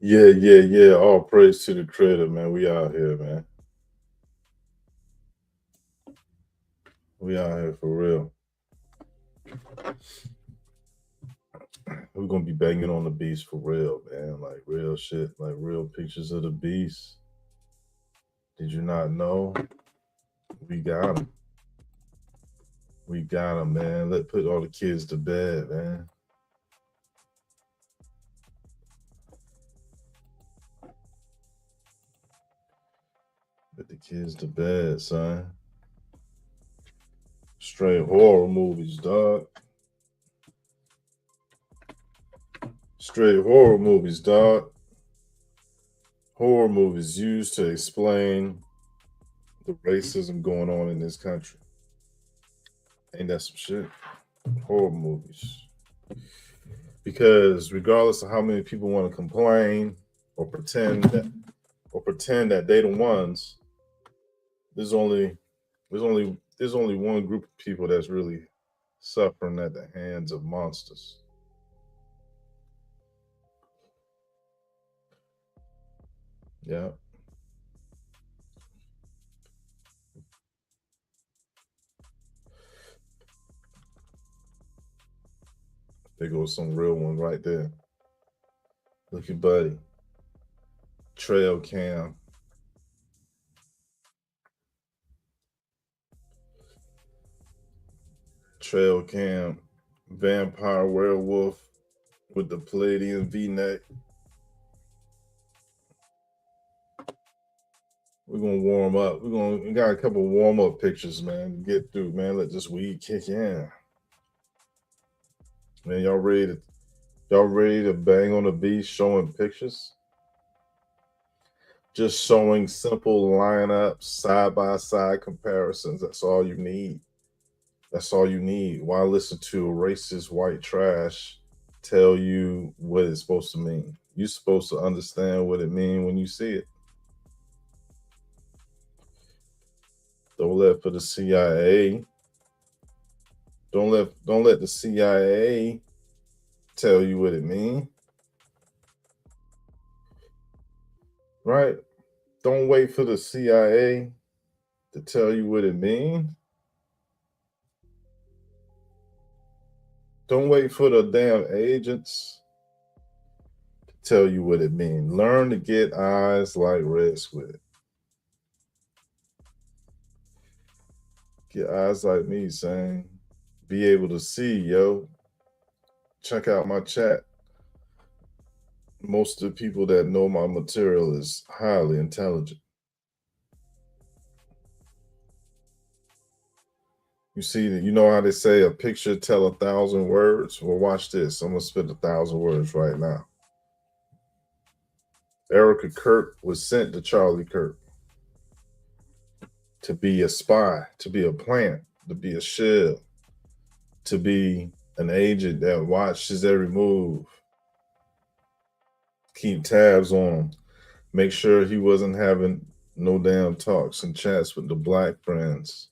Yeah. All praise to the creator, man. We out here, man. We out here for real. We're gonna be banging on the beast for real, man. Like real shit, like real pictures of the beast. Did you not know? We got him. We got him, man. Let put all the kids to bed, man. Put the kids to bed, son. Straight horror movies, dog. Straight horror movies, dog. Horror movies used to explain the racism going on in this country. Ain't that some shit? Horror movies. Because regardless of how many people want to complain or pretend that they the ones, there's only one group of people that's really suffering at the hands of monsters. Yeah. There goes some real one right there. Look at Buddy. Trail cam. Trail cam. Vampire werewolf with the Palladian V-neck. We're gonna warm up. We got a couple warm up pictures, man, to get through, man. Let this weed kick in. Man, y'all ready to bang on the beat showing pictures? Just showing simple lineups, side by side comparisons. That's all you need. That's all you need. Why listen to a racist white trash tell you what it's supposed to mean? You're supposed to understand what it means when you see it. Don't let for the CIA. Don't let the CIA tell you what it means. Right? Don't wait for the CIA to tell you what it means. Don't wait for the damn agents to tell you what it means. Learn to get eyes like Red Squid. Get eyes like me, saying, be able to see, yo. Check out my chat. Most of the people that know my material is highly intelligent. You see that, you know how they say a picture tell 1,000 words? Well, watch this. I'm gonna spit 1,000 words right now. Erica Kirk was sent to Charlie Kirk to be a spy, to be a plant, to be a shell, to be an agent that watched his every move, keep tabs on him, make sure he wasn't having no damn talks and chats with the black friends.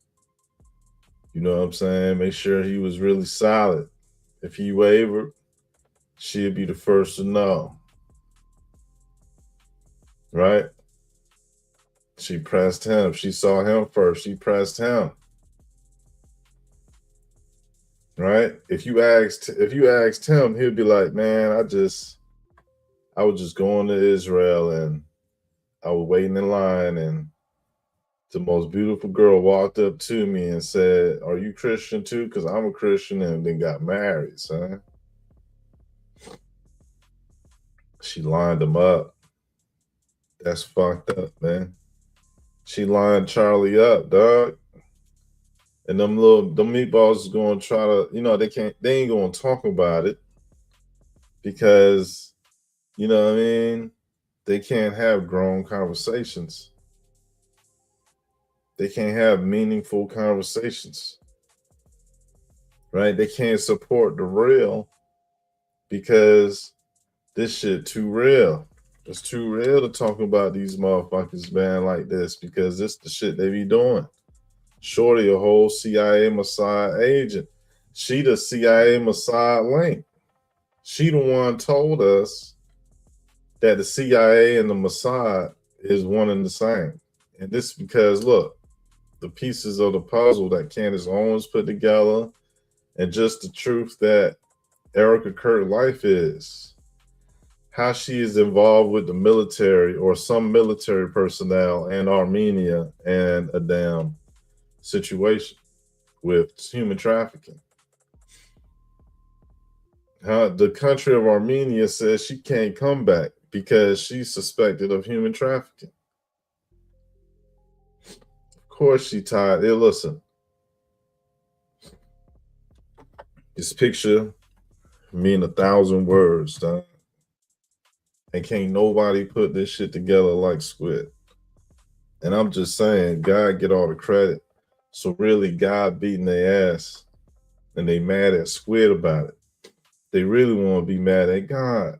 You know what I'm saying? Make sure he was really solid. If he wavered, she'd be the first to know. Right? She pressed him. She saw him first. She pressed him. Right? If you asked him, he'd be like, man, I was just going to Israel and I was waiting in line and the most beautiful girl walked up to me and said, are you Christian too? Because I'm a Christian, and then got married, son. She lined him up. That's fucked up, man. She lined Charlie up, dog. And them meatballs is gonna try to, they ain't gonna talk about it because, you know what I mean? They can't have grown conversations. They can't have meaningful conversations. Right? They can't support the real because this shit too real. It's too real to talk about these motherfuckers, man, like this because this the shit they be doing. Shorty, a whole CIA Mossad agent. She the CIA Mossad link. She the one told us that the CIA and the Mossad is one and the same. And this because look, the pieces of the puzzle that Candace Owens put together, and just the truth that Erica Kirk life is, how she is involved with the military or some military personnel in Armenia and a damn situation with human trafficking. The country of Armenia says she can't come back because she's suspected of human trafficking. Of course she tied. Hey, listen, this picture mean 1,000 words, dog. And can't nobody put this shit together like Squid. And I'm just saying, God get all the credit. So really, God beating their ass, and they mad at Squid about it. They really want to be mad at God.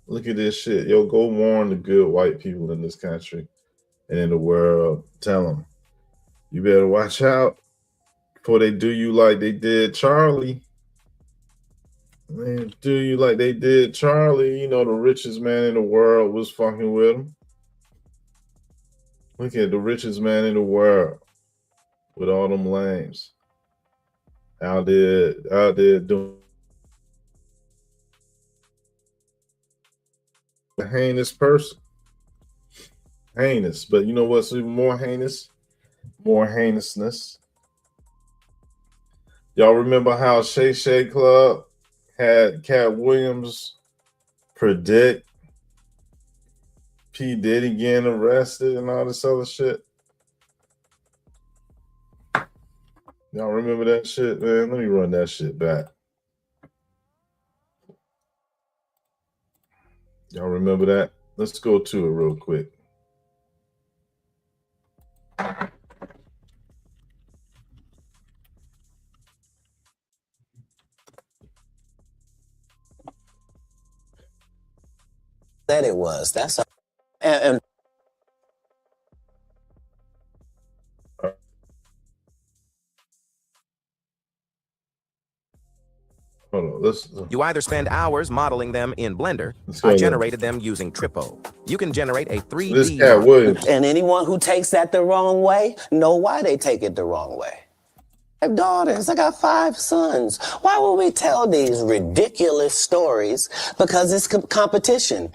Look at this shit. Yo, go warn the good white people in this country and in the world. Tell them, you better watch out before they do you like they did Charlie. Man, do you like they did Charlie. You know, the richest man in the world was fucking with him. Look at the richest man in the world with all them lames out there doing a heinous person. Heinous. But you know what's even more heinous? More heinousness. Y'all remember how Shay Shay Club had Cat Williams predict P. Diddy getting arrested and all this other shit? Y'all remember that shit, man? Let me run that shit back. Y'all remember that? Let's go to it real quick. That it was. That's and Hold on, you either spend hours modeling them in Blender. I generated them using Trippo. You can generate a 3D this Cat Williams. And anyone who takes that the wrong way know why they take it the wrong way. I have daughters. I got 5 sons. Why would we tell these ridiculous stories? Because it's competition.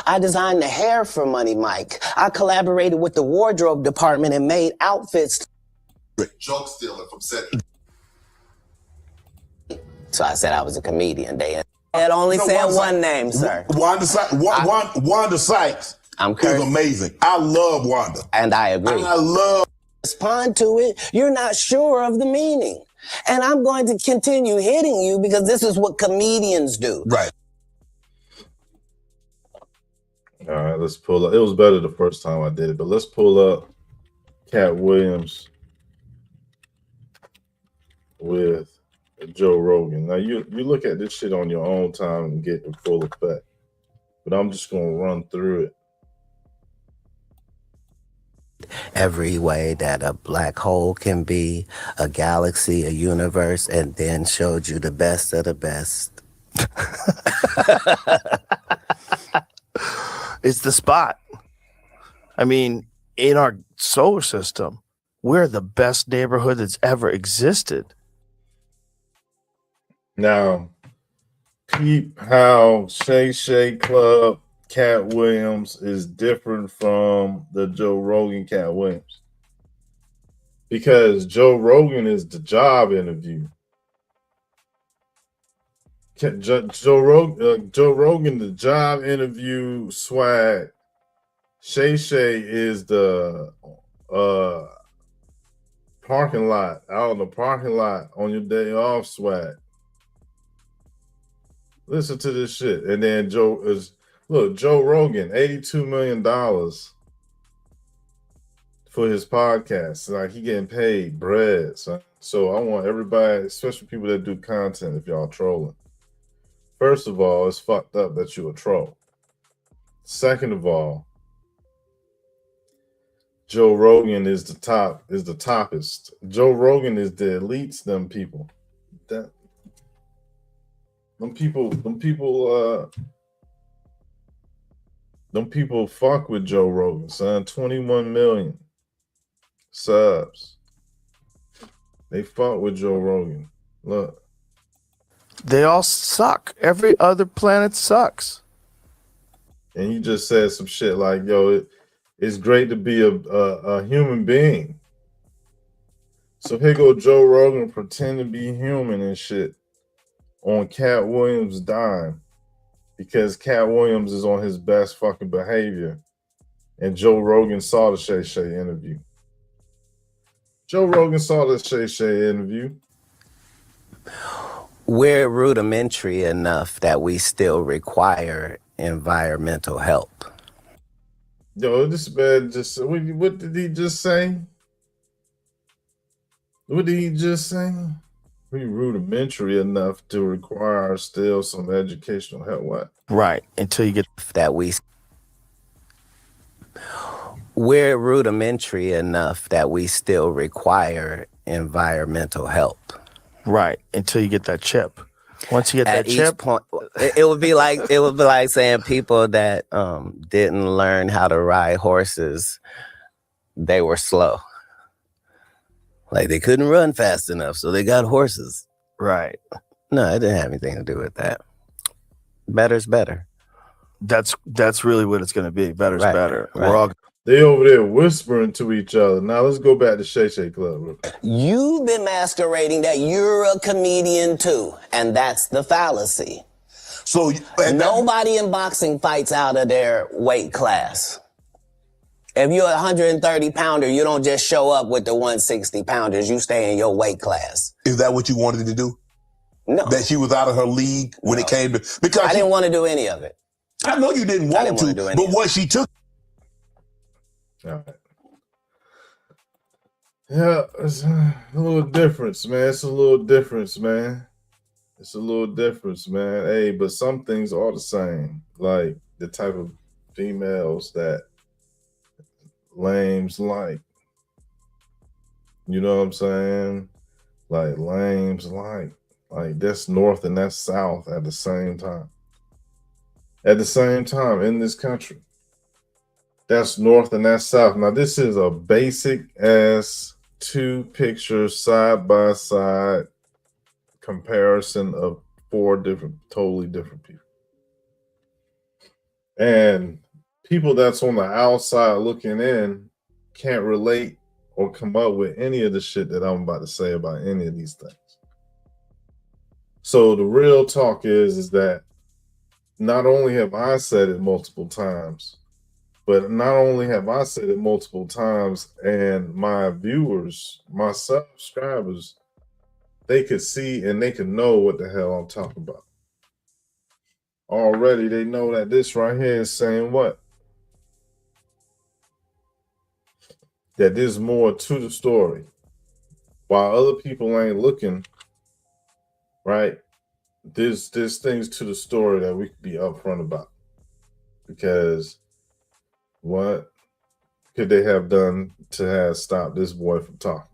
I designed the hair for Money Mike. I collaborated with the wardrobe department and made outfits. Joke stealing from set. So I said I was a comedian. They had only said one name, sir. Wanda Sykes I'm is amazing. I love Wanda. And I agree. I love. Respond to it. You're not sure of the meaning. And I'm going to continue hitting you because this is what comedians do. Right. All right, let's pull up. It was better the first time I did it, but let's pull up Cat Williams with Joe Rogan. Now you look at this shit on your own time and get the full effect, but I'm just gonna run through it. Every way that a black hole can be, a galaxy, a universe, and then showed you the best of the best. It's the spot. I mean, in our solar system, we're the best neighborhood that's ever existed. Now, peep how Shay Shay Club Cat Williams is different from the Joe Rogan Cat Williams. Because Joe Rogan is the job interview. Joe Rogan, the job interview swag. Shay Shay is the parking lot, out in the parking lot on your day off swag. Listen to this shit. And then Joe Rogan, $82 million for his podcast. Like, he getting paid bread. So I want everybody, especially people that do content, if y'all trolling. First of all, it's fucked up that you a troll. Second of all, Joe Rogan is the toppest. Joe Rogan is the elites, them people. Them people fuck with Joe Rogan, son. 21 million subs. They fuck with Joe Rogan. Look. They all suck. Every other planet sucks. And he just said some shit like, yo, it's great to be a human being. So here go Joe Rogan pretend to be human and shit on Cat Williams' dime because Cat Williams is on his best fucking behavior. And Joe Rogan saw the Shay Shay interview. Joe Rogan saw the Shay Shay interview. We're rudimentary enough that we still require environmental help. Yo, this man just, what did he just say? What did he just say? We rudimentary enough to require still some educational help. What? Right. Until you get that we're rudimentary enough that we still require environmental help. Right. Until you get that chip. Once you get At that chip, point, it would be like saying people that didn't learn how to ride horses, they were slow. Like they couldn't run fast enough, so they got horses. right. No, it didn't have anything to do with that. Better's better. That's really what it's going to be. Better's Right, better. right. We're all They over there whispering to each other. Now let's go back to Shay Shay Club. You've been masquerading that you're a comedian too, and that's the fallacy. So Nobody in boxing fights out of their weight class. If you're a 130 pounder, you don't just show up with the 160 pounders. You stay in your weight class. is that what you wanted to do? No, That she was out of her league when it came to because I didn't want to do any of it. I know you didn't want didn't to, wanna do any but of what she took. All right. Yeah, it's a little difference, man. It's a little difference, man. It's a little difference, man. Hey, but some things are the same. Like the type of females that lames like. You know what I'm saying? Like lames like. Like that's north and that's south at the same time. At the same time in this country. That's north and that's south. Now, this is a basic ass 2 pictures side by side comparison of 4 different, totally different people. And people that's on the outside looking in can't relate or come up with any of the shit that I'm about to say about any of these things. So the real talk is that not only have I said it multiple times, but not only have I said it multiple times, and my viewers, my subscribers, they could see and they could know what the hell I'm talking about. Already they know that this right here is saying what? That there's more to the story. While other people ain't looking, right? There's things to the story that we could be upfront about. Because what could they have done to have stopped this boy from talking?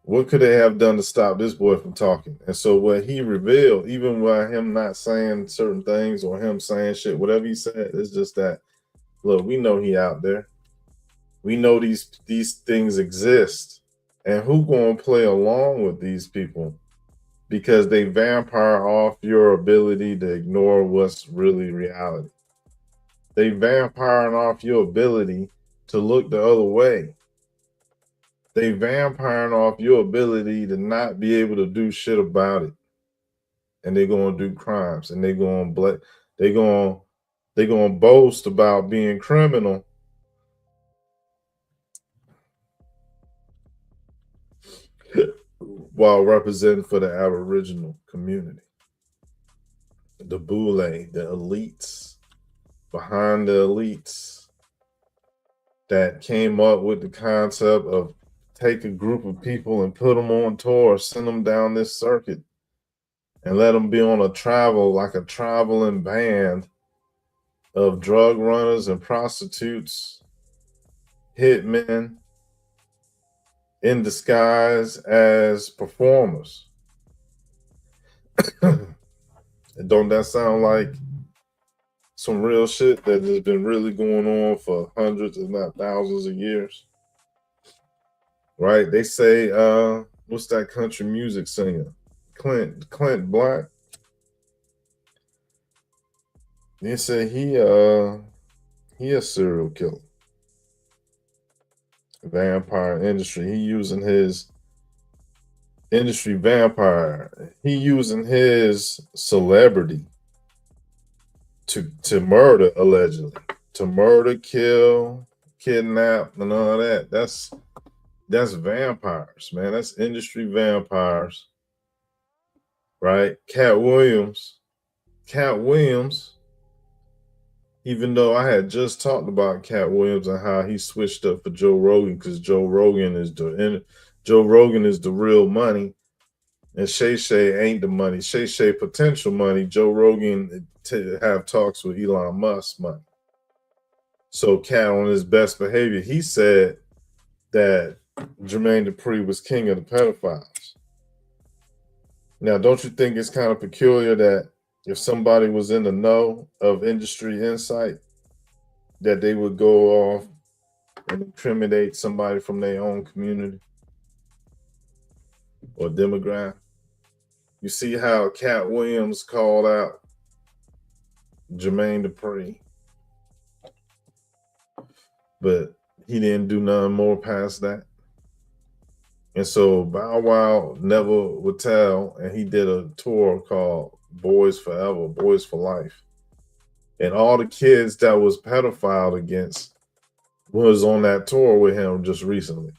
What could they have done to stop this boy from talking? And so what he revealed, even by him not saying certain things or him saying shit, whatever he said, it's just that, look, we know he out there. We know these things exist. And who gonna play along with these people? Because they vampire off your ability to ignore what's really reality. They vampiring off your ability to look the other way. They vampiring off your ability to not be able to do shit about it. And they're gonna do crimes, and they're gonna boast about being criminal. While representing for the Aboriginal community. The Boule, the elites, behind the elites that came up with the concept of take a group of people and put them on tour, send them down this circuit and let them be on a travel, like a traveling band of drug runners and prostitutes hitmen in disguise as performers. Don't that sound like some real shit that has been really going on for hundreds, if not thousands of years? Right? They say, what's that country music singer? Clint Black. They say he a serial killer. Vampire industry. He using his industry vampire. He using his celebrity to murder, allegedly. To murder, kill, kidnap, and all that. That's vampires, man. That's industry vampires. Right? Cat Williams, even though I had just talked about Cat Williams and how he switched up for Joe Rogan, because Joe Rogan is the real money, and Shay Shay ain't the money. Shay Shay potential money. Joe Rogan to have talks with Elon Musk money. So Cat, on his best behavior, he said that Jermaine Dupri was king of the pedophiles. Now, don't you think it's kind of peculiar that if somebody was in the know of industry insight, that they would go off and incriminate somebody from their own community or demographic? You see how Cat Williams called out Jermaine Dupri, but he didn't do nothing more past that. And so Bow Wow never would tell, and he did a tour called Boys Forever, Boys for Life. And all the kids that was pedophile against was on that tour with him just recently.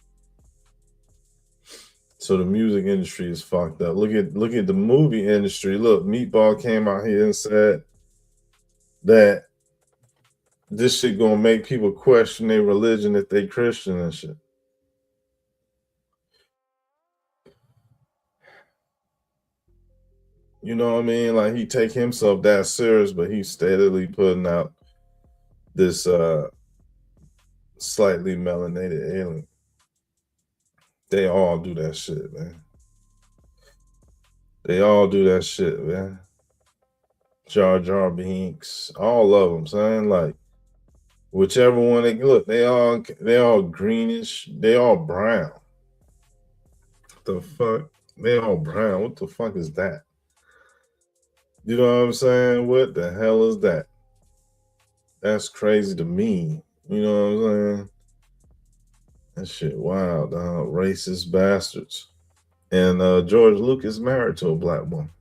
So the music industry is fucked up. Look at the movie industry. Look, Meatball came out here and said that this shit gonna make people question their religion if they Christian and shit. You know what I mean? Like, he take himself that serious, but he's steadily putting out this slightly melanated alien. They all do that shit, man. They all do that shit, man. Jar Jar Binks, all of them, son. Like, whichever one they look, they all greenish, they all brown. What the fuck? They all brown. What the fuck is that? You know what I'm saying? What the hell is that? That's crazy to me. You know what I'm saying? That shit wild, dog. Racist bastards. And George Lucas married to a black woman.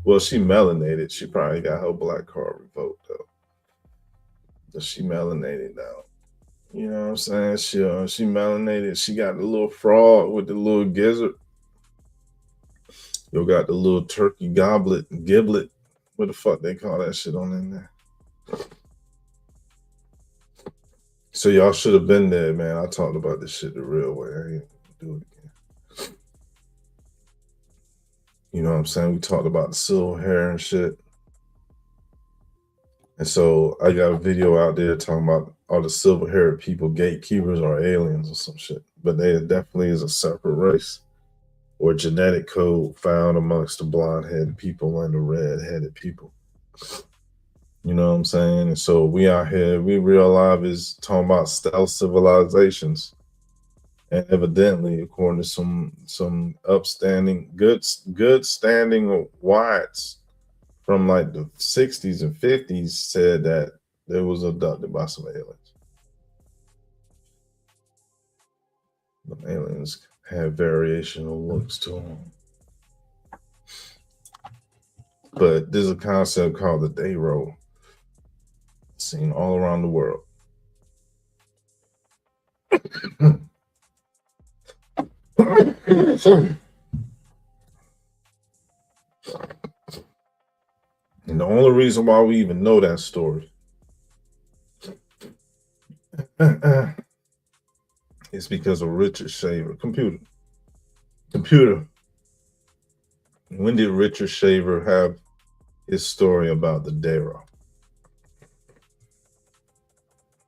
Well, she melanated. She probably got her black card revoked, though. But she melanated now. You know what I'm saying? She melanated. She got the little frog with the little gizzard. You got the little turkey giblet. What the fuck they call that shit on in there? So y'all should have been there, man. I talked about this shit the real way. I ain't do it again. You know what I'm saying? We talked about the silver hair and shit. And so I got a video out there talking about all the silver-haired people, gatekeepers, or aliens or some shit. But they definitely is a separate race or genetic code found amongst the blonde-headed people and the red-headed people. You know what I'm saying? And so we out here, we real live is talking about stealth civilizations. And evidently, according to some upstanding, good standing whites from like the 60s and 50s said that they was abducted by some aliens. The aliens have variational looks to them. But there's a concept called the day roll, seen all around the world. And the only reason why we even know that story is because of Richard Shaver. Computer. When did Richard Shaver have his story about the Darrow?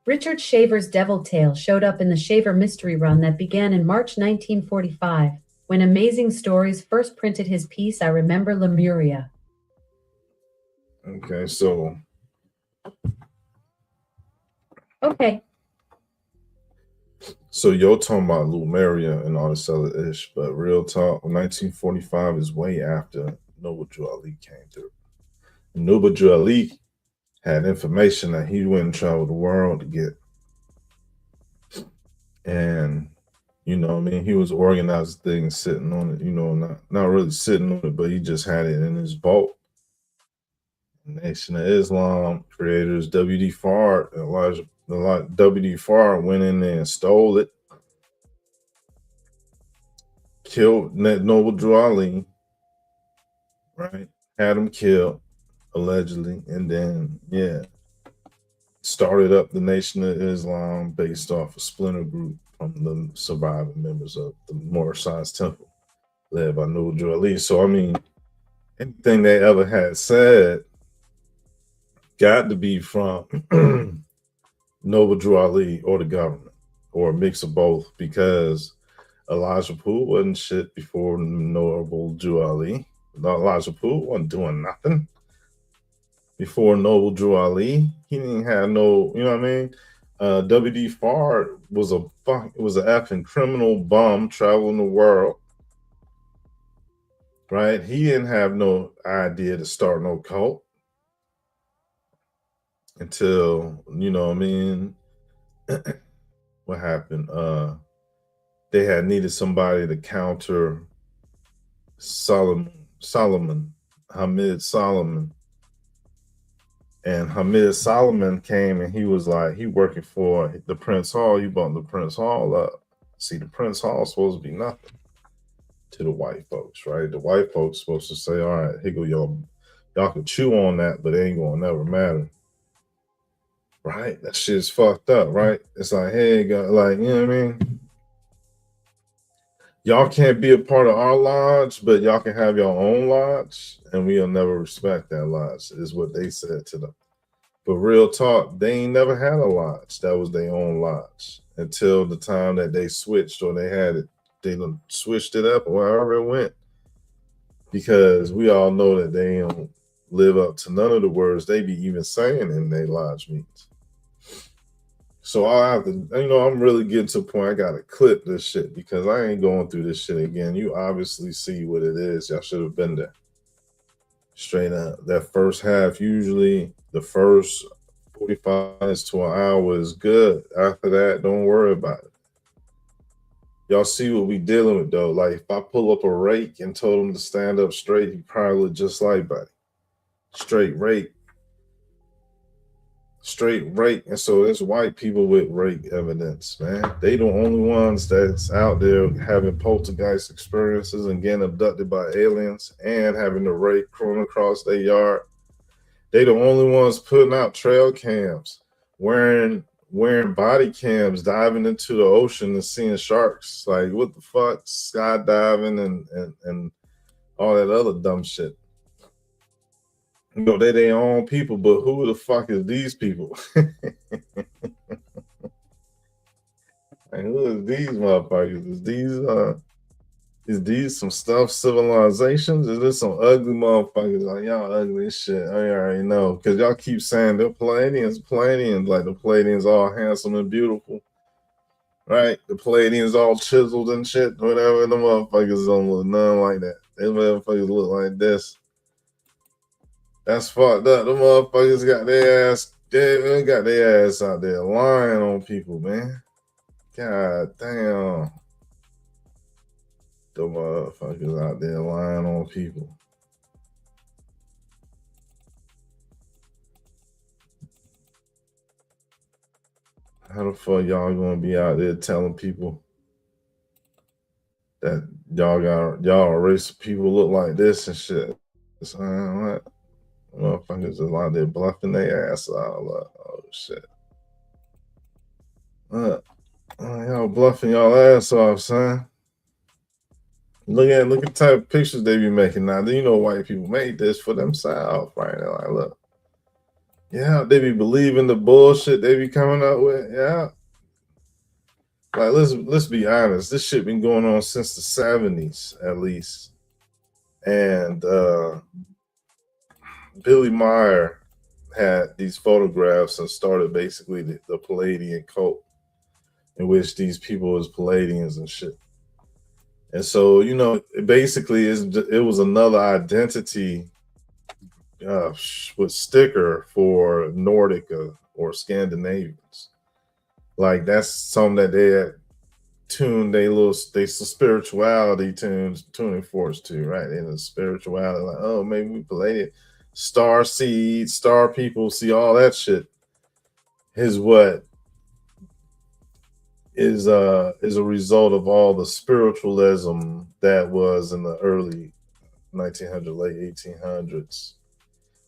Richard Shaver's Devil Tale showed up in the Shaver mystery run that began in March 1945, when Amazing Stories first printed his piece I Remember Lemuria. Okay, so Okay. So you're talking about Lemuria and all this other ish, but real talk, 1945 is way after Noble Drew Ali came through. Noble Drew Ali had information that he went and traveled the world to get. And, you know what I mean? He was organizing things, sitting on it, you know, not really sitting on it, but he just had it in his vault. Nation of Islam creators W.D. Farr and W.D. Farr went in there and stole it, killed Noble Drew Ali, right? Had him killed, allegedly, and then, started up the Nation of Islam based off a splinter group from the surviving members of the Moorish Science Temple, led by Noble Drew Ali. So, I mean, anything they ever had said got to be from Noble Drew Ali or the government, or a mix of both, because Elijah Poole wasn't shit before Noble Drew Ali. Elijah Poole wasn't doing nothing before Noble Drew Ali. He didn't have no, you know what I mean? W.D. Farr was an effing criminal bum traveling the world, right? He didn't have no idea to start no cult until, you know what I mean, what happened? They had needed somebody to counter Hamid Solomon. And Hamid Solomon came and he was like, he working for the Prince Hall. He brought the Prince Hall up. See, the Prince Hall is supposed to be nothing to the white folks, right? The white folks supposed to say, all right, here go y'all can chew on that, but it ain't gonna never matter. Right? That shit's fucked up, right? It's like, hey, like, you know what I mean? Y'all can't be a part of our lodge, but y'all can have your own lodge, and we'll never respect that lodge, is what they said to them. But real talk, they ain't never had a lodge that was their own lodge until the time that they switched, or they had it, they switched it up, or however it went. Because we all know that they don't live up to none of the words they be even saying in their lodge meetings. So I have to, you know, I'm really getting to a point I gotta clip this shit, because I ain't going through this shit again. You obviously see what it is. Y'all should have been there. Straight up. That first half, usually the first 45 minutes to an hour is good. After that, don't worry about it. Y'all see what we dealing with though. Like if I pull up a rake and told him to stand up straight, he probably look just like Buddy. Straight rake. Straight rake. And so there's white people with rake evidence, man. They the only ones that's out there having poltergeist experiences and getting abducted by aliens and having the rake crawling across their yard. They the only ones putting out trail cams, wearing body cams, diving into the ocean and seeing sharks. Like what the fuck? Skydiving and all that other dumb shit. You know, they their own people, but who the fuck is these people? Like, who is these motherfuckers? Is these some stuff civilizations? Is this some ugly motherfuckers? Like, y'all ugly as shit. I already know. Because y'all keep saying they're Palladians, like the Palladians all handsome and beautiful. Right? The Palladians all chiseled and shit. Whatever. The motherfuckers don't look none like that. They motherfuckers look like this. That's fucked up. The motherfuckers got their ass out there lying on people, man. God damn. The motherfuckers out there lying on people. How the fuck y'all gonna be out there telling people that y'all a race of people look like this and shit? So, what? Motherfuckers are out there bluffing their ass all up. Oh shit. Y'all bluffing y'all ass off, son. Look at the type of pictures they be making now. You know white people made this for themselves, right? They're like, look, Yeah, they be believing the bullshit they be coming up with. Yeah. Like let's be honest. This shit been going on since the 70s at least. And Billy Meyer had these photographs and started basically the Palladian cult, in which these people was Palladians and shit. And so, you know, it basically it was another identity with sticker for Nordic or Scandinavians. Like that's something that they had tuned they spirituality tuning force to, right? In the spirituality, like, oh, maybe we Palladian, star seed, star people, see all that shit is what is a result of all the spiritualism that was in the early 1900s, late 1800s,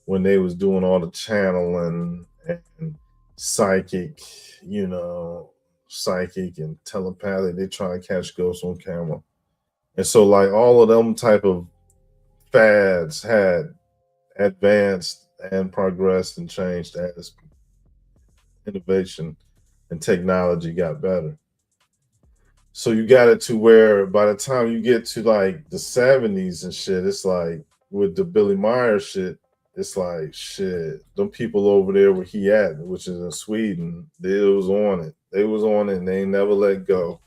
when they was doing all the channeling and psychic, you know, psychic and telepathic. They try to catch ghosts on camera. And so like all of them type of fads had advanced and progressed and changed as innovation and technology got better. So you got it to where by the time you get to like the 70s and shit, it's like with the Billy Meyer shit, it's like shit. Them people over there where he at, which is in Sweden, they was on it. They was on it and they never let go.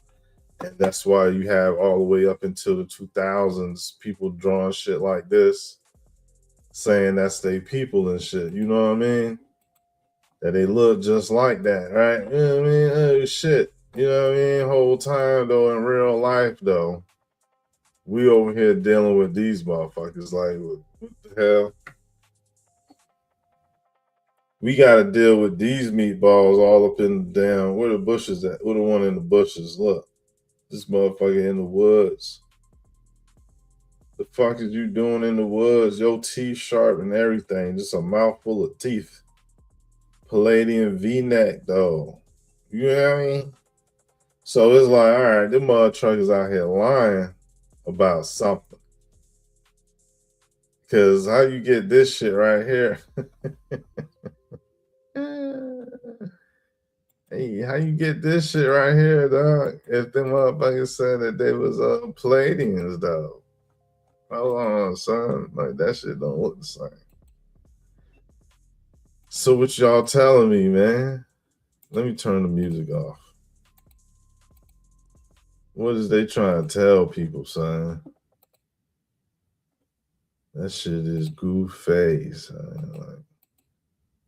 And that's why you have all the way up until the 2000s people drawing shit like this, saying that's they people and shit. You know what I mean? That they look just like that, right? You know what I mean? Oh shit. You know what I mean? Whole time though, in real life though, we over here dealing with these motherfuckers. Like, what the hell? We got to deal with these meatballs all up in the damn. Where the bushes at? Where the one in the bushes? Look, this motherfucker in the woods. The fuck is you doing in the woods? Your teeth sharp and everything. Just a mouthful of teeth. Palladian V-neck though. You know what I mean? So it's like, all right, them motherfuckers out here lying about something. Because how you get this shit right here? Hey, how you get this shit right here, dog? If them motherfuckers said that they was Palladians, though. Hold on, son. Like, that shit don't look the same. So what y'all telling me, man? Let me turn the music off. What is they trying to tell people, son? That shit is goof face. Like,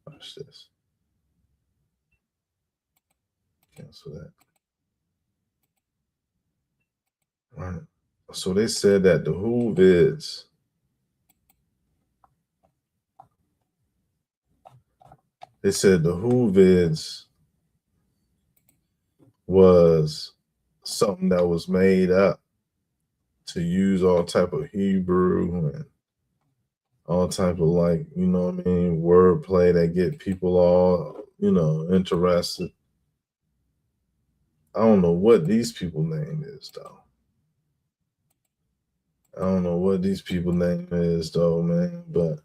watch this. Cancel that. Right. So they said that the Whovids was something that was made up to use all type of Hebrew and all type of, like, you know what I mean, wordplay that get people all, you know, interested. I don't know what these people name is though. I don't know what these people name is though, man, but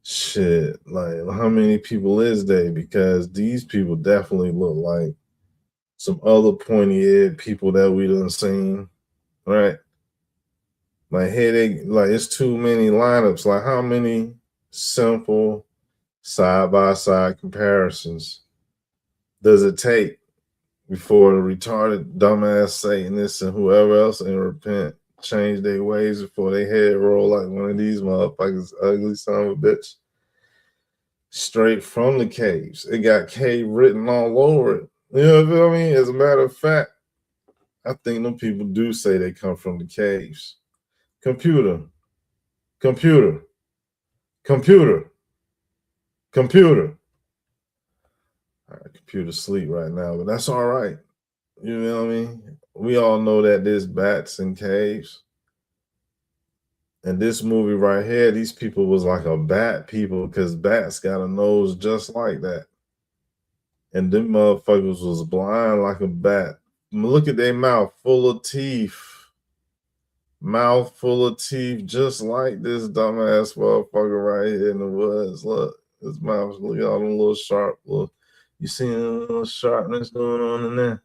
shit, like how many people is they? Because these people definitely look like some other pointy-head people that we done seen, right? Like, hey, like it's too many lineups. Like, how many simple side-by-side comparisons does it take before the retarded, dumbass Satanists and whoever else ain't repent, change their ways before they head roll like one of these motherfuckers, ugly son of a bitch, straight from the caves? It got cave written all over it. You know what I mean? As a matter of fact, I think them people do say they come from the caves. Computer. All right, computer sleep right now, but that's all right. You know what I mean? We all know that there's bats in caves. And this movie right here, these people was like a bat people because bats got a nose just like that. And them motherfuckers was blind like a bat. Look at their mouth full of teeth. Mouth full of teeth, just like this dumbass motherfucker right here in the woods. Look, His mouth, look at all them little sharp, little. You see a little sharpness going on in there.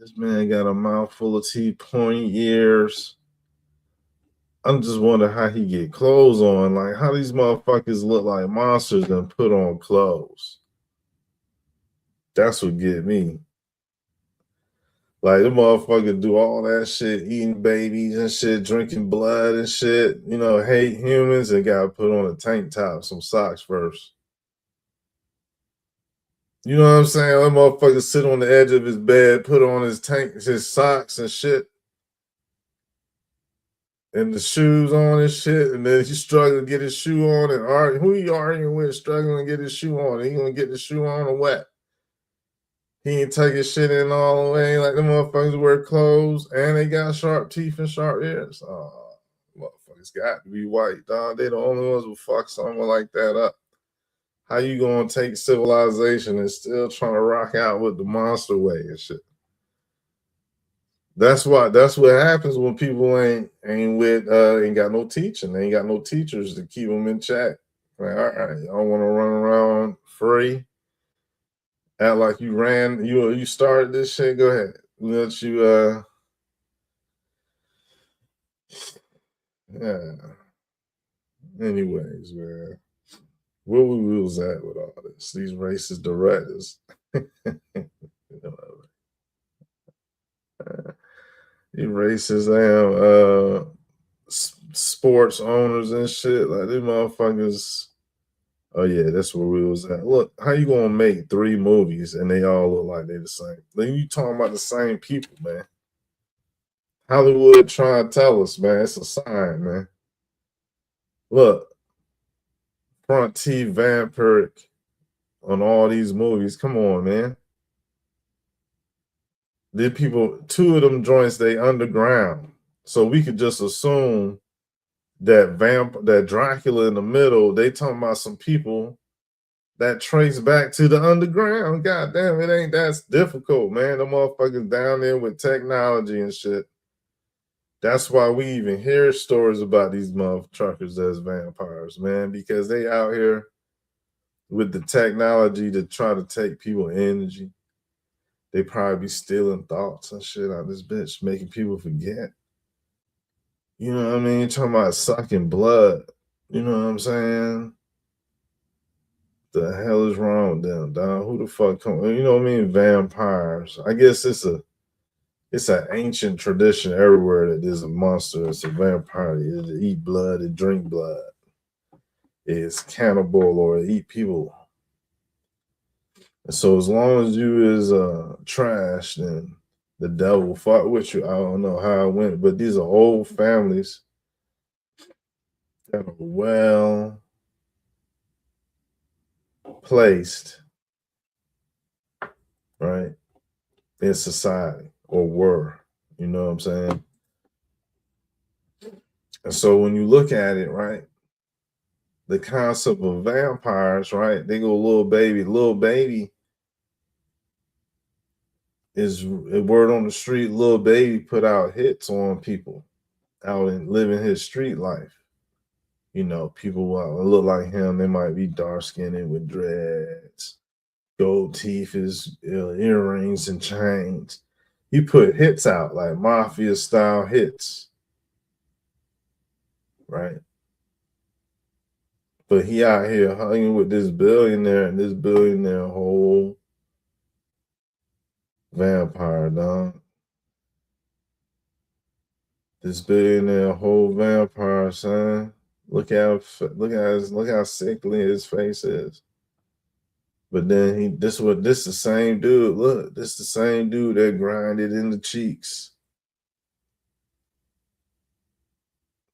This man got a mouth full of teeth, pointy ears. I'm just wondering how he get clothes on. Like, how these motherfuckers look like monsters and put on clothes. That's what get me. Like, the motherfucker do all that shit, eating babies and shit, drinking blood and shit, you know, hate humans, and got to put on a tank top, some socks first. You know what I'm saying? That motherfucker sit on the edge of his bed, put on his socks and shit, and the shoes on and shit, and then he's struggling to get his shoe on and arguing. Who he arguing with, struggling to get his shoe on? He gonna get the shoe on or what? He ain't take his shit in all the way. Like, the motherfuckers wear clothes and they got sharp teeth and sharp ears. Oh, motherfuckers got to be white, dog. They the only ones who fuck someone like that up. How you gonna take civilization and still trying to rock out with the monster way and shit? That's what happens when people ain't got no teaching. They ain't got no teachers to keep them in check. Like, all right, y'all want to run around free? Act like you ran, you started this shit. Go ahead. Let you yeah. Anyways, man. Where we was at with all this? These racist directors. These racist sports owners and shit. Like, these motherfuckers. Oh yeah, that's where we was at. Look, how you gonna make 3 movies and they all look like they the same? Then you talking about the same people, man. Hollywood trying to tell us, man. It's a sign, man. Look, front teeth vampiric on all these movies. Come on, man. Did people 2 of them joints they underground, so we could just assume that Dracula in the middle, they talking about some people that trace back to the underground. God damn, it ain't that difficult, man. The motherfuckers down there with technology and shit. That's why we even hear stories about these motherfuckers as vampires, man, because they out here with the technology to try to take people energy. They probably be stealing thoughts and shit out of this bitch, making people forget. You know what I mean? Talking about sucking blood. You know what I'm saying? The hell is wrong with them, dog? Who the fuck come? You know what I mean? Vampires. I guess it's an ancient tradition everywhere that there's a monster. It's a vampire. It eat blood. It drink blood. It's cannibal or eat people. And so as long as you is trash, then the devil fought with you. I don't know how it went, but these are old families that are well placed, right, in society, or were. You know what I'm saying? And so when you look at it, right, the concept of vampires, right, they go little baby is a word on the street. Little baby put out hits on people out and living his street life. You know, people look like him. They might be dark skinned with dreads, gold teeth, earrings and chains. He put hits out, like mafia style hits, right? But he out here hanging with this billionaire, and this billionaire whole vampire, dog. This billionaire whole vampire, son. Look how sickly his face is. But then this the same dude. Look, this the same dude that grinded in the cheeks.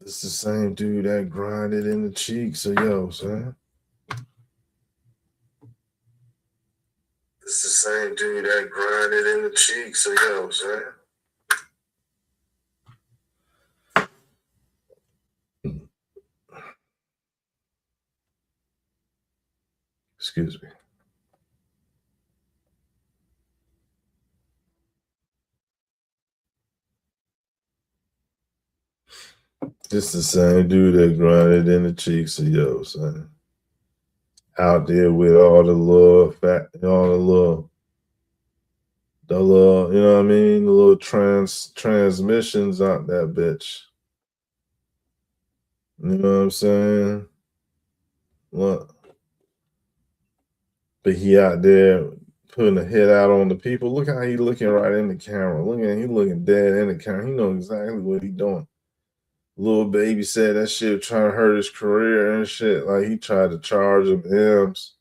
This the same dude that grinded in the cheeks. So yo, son. This the same dude that grinded in the cheeks. So yo, son. Excuse me. This the same dude that grinded in the cheeks of yo, son. out there with all the little you know what I mean, the little transmissions out that bitch. You know what I'm saying? Look. But he out there putting a hit out on the people. Look how he looking right in the camera. Look at he looking dead in the camera. He know exactly what he doing. Little baby said that shit trying to hurt his career and shit. Like he tried to charge him M's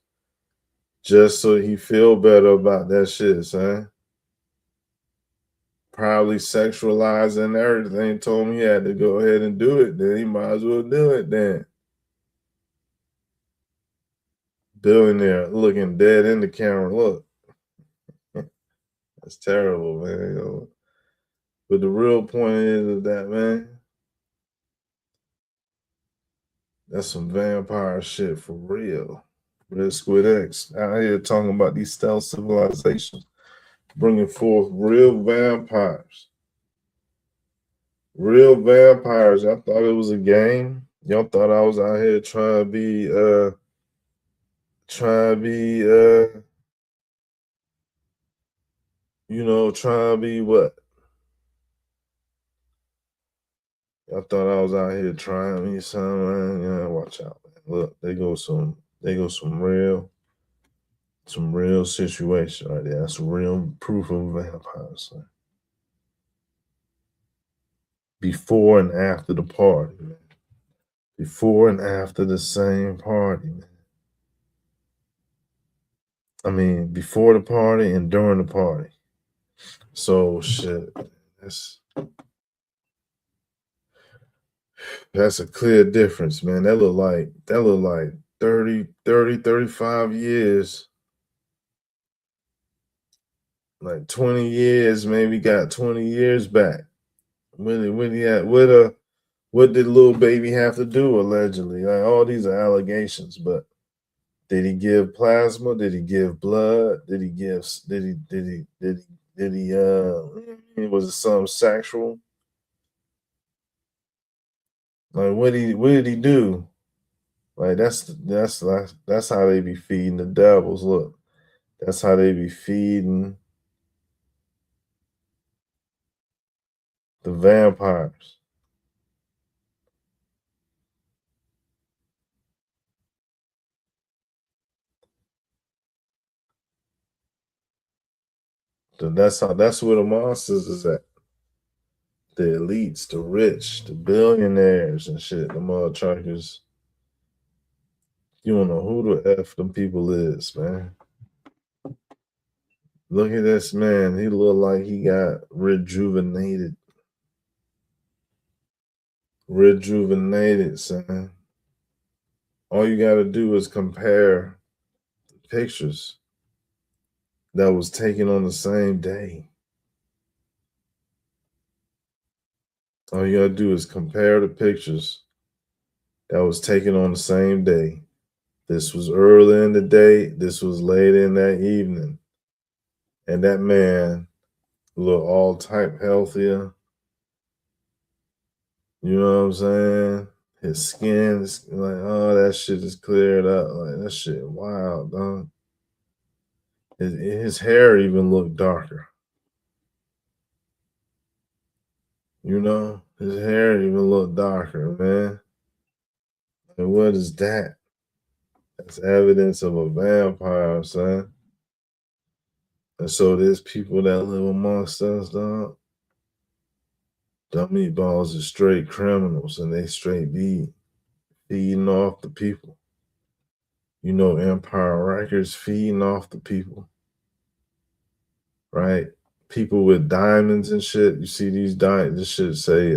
just so he feel better about that shit, son. Probably sexualizing everything. Told him he had to go ahead and do it. Then he might as well do it then. Billionaire looking dead in the camera. Look. That's terrible, man. But the real point is that, man, that's some vampire shit for real. Red Squid X out here talking about these stealth civilizations, bringing forth real vampires. Real vampires. Y'all thought it was a game. Y'all thought I was out here trying to be, you know, trying to be what? I thought I was out here trying me something, man. Yeah, watch out, man. Look, they go some real situation right there. That's real proof of vampires. Son. Before and after the party, man. Before and after the same party, man. I mean, before the party and during the party. So shit, that's a clear difference, man. That look like 30, 35 years. Like 20 years, maybe got 20 years back. What did little baby have to do allegedly? Like all these are allegations, but did he give plasma? Did he give blood? Was it something sexual? Like what did he do? Like that's how they be feeding the devils. Look, that's how they be feeding the vampires. So that's where the monsters is at. The elites, the rich, the billionaires and shit, the motherfuckers. You don't know who the F them people is, man. Look at this man. He look like he got rejuvenated. Rejuvenated, son. All you got to do is compare the pictures that was taken on the same day. All you got to do is compare the pictures that was taken on the same day. This was early in the day. This was late in that evening. And that man looked all type healthier. You know what I'm saying? His skin is like, oh, that shit is cleared up. Like, that shit wild, dog. His hair even looked darker. You know? His hair even looked darker, man. And what is that? That's evidence of a vampire, son. And so there's people that live amongst us, dog. Dumb meatballs are straight criminals and they straight be feeding off the people. You know, Empire Records feeding off the people. Right? People with diamonds and shit. You see these diamonds, this should say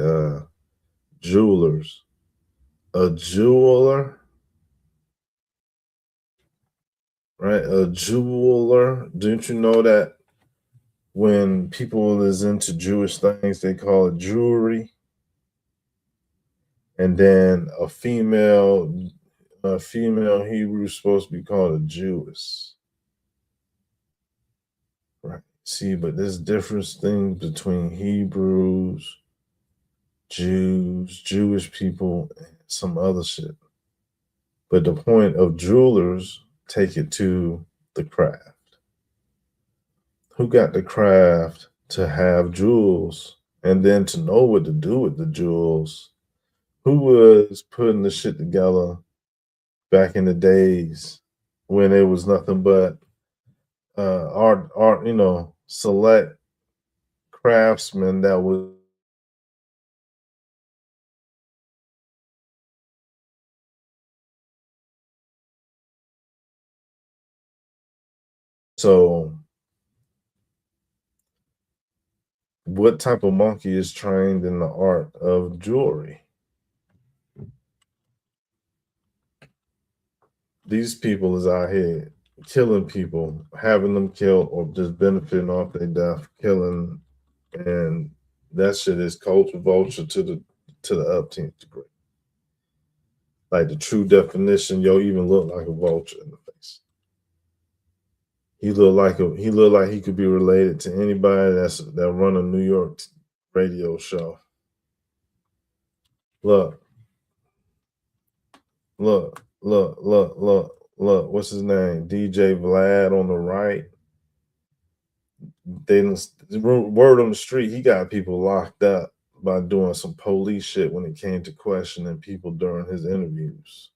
jewelers. A jeweler, right? A jeweler. Didn't you know that when people is into Jewish things, they call it jewelry? And then a female Hebrew is supposed to be called a Jewess. Right. See, but there's different things between Hebrews, Jews, Jewish people, and some other shit. But the point of jewelers take it to the craft? Who got the craft to have jewels and then to know what to do with the jewels? Who was putting the shit together back in the days when it was nothing but art, select craftsmen that was so what type of monkey is trained in the art of jewelry? These people is out here killing people, having them killed, or just benefiting off their death, killing, and that shit is culture vulture to the upteenth degree. Like the true definition, yo, even look like a vulture in the face. He looked like he could be related to anybody that run a New York radio show. Look. What's his name? DJ Vlad on the right. Word on the street, he got people locked up by doing some police shit when it came to questioning people during his interviews.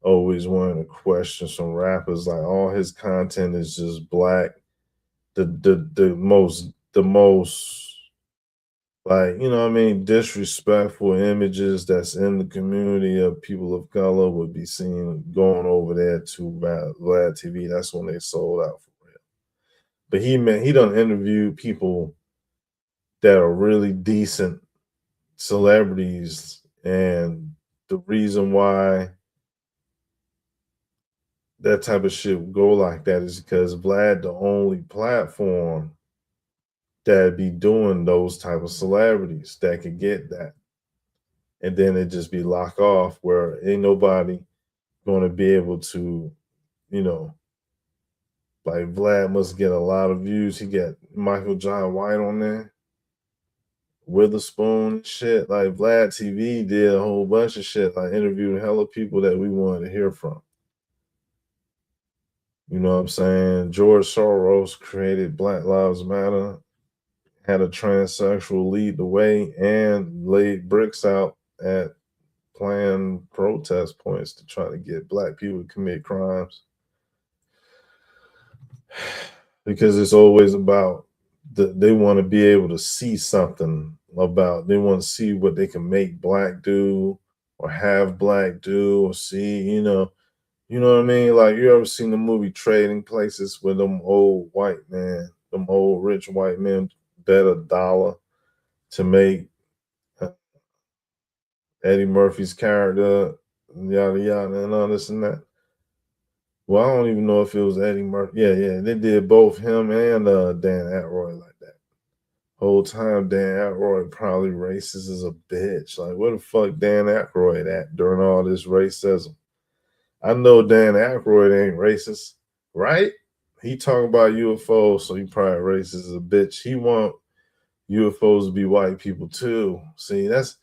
Always wanting to question some rappers. Like all his content is just black. The most like, you know what I mean, disrespectful images that's in the community of people of color would be seen going over there to Vlad TV. That's when they sold out for real. But he done interviewed people that are really decent celebrities, and the reason why that type of shit would go like that is because Vlad the only platform that be doing those type of celebrities that could get that. And then it just be lock off where ain't nobody going to be able to, like Vlad must get a lot of views. He got Michael John White on there, Witherspoon and shit. Like Vlad TV did a whole bunch of shit. Like interviewed hella people that we wanted to hear from. You know what I'm saying? George Soros created Black Lives Matter, had a transsexual lead the way, and laid bricks out at planned protest points to try to get black people to commit crimes. Because it's always about they want to be able to see something they want to see what they can make black do or have black do or see, you know what I mean? Like, you ever seen the movie Trading Places where them old rich white men bet $1 to make Eddie Murphy's character, yada yada, and all this and that. Well, I don't even know if it was Eddie Murphy. Yeah, they did both him and Dan Aykroyd like that. Whole time Dan Aykroyd probably racist as a bitch. Like, where the fuck Dan Aykroyd at during all this racism? I know Dan Aykroyd ain't racist, right? He talking about UFOs, so he probably racist as a bitch. He want UFOs to be white people too. See, that's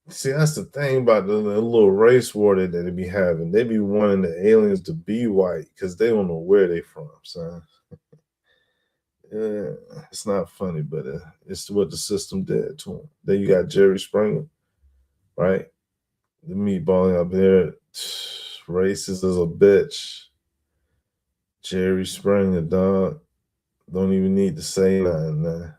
the thing about the little race war that they be having. They be wanting the aliens to be white because they don't know where they from, son. Yeah, it's not funny, but it's what the system did to them. Then you got Jerry Springer, right? The meatballing up there, racist as a bitch. Jerry Springer, dog. Don't even need to say nothing, man.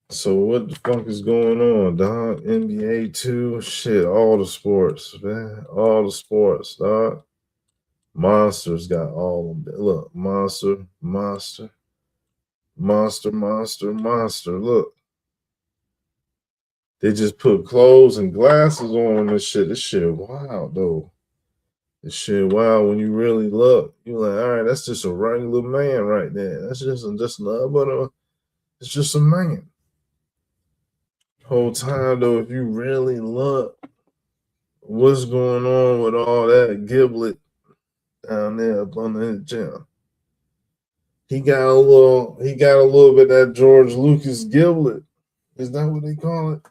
So what the fuck is going on, dog? NBA 2, shit, all the sports, man. All the sports, dog. Monsters got all of them. Look, monster. Look. They just put clothes and glasses on this shit. This shit wild, though. This shit wild when you really look. You're like, all right, that's just a regular man right there. That's just nothing but it's just a man. Whole time, though, if you really look, what's going on with all that giblet down there up under his gym? He got a little bit of that George Lucas giblet. Is that what they call it?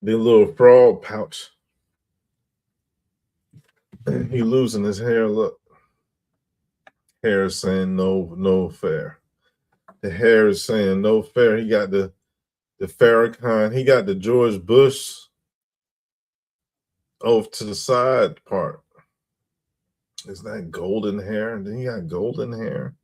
The little frog pouch. He losing his hair. Look, hair is saying no fair. The hair is saying no fair. He got the Farrakhan. He got the George Bush off to the side part. Is that golden hair? And then he got golden hair.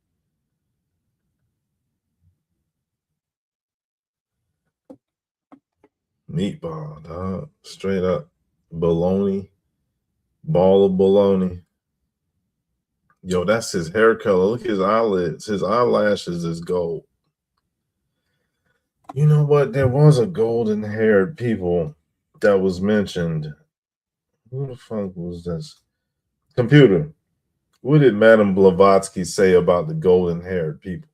Meatball, dog. Straight up. Bologna. Ball of bologna. Yo, that's his hair color. Look at his eyelids. His eyelashes is gold. You know what? There was a golden-haired people that was mentioned. Who the fuck was this? Computer. What did Madame Blavatsky say about the golden-haired people?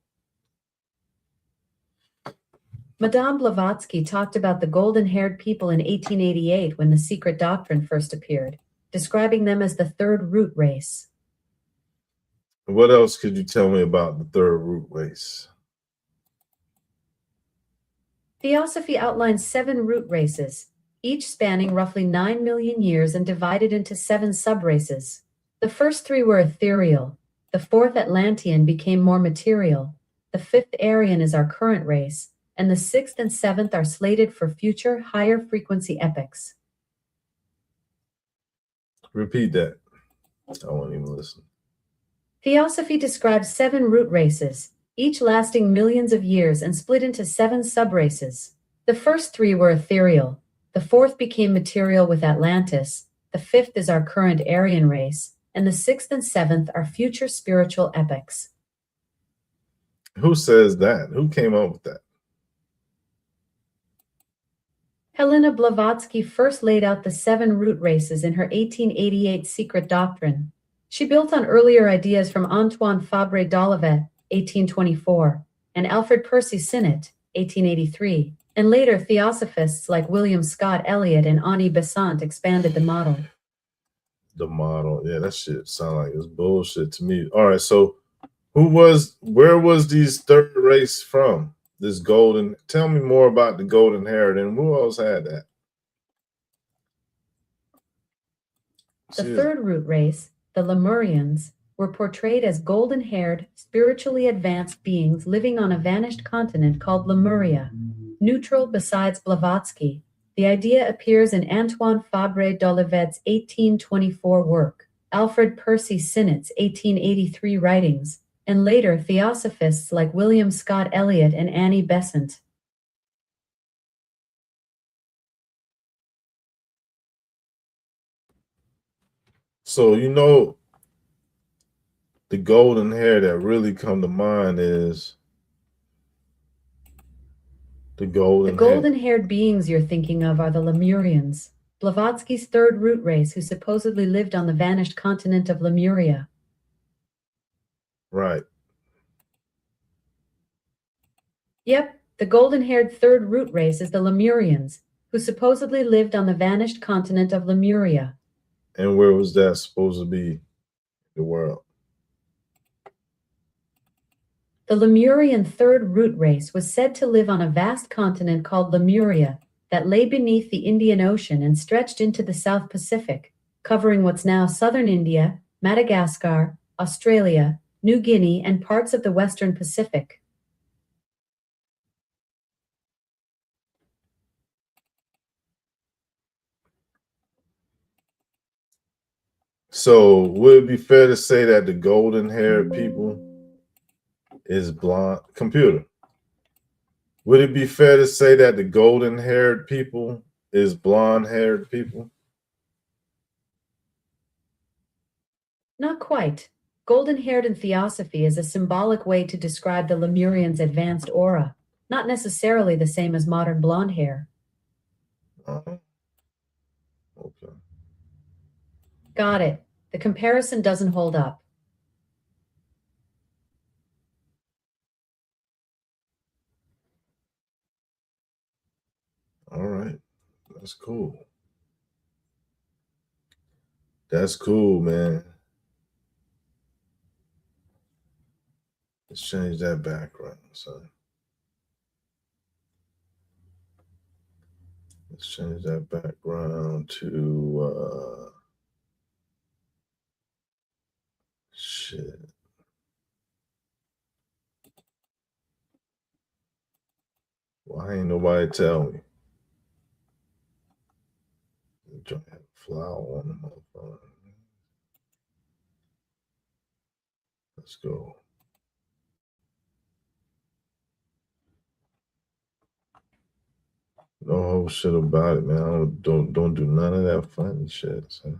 Madame Blavatsky talked about the golden-haired people in 1888 when The Secret Doctrine first appeared, describing them as the third root race. What else could you tell me about the third root race? Theosophy outlines 7 root races, each spanning roughly 9 million years and divided into 7 subraces. The first 3 were ethereal. The 4th Atlantean became more material. The 5th Aryan is our current race, and the 6th and 7th are slated for future higher frequency epochs. Repeat that. I won't even listen. Theosophy describes 7 root races, each lasting millions of years and split into 7 subraces. The first 3 were ethereal. The 4th became material with Atlantis. The 5th is our current Aryan race, and the 6th and 7th are future spiritual epochs. Who says that? Who came up with that? Helena Blavatsky first laid out the 7 root races in her 1888 Secret Doctrine. She built on earlier ideas from Antoine Fabre d'Olivet, 1824, and Alfred Percy Sinnett, 1883, and later theosophists like William Scott Elliott and Ani Besant expanded the model. The model. Yeah, that shit sound like it's bullshit to me. All right, so where was these third race from? This golden, tell me more about the golden haired and who else had that? The third root race, the Lemurians, were portrayed as golden-haired, spiritually advanced beings living on a vanished continent called Lemuria. Neutral besides Blavatsky, the idea appears in Antoine Fabre d'Olivet's 1824 work, Alfred Percy Sinnett's 1883 writings, and later theosophists like William Scott Elliott and Ani Besant. So, you know, the golden hair that really come to mind is the golden-haired beings you're thinking of are the Lemurians, Blavatsky's third root race who supposedly lived on the vanished continent of Lemuria. Right. Yep, the golden-haired third root race is the Lemurians, who supposedly lived on the vanished continent of Lemuria. And where was that supposed to be? The world. The Lemurian third root race was said to live on a vast continent called Lemuria that lay beneath the Indian Ocean and stretched into the South Pacific, covering what's now southern India, Madagascar, Australia, New Guinea, and parts of the Western Pacific. So would it be fair to say that the golden-haired people is blonde? Computer. Would it be fair to say that the golden-haired people is blonde-haired people? Not quite. Golden-haired in theosophy is a symbolic way to describe the Lemurians' advanced aura, not necessarily the same as modern blonde hair. Okay. Got it. The comparison doesn't hold up. All right. That's cool. That's cool, man. Let's change that background, son. Let's change that background to shit. Why ain't nobody tell me? Trying to have a flower on the motherfucker. Let's go. No whole shit about it, man. I don't do none of that funny shit. So.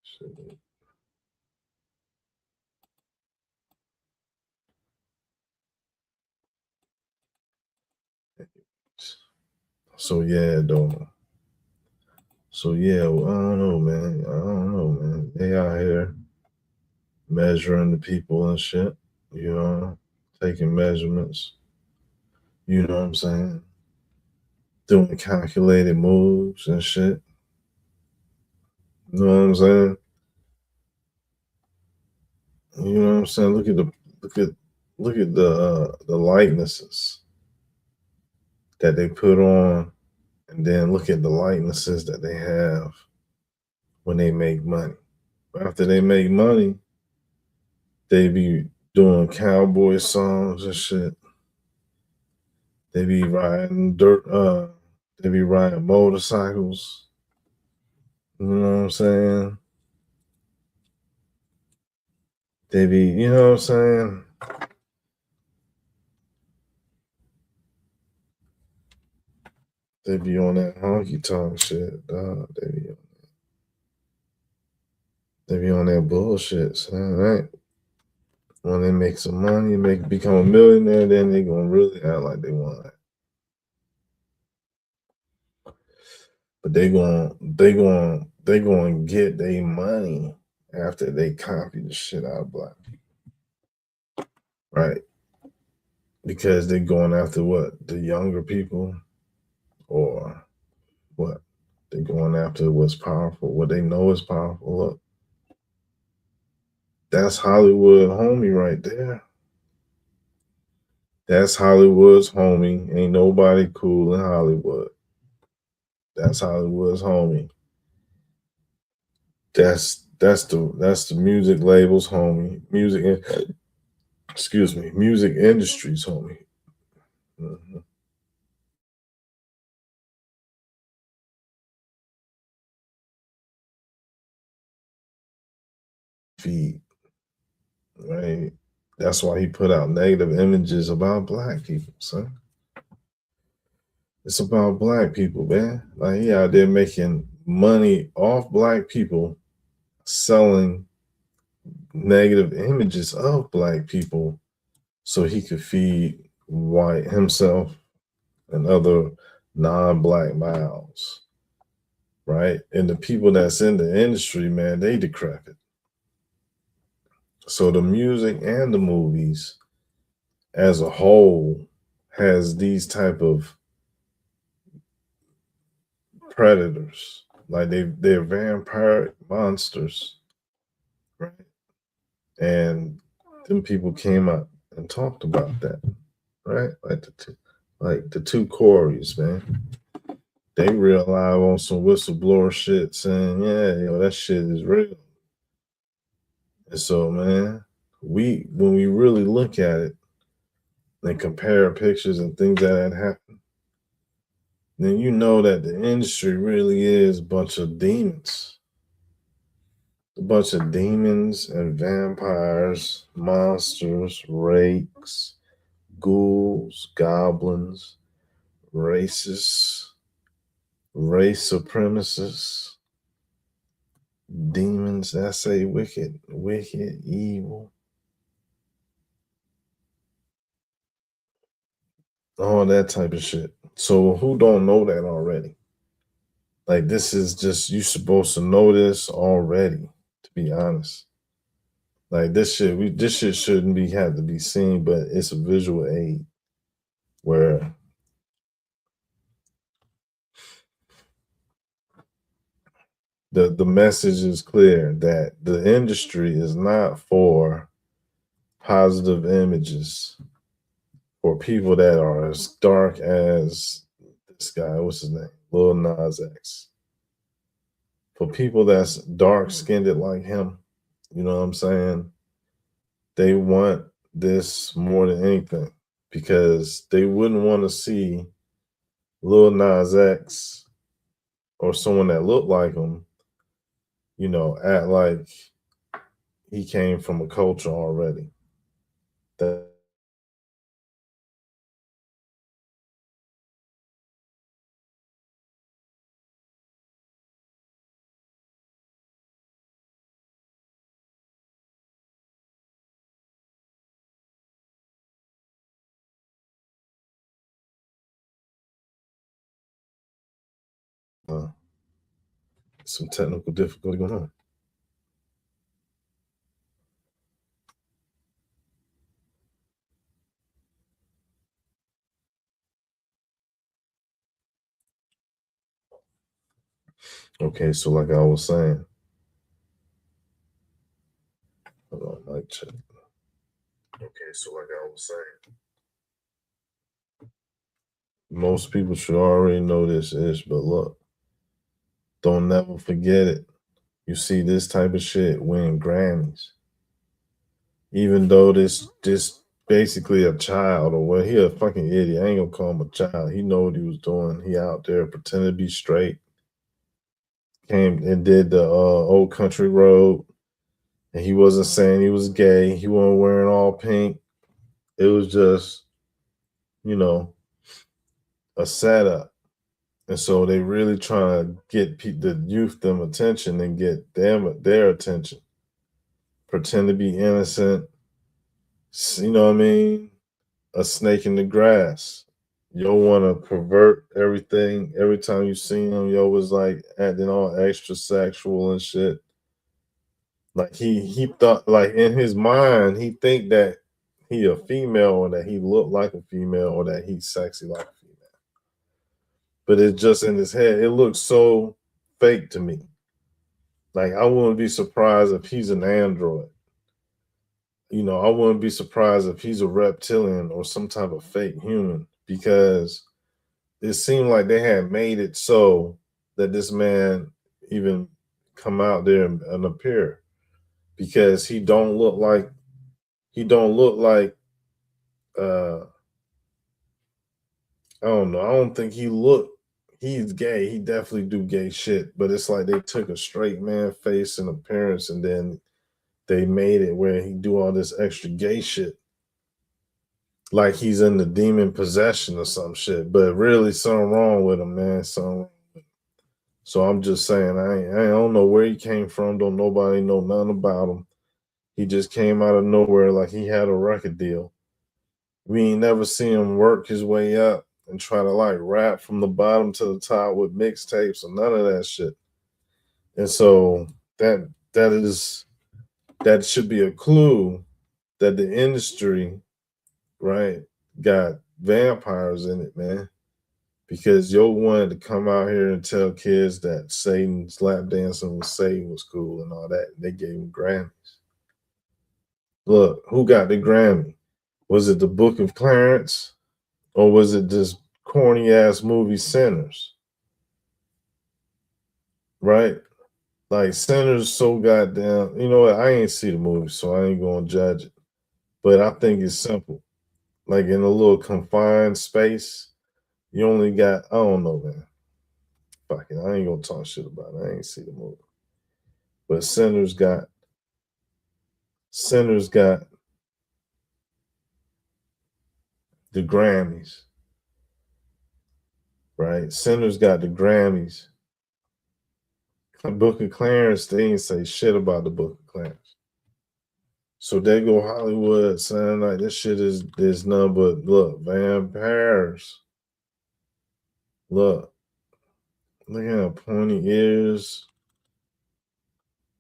Shit. So yeah, though. So yeah, well, I don't know, man. They out here measuring the people and shit, you know, taking measurements. You know what I'm saying? Doing calculated moves and shit. You know what I'm saying? You know what I'm saying? Look at the likenesses that they put on, and then look at the likenesses that they have when they make money. After they make money, they be doing cowboy songs and shit. They be riding they be riding motorcycles. You know what I'm saying? They be, you know what I'm saying? They be on that honky tonk shit, dog. They be on that bullshit, son, right? When they make some money, become a millionaire, then they gonna really act like they want it. But they gonna get their money after they copy the shit out of black people, right? Because they're going after what? The younger people, or what? They're going after what's powerful, what they know is powerful. Look, that's Hollywood homie right there. That's Hollywood's homie. Ain't nobody cool in Hollywood. That's Hollywood's homie. That's the music label's homie. Music industry's homie. Mm-hmm. Feed, right? That's why he put out negative images about black people, son. It's about black people, man. Like, he out there making money off black people, selling negative images of black people so he could feed white himself and other non-black mouths, right? And the people that's in the industry, man, they decrepit. So the music and the movies as a whole has these type of predators. Like, they're vampire monsters, right? And them people came up and talked about that, right? Like the two Corys, man. They real live on some whistleblower shit, saying, yeah, that shit is real. And so, man, when we really look at it and compare pictures and things that had happened, then you know that the industry really is a bunch of demons. A bunch of demons and vampires, monsters, rakes, ghouls, goblins, racists, race supremacists, demons that say wicked, evil. All that type of shit. So who don't know that already? Like, this is just, you supposed to know this already, to be honest. Like, this shit shouldn't have to be seen, but it's a visual aid where the message is clear that the industry is not for positive images for people that are as dark as this guy. What's his name? Lil Nas X. For people that's dark skinned like him, you know what I'm saying? They want this more than anything because they wouldn't want to see Lil Nas X or someone that looked like him, you know, act like he came from a culture already. That some technical difficulty going on. Okay, so like I was saying, hold on, mic check. Okay, so like I was saying, most people should already know this is, but look, don't never forget it. You see this type of shit win Grammys, even though this basically a child or what? He a fucking idiot. I ain't gonna call him a child. He know what he was doing. He out there pretending to be straight. Came and did the Old Country Road, and he wasn't saying he was gay. He wasn't wearing all pink. It was just, you know, a setup. And so they really trying to get the youth them attention and get them their attention. Pretend to be innocent. You know what I mean? A snake in the grass. You don't want to pervert everything. Every time you see him, yo was like acting all extra sexual and shit. Like he thought, like in his mind, he think that he a female or that he looked like a female or that he's sexy like a female. But it's just in his head. It looks so fake to me. Like I wouldn't be surprised if he's an android. You know, I wouldn't be surprised if he's a reptilian or some type of fake human because it seemed like they had made it so that this man even come out there and appear because he don't look like I don't know. I don't think he's gay. He definitely do gay shit, but it's like they took a straight man face and appearance and then they made it where he do all this extra gay shit. Like he's in the demon possession or some shit. But really something wrong with him, man. So I'm just saying, I don't know where he came from. Don't nobody know nothing about him. He just came out of nowhere like he had a record deal. We ain't never seen him work his way up and try to like rap from the bottom to the top with mixtapes or none of that shit. And so that should be a clue that the industry, right, got vampires in it, man. Because yo wanted to come out here and tell kids that Satan's lap dancing with Satan was cool and all that. And they gave him Grammys. Look, who got the Grammy? Was it the Book of Clarence? Or was it this corny ass movie Sinners? Right? Like Sinners so goddamn, you know what? I ain't see the movie, so I ain't gonna judge it. But I think it's simple. Like in a little confined space, you only got, I don't know, man. Fuck it. I ain't gonna talk shit about it. I ain't see the movie. But Sinners got the Grammys. Right? Sinners got the Grammys. Book of Clarence, they ain't say shit about the Book of Clarence. So they go Hollywood saying like this shit is nothing but look, vampires. Look at how pointy ears.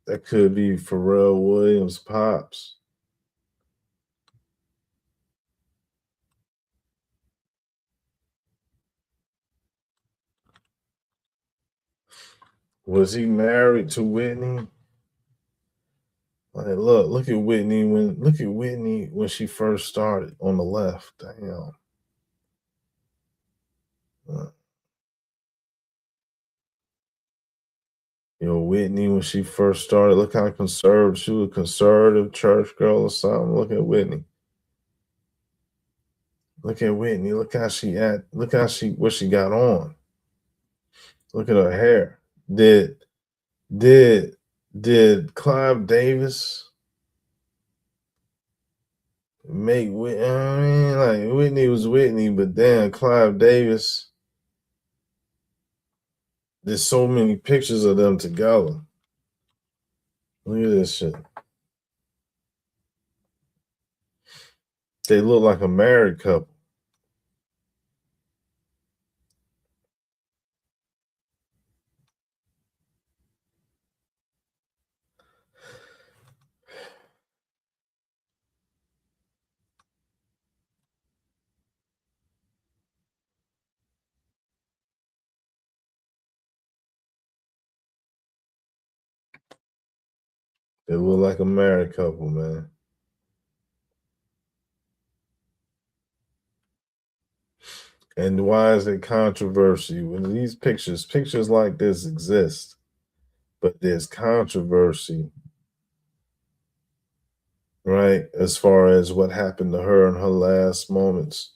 That could be Pharrell Williams' pops. Was he married to Whitney? Like, look at Whitney when she first started on the left. Damn. Whitney when she first started, look how conservative. She was a conservative church girl or something. Look at Whitney. Look at Whitney. Look how she what she got on. Look at her hair. Did Clive Davis make Whitney? I mean, like Whitney was Whitney, but damn, Clive Davis. There's so many pictures of them together. Look at this shit. They look like a married couple. They look like a married couple, man. And why is it controversy? When these pictures like this exist, but there's controversy, right? As far as what happened to her in her last moments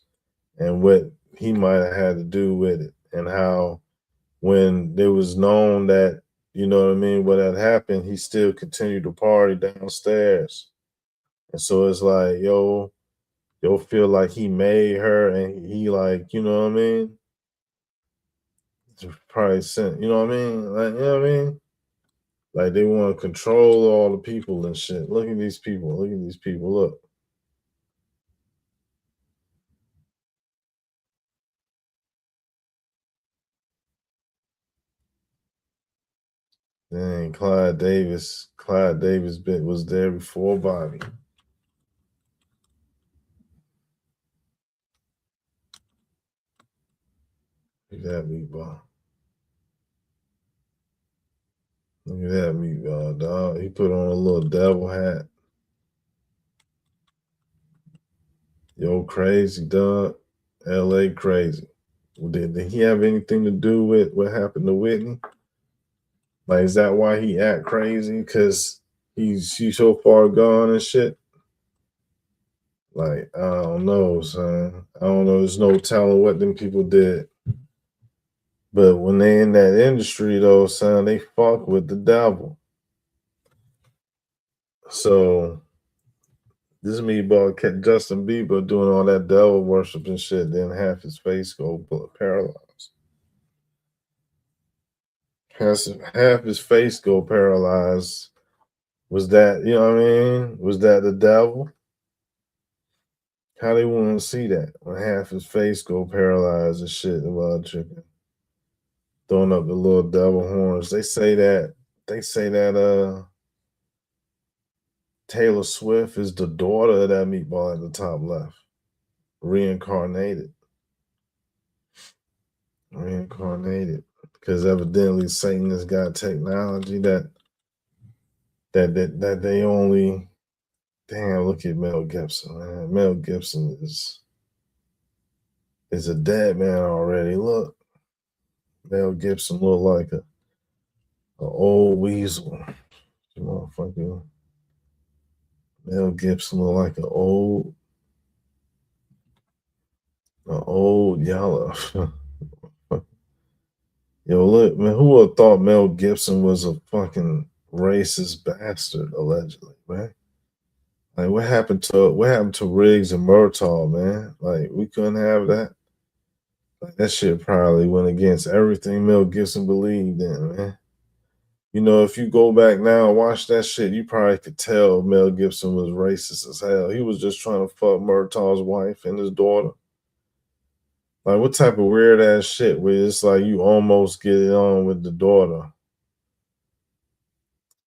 and what he might have had to do with it, and how when there was known that, you know what I mean, what had happened, he still continued to party downstairs. And so it's like, you'll feel like he made her and he like, you know what I mean? Probably sent, you know what I mean? Like, you know what I mean? Like they want to control all the people and shit. Look at these people. Look at these people. Look. Dang, Clyde Davis was there before Bobby. Look at that meatball. Look at that meatball, dog. He put on a little devil hat. Yo, crazy, dog. LA crazy. Did he have anything to do with what happened to Whitney? Like, is that why he act crazy? Because he's so far gone and shit? Like, I don't know, son. I don't know. There's no telling what them people did. But when they in that industry, though, son, they fuck with the devil. So this meatball kept Justin Bieber doing all that devil worship and shit, then half his face go paralyzed. Half his face go paralyzed. Was that, you know what I mean? Was that the devil? How they want to see that when half his face go paralyzed and shit about chicken? Throwing up the little devil horns. They say that Taylor Swift is the daughter of that meatball at the top left. Reincarnated. Because evidently Satan has got technology that they only. Damn, look at Mel Gibson, man. Mel Gibson is a dead man already. Look. Mel Gibson look like an old weasel. Motherfucker. Mel Gibson look like an old yellow. Yo, look, man, who would have thought Mel Gibson was a fucking racist bastard, allegedly, man? Like, what happened to Riggs and Murtaugh, man? Like, we couldn't have that. Like, that shit probably went against everything Mel Gibson believed in, man. You know, if you go back now and watch that shit, you probably could tell Mel Gibson was racist as hell. He was just trying to fuck Murtaugh's wife and his daughter. Like, what type of weird ass shit where it's like you almost get it on with the daughter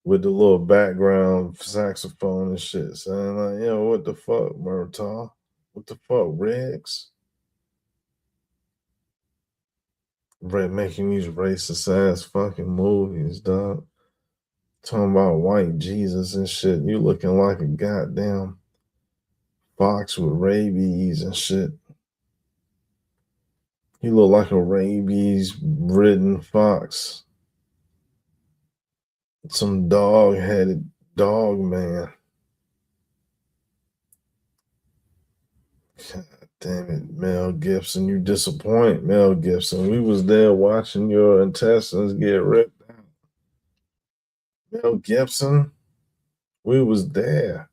with the little background saxophone and shit. Saying like, yo, what the fuck, Murtaugh? What the fuck, Riggs? making these racist ass fucking movies, dog. Talking about white Jesus and shit. You looking like a goddamn fox with rabies and shit. You look like a rabies-ridden fox. Some dog-headed dog man. God damn it, Mel Gibson. You disappoint, Mel Gibson. We was there watching your intestines get ripped out. Mel Gibson, we was there.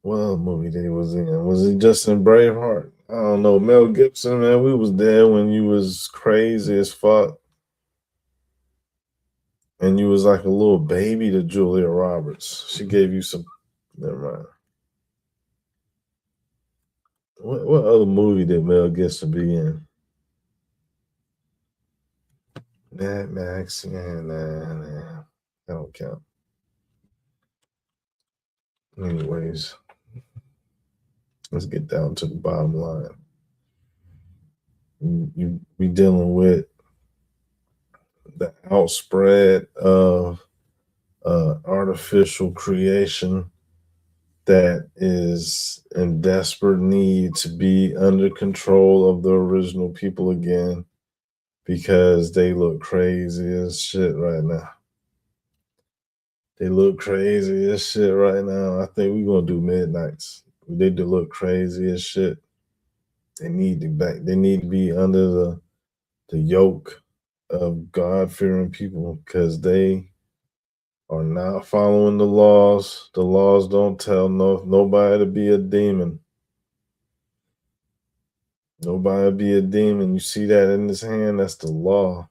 What other movie that he was in? Was he just in Braveheart? I don't know. Mel Gibson, man, we was there when you was crazy as fuck. And you was like a little baby to Julia Roberts. She gave you some... Never mind. What other movie did Mel Gibson be in? Mad Max, yeah, nah. That don't count. Anyways, let's get down to the bottom line. You be dealing with the outspread of artificial creation that is in desperate need to be under control of the original people again, because they look crazy as shit right now. They look crazy as shit right now. I think we're gonna do Midnights. They do look crazy as shit. They need to be under the yoke of God-fearing people, because they are not following the laws. The laws don't tell nobody to be a demon. Nobody be a demon. You see that in his hand? That's the law.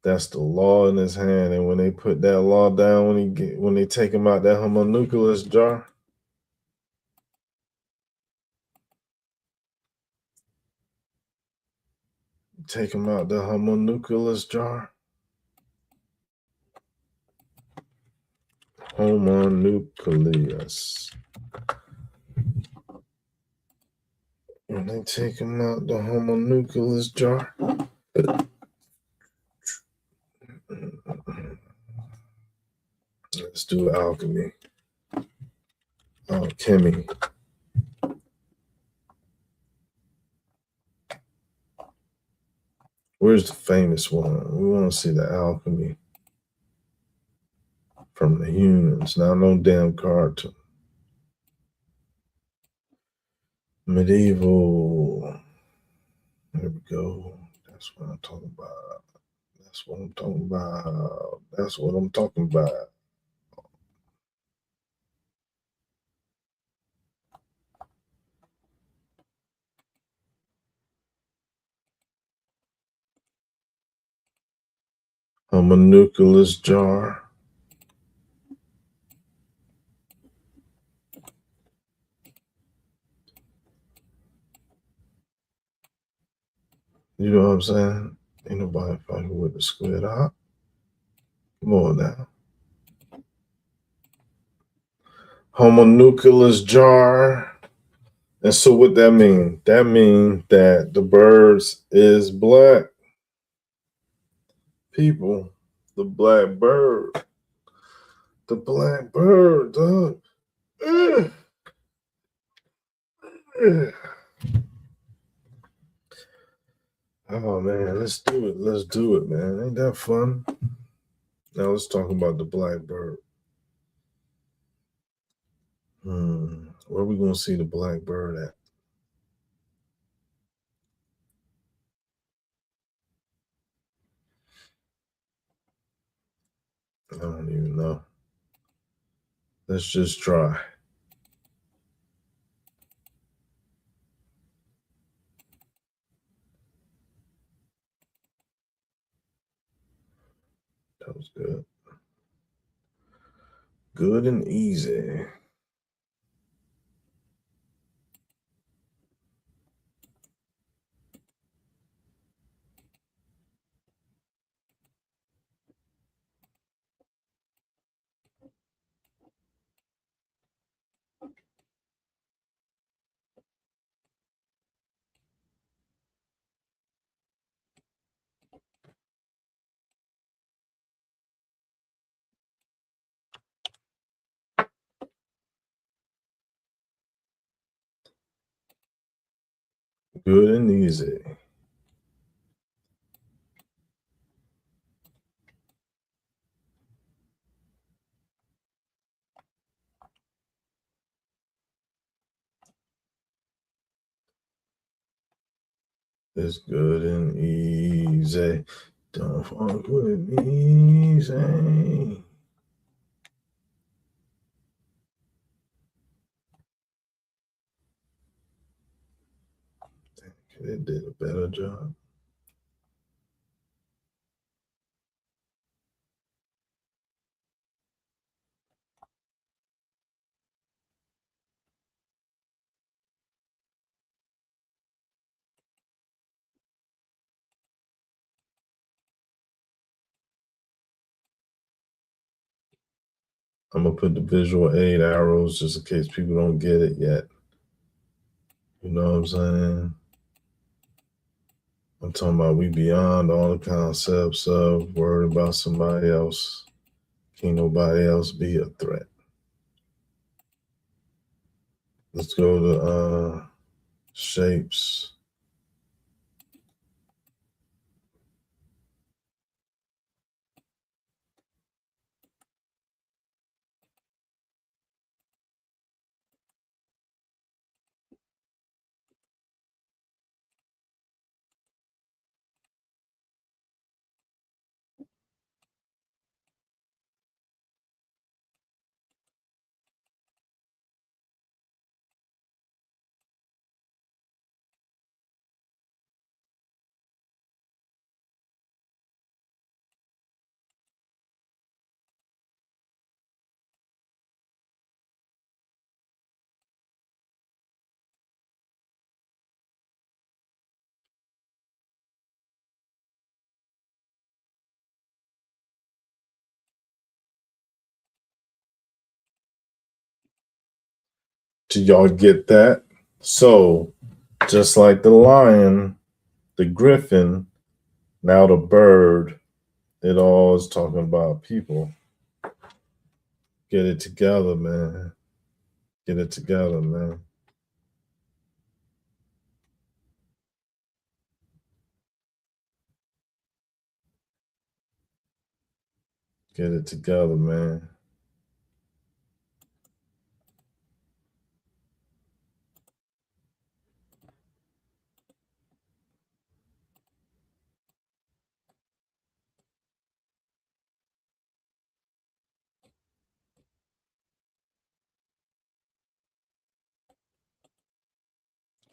That's the law in his hand. And when they put that law down, when they take him out that homunculus jar, take him out the homunculus jar. Homunculus. When they take him out the homunculus jar. Let's do alchemy. Alchemy. Where's the famous one? We want to see the alchemy from the humans, not no damn cartoon. Medieval. There we go. That's what I'm talking about. That's what I'm talking about. That's what I'm talking about. Homunculus jar. You know what I'm saying? Ain't nobody fucking with the squid eye. Come on now. Homunculus jar. And so what that mean? That mean that the birds is black. People, the black bird. The black bird, dog. Oh man, let's do it. Let's do it, man. Ain't that fun? Now let's talk about the black bird. Where are we gonna see the black bird at? I don't even know. Let's just try. That was good. Good and easy. Good and easy. It's good and easy. Don't fuck with me easy. They did a better job. I'm gonna put the visual aid arrows just in case people don't get it yet. You know what I'm saying? I'm talking about we beyond all the concepts of worried about somebody else. Can't nobody else be a threat. Let's go to shapes. Do y'all get that? So, just like the lion, the griffin, now the bird, it all is talking about people. Get it together, man. Get it together, man. Get it together, man.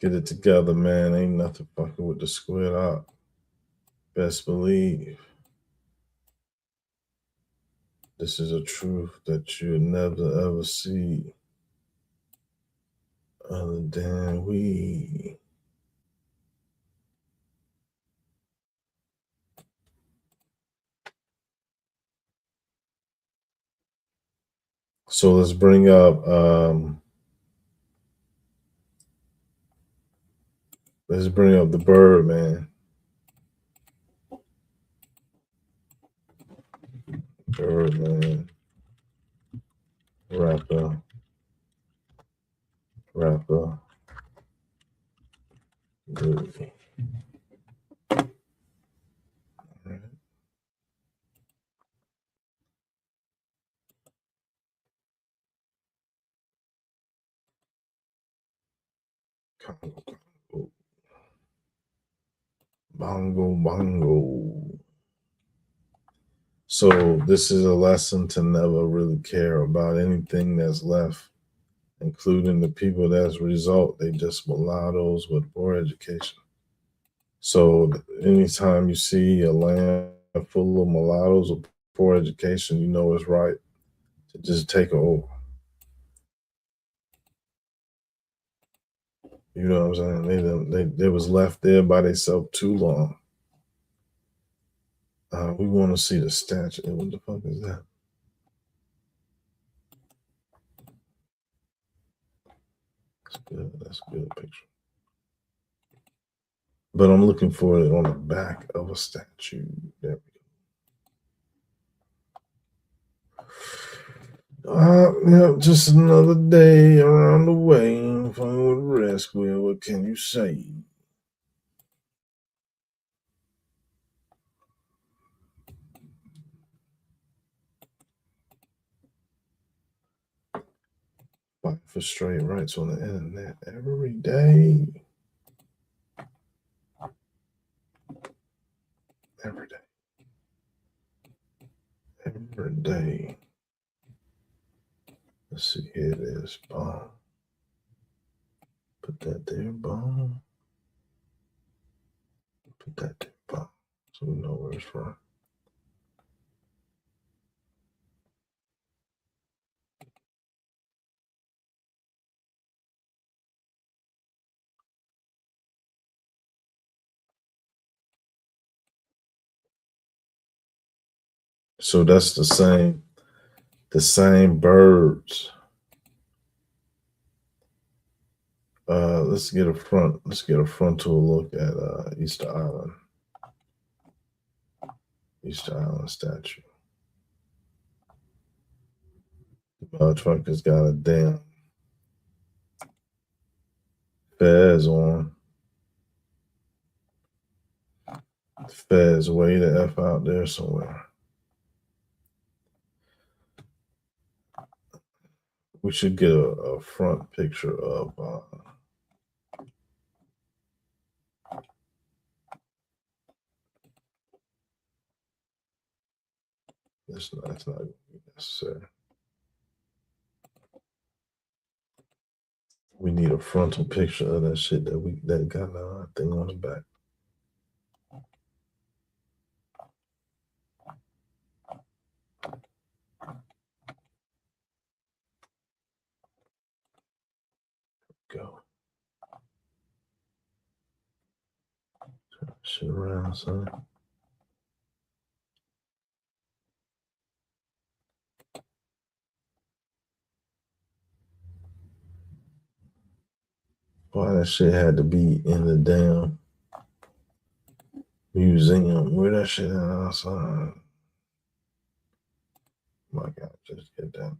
Get it together, man. Ain't nothing fucking with the squid up. Best believe. This is a truth that you'll never ever see other than we. So let's bring up the bird, man. Bird, man. Rapper. Movie. Bongo. So this is a lesson to never really care about anything that's left, including the people that's result. They just mulattoes with poor education. So anytime you see a land full of mulattoes with poor education, you know it's right to just take over. You know what I'm saying? They was left there by themselves too long. We want to see the statue. What the fuck is that? That's good. That's a good picture. But I'm looking for it on the back of a statue. There we go. Yeah, just another day around the way. Fun with risk. Well, what can you say? fight for straight rights on the internet every day. Every day. Every day. Let's see, here it is. Bomb. Put that there, bomb. Put that there, bomb. So we know where it's from. So that's the same birds. Let's get a frontal look at Easter Island. Easter Island statue. The motherfucker's got a damn fez on. The fez way the F out there somewhere. We should get a front picture of that's not necessary. We need a frontal picture of that shit that got a thing on the back. Go. Turn that shit around, son. Why that shit had to be in the damn museum? Where that shit at outside? My God, just get that.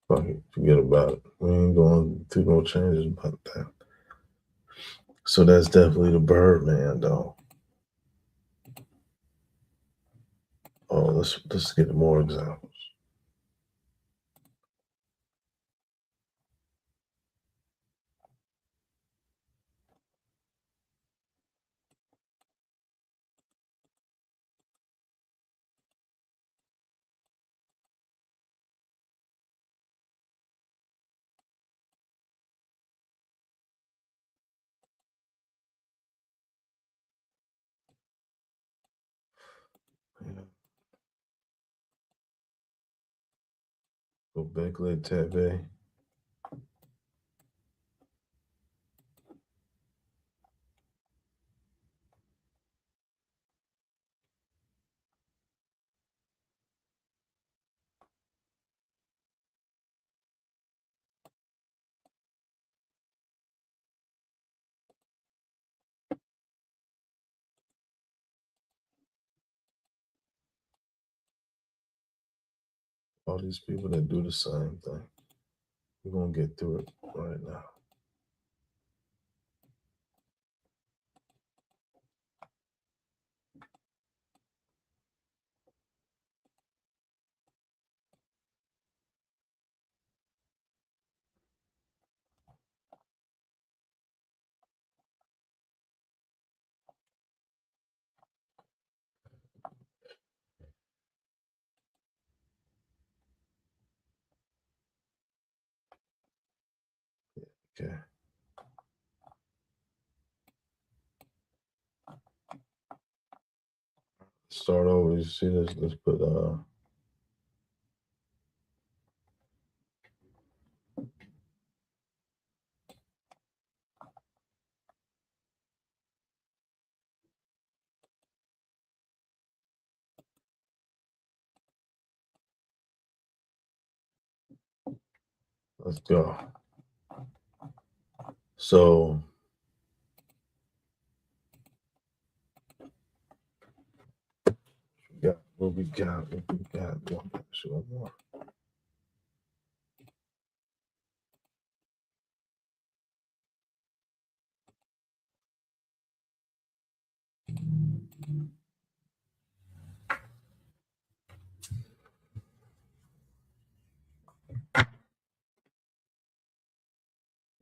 Fuck it, forget about it. We ain't going through no changes about that. So that's definitely the Birdman, though. Oh, let's get more examples. Yeah. Gobekli Tepe. All these people that do the same thing. We're going to get through it right now. Okay. Start over. You see this? Let's put let's go. So What we got? One more.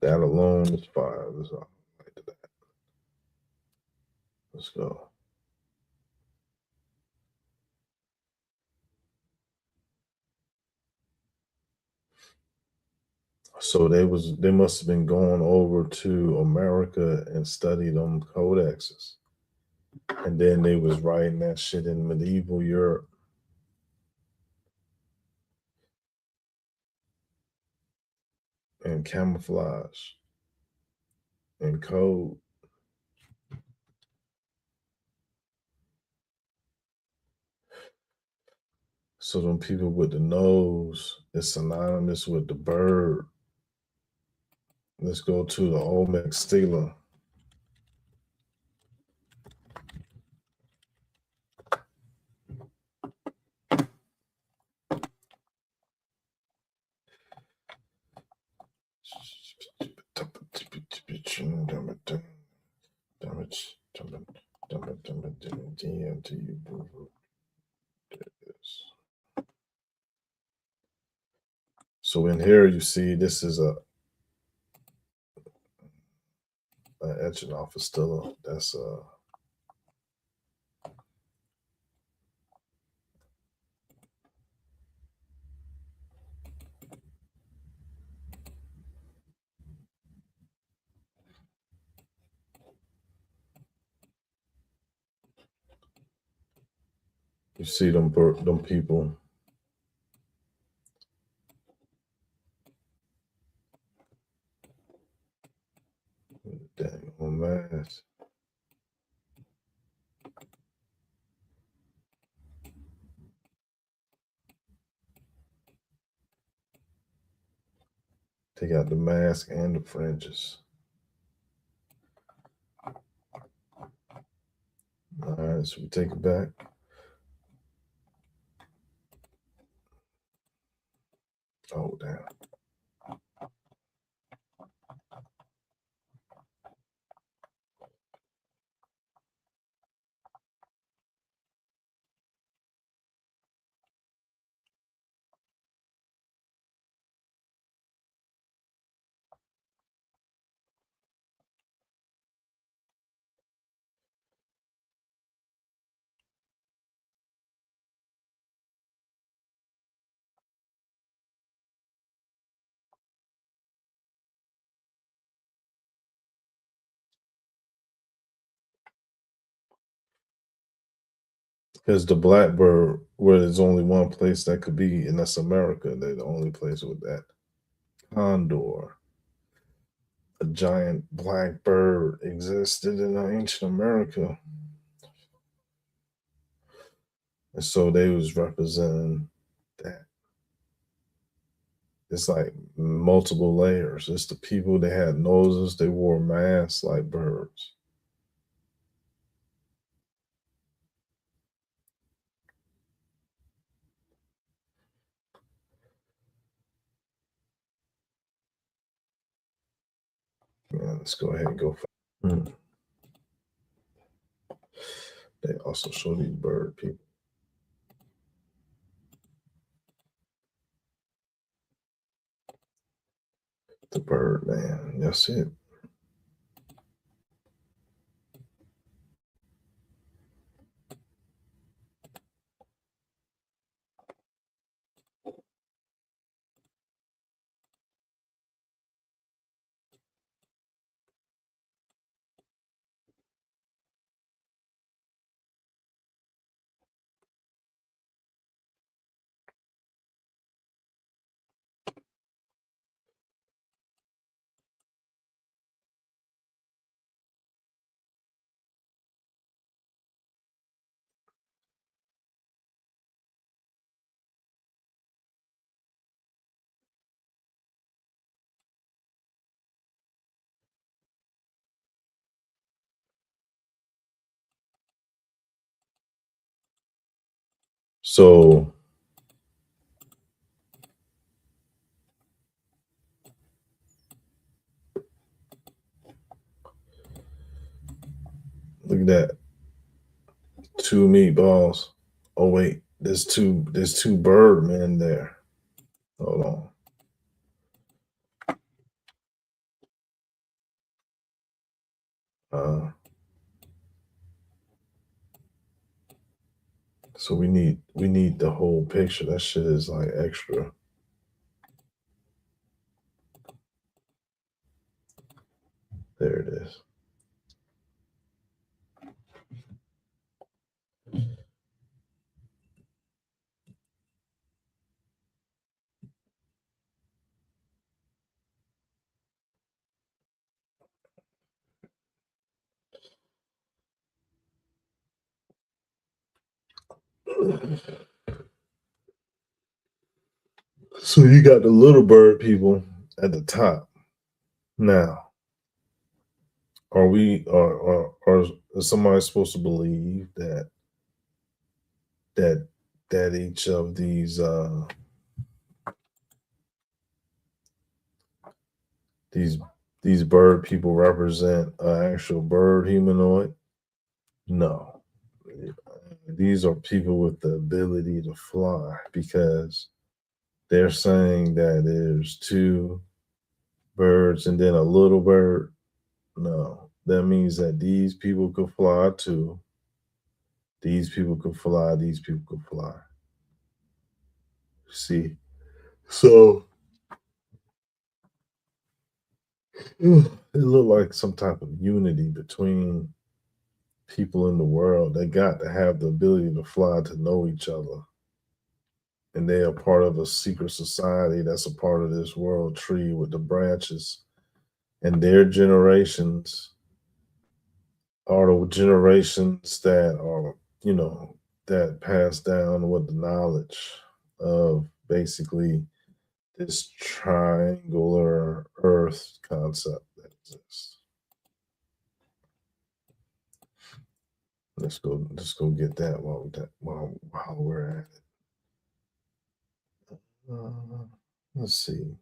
That alone is fire. Let's go. So they must have been going over to America and studied them codexes. And then they was writing that shit in medieval Europe. And camouflage. And code. So them people with the nose is synonymous with the bird. Let's go to the Olmec Stela. So in here you see this is a etching off a Stela. That's you see them people. Dang on mask. They got the mask and the fringes. All right, so we take it back. Oh, damn. Because the blackbird, where there's only one place that could be, and that's America. They're the only place with that. Condor, a giant black bird, existed in ancient America. And so they was representing that. It's like multiple layers. It's the people that had noses, they wore masks like birds. Yeah, let's go ahead and go. They also show these bird people. The bird man. That's it. So look at that. 2 meatballs. Oh wait, there's two bird men there. Hold on. So we need the whole picture. That shit is like extra. There it is. So you got the little bird people at the top. Now, are we or is somebody supposed to believe that each of these bird people represent an actual bird humanoid? No. These are people with the ability to fly, because they're saying that there's 2 birds and then a little bird. No, that means that these people could fly too. These people could fly. These people could fly. See, so it looked like some type of unity between people in the world. They got to have the ability to fly, to know each other. And they are part of a secret society that's a part of this world tree with the branches. And their generations are the generations that are, that pass down with the knowledge of basically this triangular earth concept that exists. Let's go get that while we're at it. Let's see.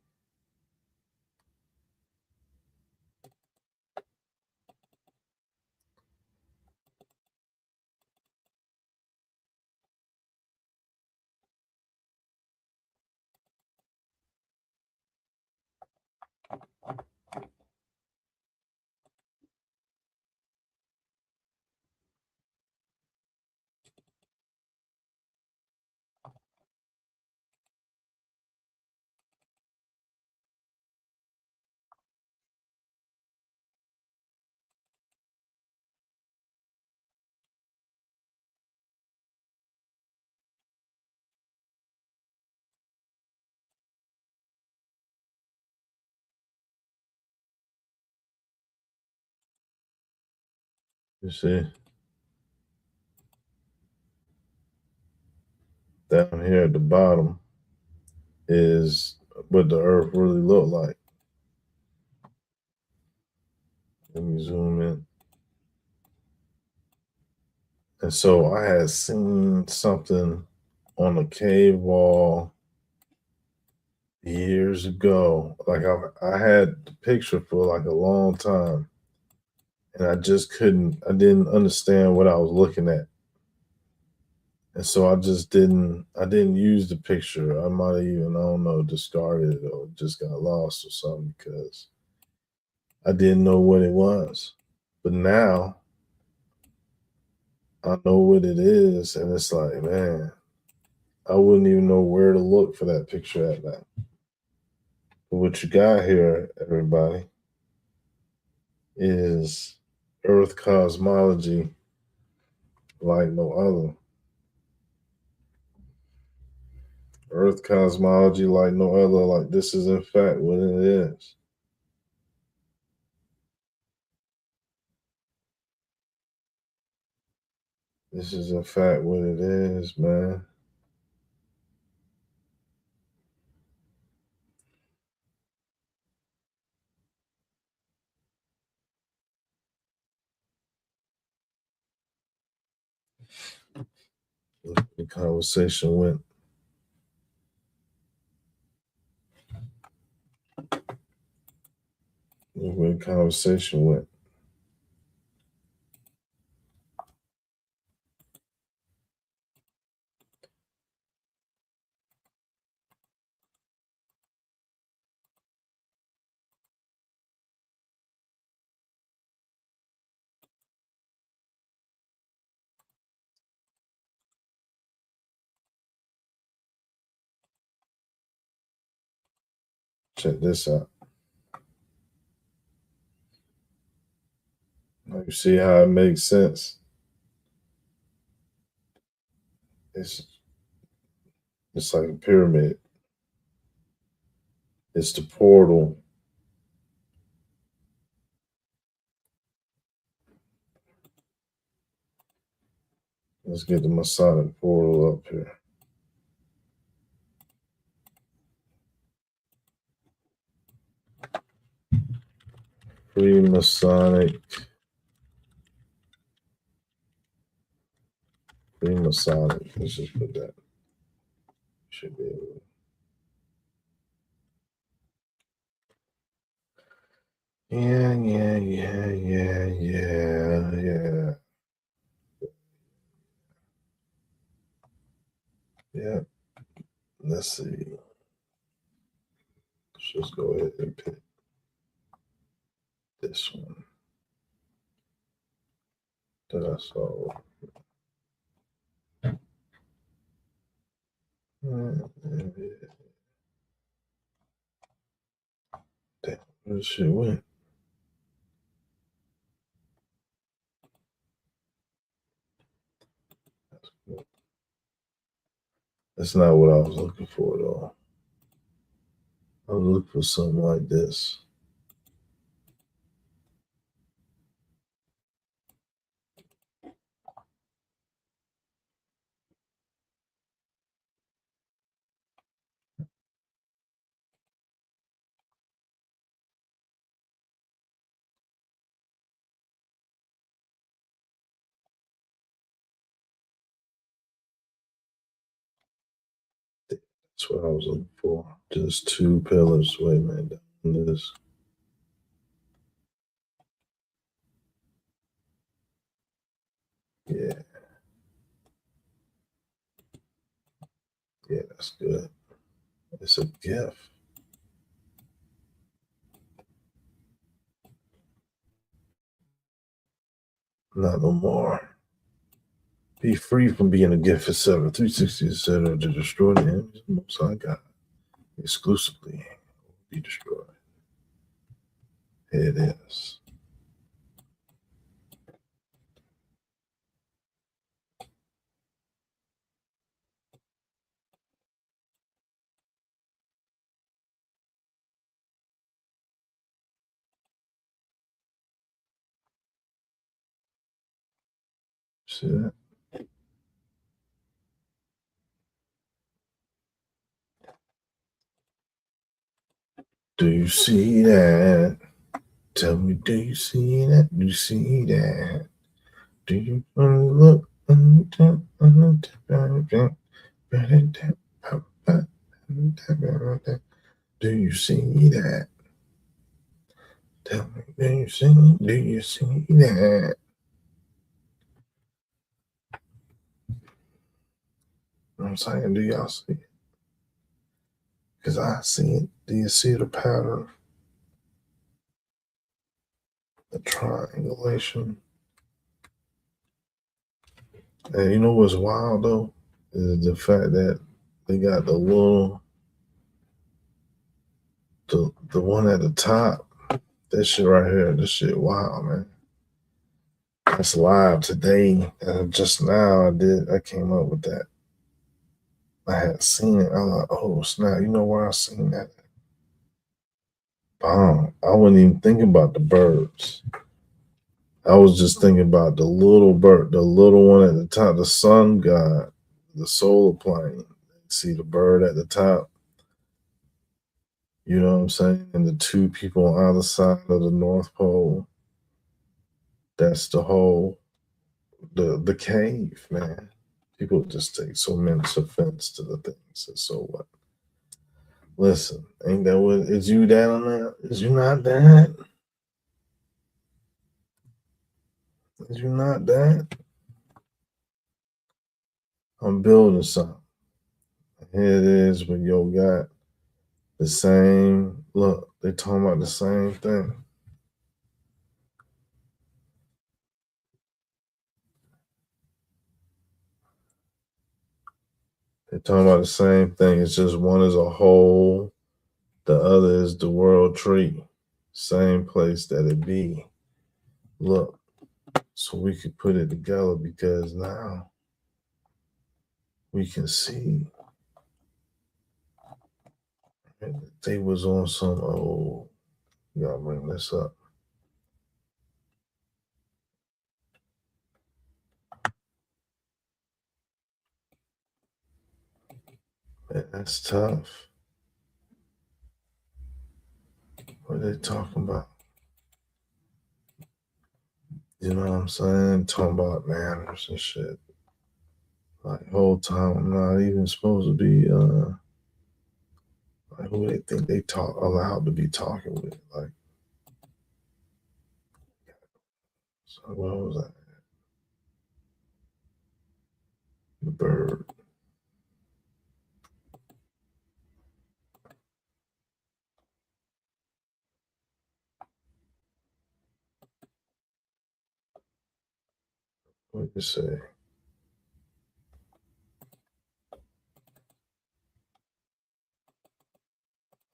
You see, down here at the bottom is what the earth really looked like. Let me zoom in. And so I had seen something on a cave wall years ago. Like I had the picture for like a long time, and I didn't understand what I was looking at. And so I didn't use the picture. I might have even, I don't know, discarded it or just got lost or something, because I didn't know what it was. But now I know what it is, and it's like, man, I wouldn't even know where to look for that picture at now. But what you got here, everybody, is Earth cosmology like no other. Earth cosmology like no other. Like, this is in fact what it is. This is in fact what it is, man. The conversation went. Where the conversation went. Check this out. Now you see how it makes sense? It's like a pyramid. It's the portal. Let's get the Masonic portal up here. Freemasonic. Freemasonic. Let's just put that. Should be able to. Yeah. Let's see. Let's just go ahead and pick this one that I saw. Damn, where the shit went? That's not what I was looking for, though. I was looking for something like this. That's what I was looking for. Just two pillars. Wait a minute. This. Yeah. Yeah, that's good. It's a gift. Not no more. Be free from being a gift for 360, etc. to destroy the image of the Most High God. Exclusively be destroyed. Here it is. See that? Do you see that? Tell me, do you see that? Do you see that? Do you look? Do you see that? Tell me, do you see that? I'm saying, do y'all see it? Because I see it. Do you see the pattern? The triangulation. And you know what's wild though? Is the fact that they got the little, the one at the top. That shit right here, this shit wild, man. That's live today. Just now I came up with that. I had seen it. I'm like, oh snap, you know where I seen that? Bomb. I wasn't even thinking about the birds. I was just thinking about the little bird, the little one at the top, the sun god, the solar plane. See the bird at the top. You know what I'm saying? And the two people on either side of the North Pole. That's the whole, the cave, man. People just take so much offense to the things. And so what? Listen, ain't that what? Is you down there? Is you not that? Is you not that? I'm building something. Here it is, but yo got the same look. They talking about the same thing. They're talking about the same thing. It's just one is a whole, the other is the world tree. Same place that it be. Look, so we could put it together because now we can see they was on some old, you gotta bring this up. Man, that's tough. What are they talking about? You know what I'm saying? Talking about manners and shit. Like whole time I'm not even supposed to be like who they think they talk allowed to be talking with. Like so what was that? The bird. What you say?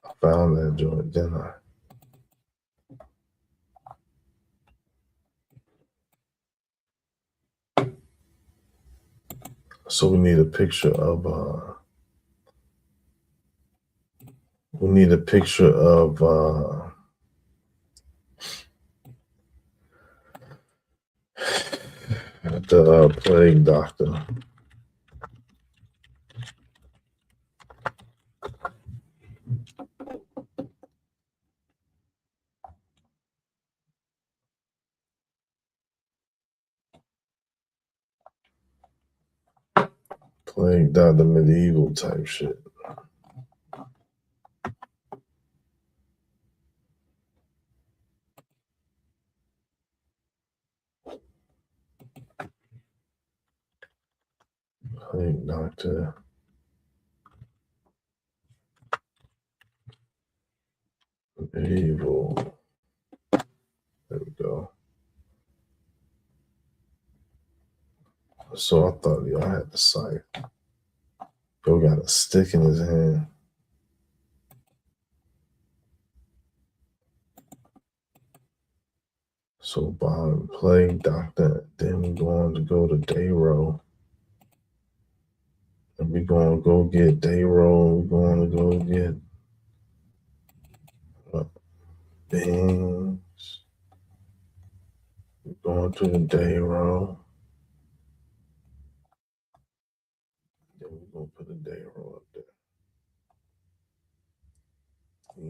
I found that joint, didn't I? So we need a picture of the plague doctor. Plague doctor medieval type shit. Plague doctor. Medieval. There we go. So I thought y'all had the site. Yo got a stick in his hand. So bottom plague doctor. Then we're going to go to Dayro. And we're going to go get Dayro. We're going to go get Bings. We're going to the Dayro. Then we're going to put a Dayro up there.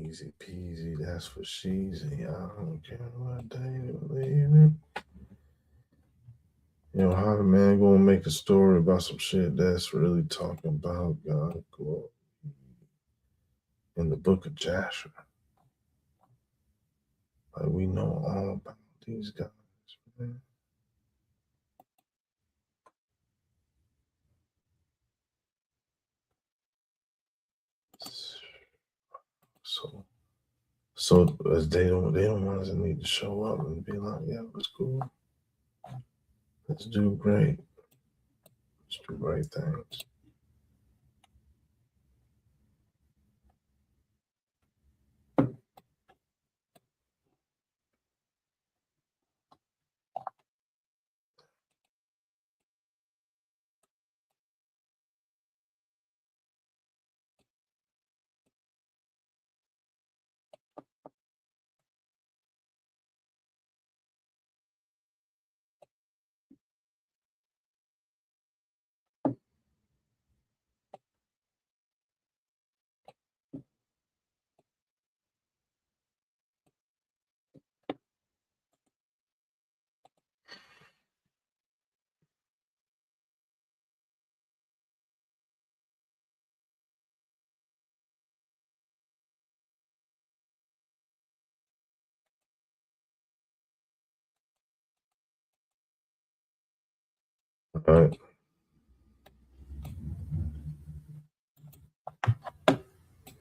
Easy peasy, that's for sheezy. I don't care what day you leaving. You know, how the man gonna make a story about some shit that's really talking about God glory in the book of Jasher? Like we know all about these guys, man. So as they don't ones that need to show up and be like, yeah, it's cool. Let's do great. Let's do great things. All right.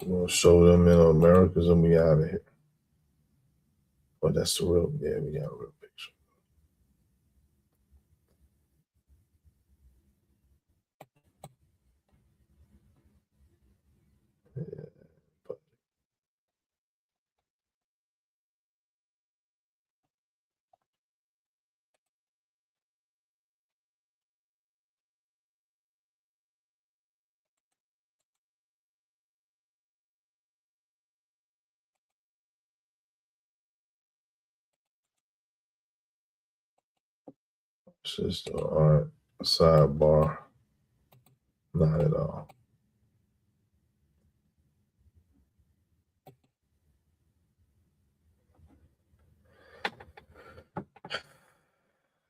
We'll show them in Americas and we out of here. But that's the real, yeah, we got a real picture. Yeah, but it's just all right. Sidebar. Not at all.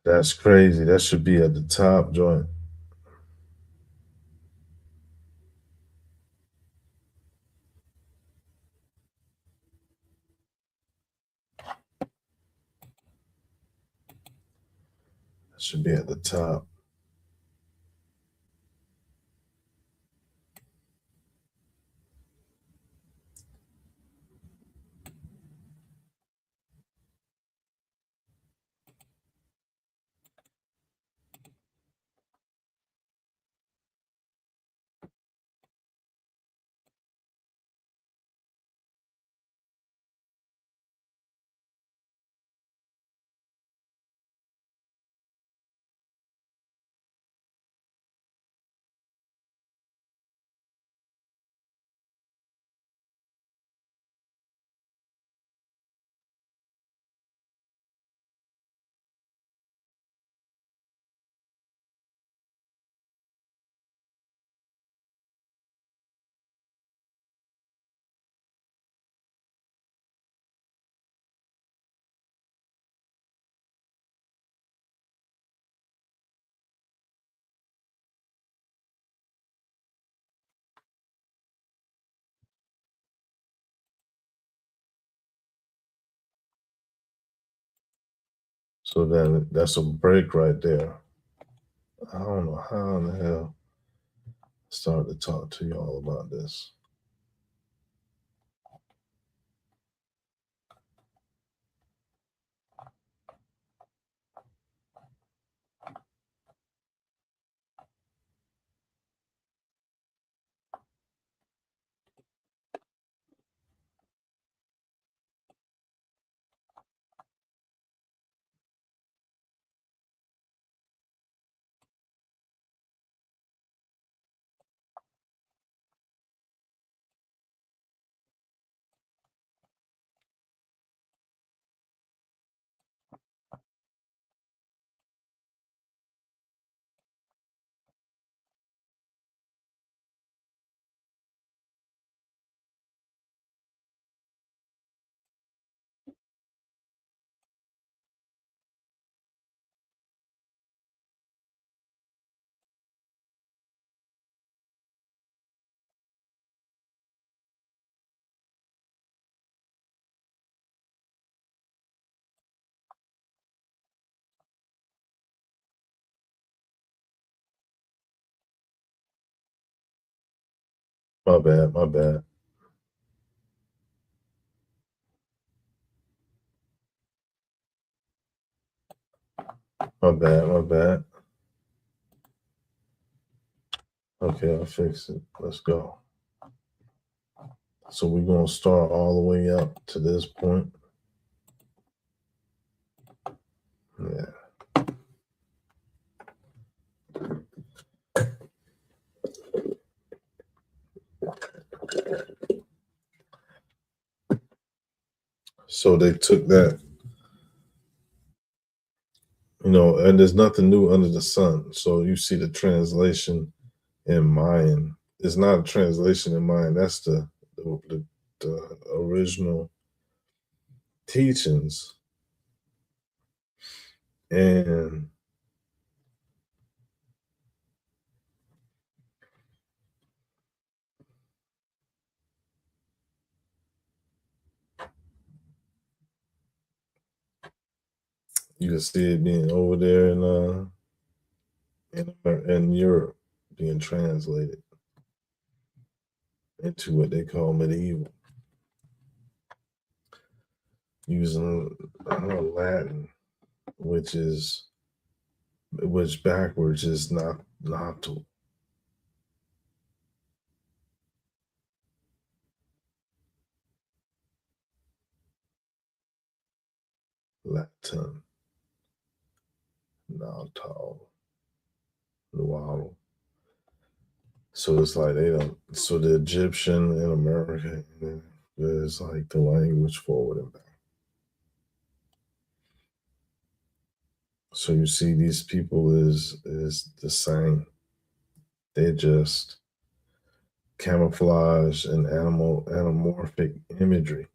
That's crazy. That should be at the top joint. That should be at the top. So then that's a break right there. I don't know how in the hell I started to talk to y'all about this. My bad, my bad. My bad, my bad. Okay, I'll fix it. Let's go. So we're going to start all the way up to this point. Yeah. So they took that, you know, and there's nothing new under the sun. So you see the translation in Mayan. It's not a translation in Mayan. That's the original teachings. And you can see it being over there in in Europe being translated into what they call medieval, using Latin, which backwards is not nato. Latin, nato, luaro. So it's like they don't. So the Egyptian in America is like the language forward and back. So you see, these people is the same. They just camouflage and anamorphic imagery,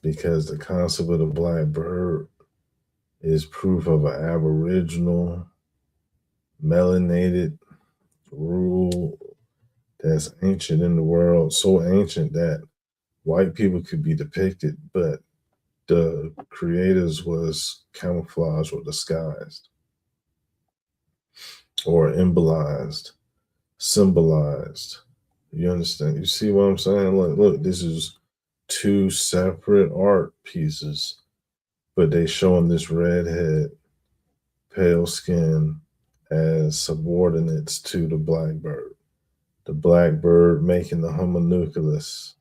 because the concept of the black bird is proof of an aboriginal melanated rule that's ancient in the world, so ancient that white people could be depicted, but the creators was camouflaged or disguised or symbolized. You understand? You see what I'm saying? Look, this is two separate art pieces, but they showing this redhead, pale skin as subordinates to the blackbird. The blackbird making the homunculus,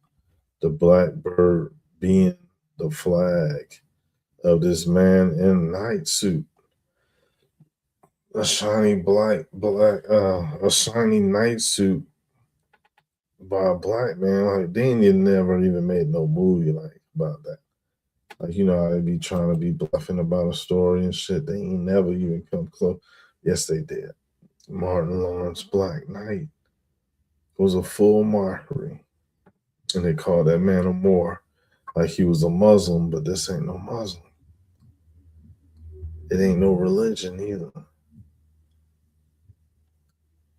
the blackbird being the flag of this man in night suit, a shiny a shiny night suit by a black man. Like, they ain't never even made no movie like about that. Like, you know how they be trying to be bluffing about a story and shit. They ain't never even come close. Yes, they did. Martin Lawrence Black Knight was a full mockery. And they called that man a Moor, like he was a Muslim, but this ain't no Muslim. It ain't no religion either.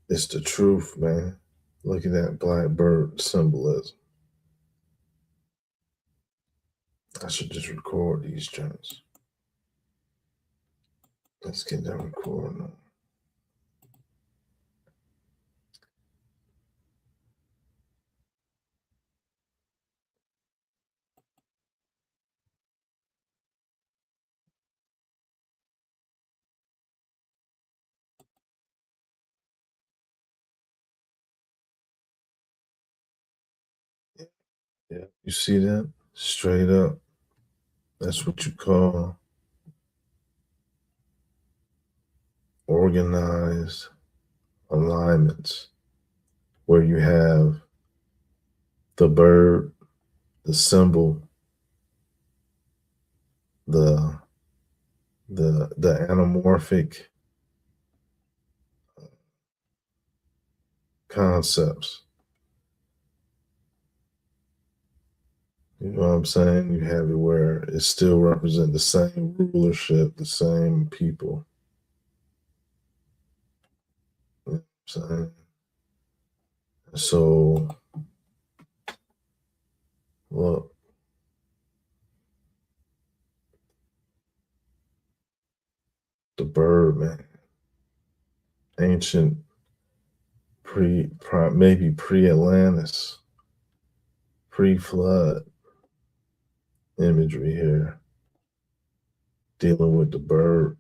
It's the truth, man. Look at that black bird symbolism. I should just record these joints. Let's get that recording on. Yeah, you see that? Straight up. That's what you call organized alignments, where you have the bird, the symbol, the anamorphic concepts. You know what I'm saying? You have it where it still represents the same rulership, the same people. You know what I'm saying? So, look. The bird, man. Ancient, maybe pre-Atlantis, pre-flood imagery here, dealing with the bird.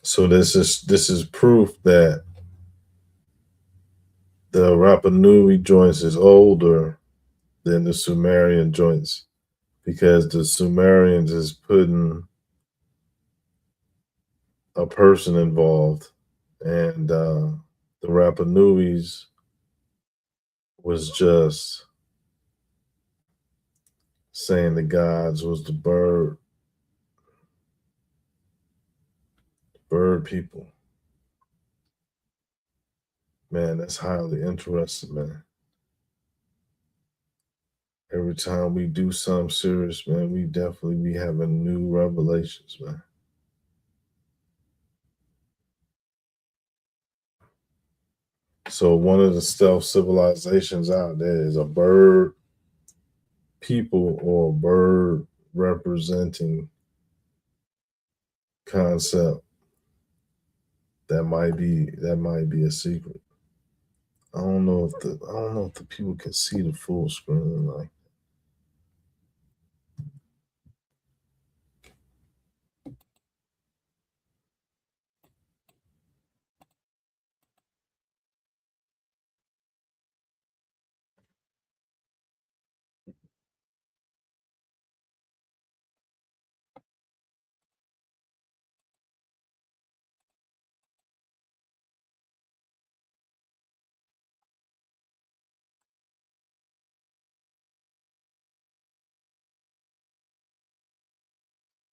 So this is proof that the Rapa Nui joints is older than the Sumerian joints because the Sumerians is putting a person involved, and the Rapa Nui's was just saying the gods was the bird people. Man, that's highly interesting, man. Every time we do something serious, man, we definitely be having new revelations, man. So one of the stealth civilizations out there is a bird people or bird representing concept. That might be a secret. I don't know if the people can see the full screen like.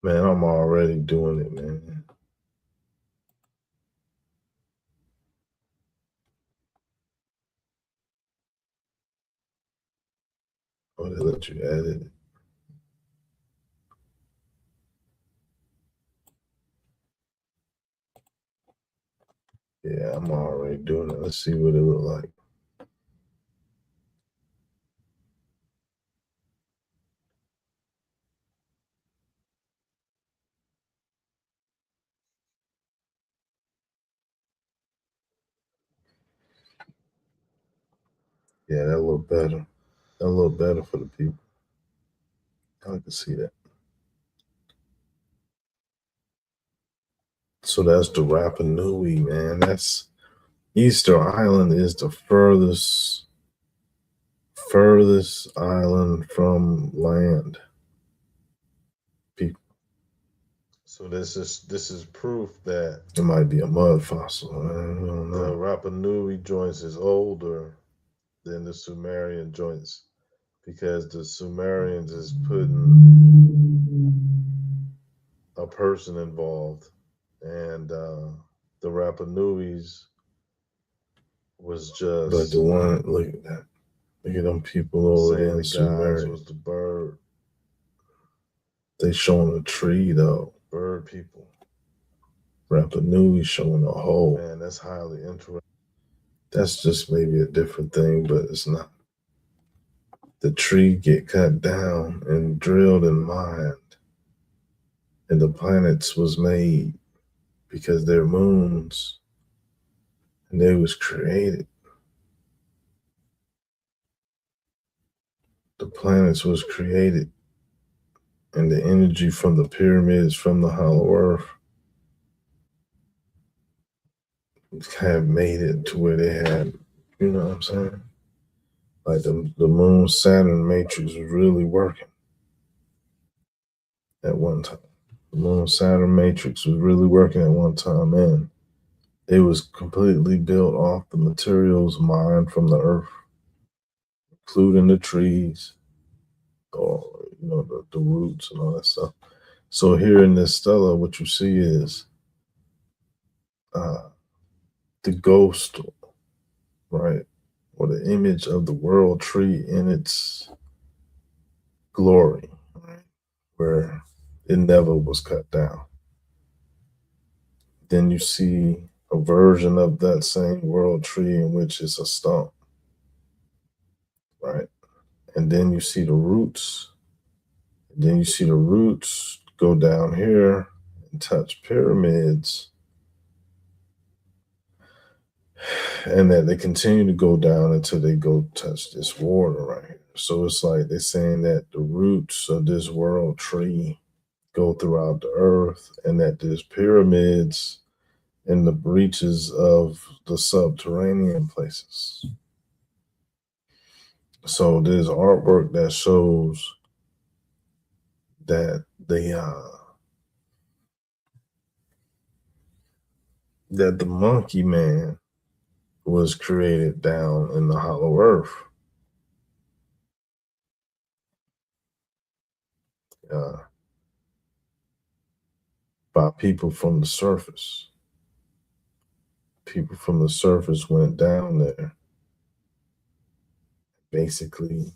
Man, I'm already doing it, man. Oh, they let you edit it. Yeah, I'm already doing it. Let's see what it look like. Yeah, that look better. That look better for the people. I can see that. So that's the Rapa Nui, man. That's Easter Island is the furthest island from land. People. So this is proof that it might be a mud fossil. I don't know. The Rapa Nui joints is older than the Sumerian joints because the Sumerians is putting a person involved, and the Rapa Nui's was just. But the one, look at that. Look at them people over there in the Sumerian. Was the bird. They showing a tree though. Bird people. Rapa Nui showing a hole. Man, that's highly interesting. That's just maybe a different thing, but it's not. The tree get cut down and drilled and mined, and the planets was made because they're moons, and they was created. The planets was created, and the energy from the pyramids, from the hollow earth, have made it to where they had, you know what I'm saying? Like the moon Saturn matrix was really working at one time. The moon Saturn matrix was really working at one time, and it was completely built off the materials mined from the earth, including the trees, or the roots and all that stuff. So here in this stela, what you see is the ghost, right, or the image of the world tree in its glory, right, where it never was cut down. Then you see a version of that same world tree in which it's a stump, right? And then you see the roots. And then you see the roots go down here and touch pyramids. And that they continue to go down until they go touch this water right here. So it's like they're saying that the roots of this world tree go throughout the earth, and that there's pyramids in the breaches of the subterranean places. So there's artwork that shows that the monkey man was created down in the hollow earth. By people from the surface. People from the surface went down there. Basically,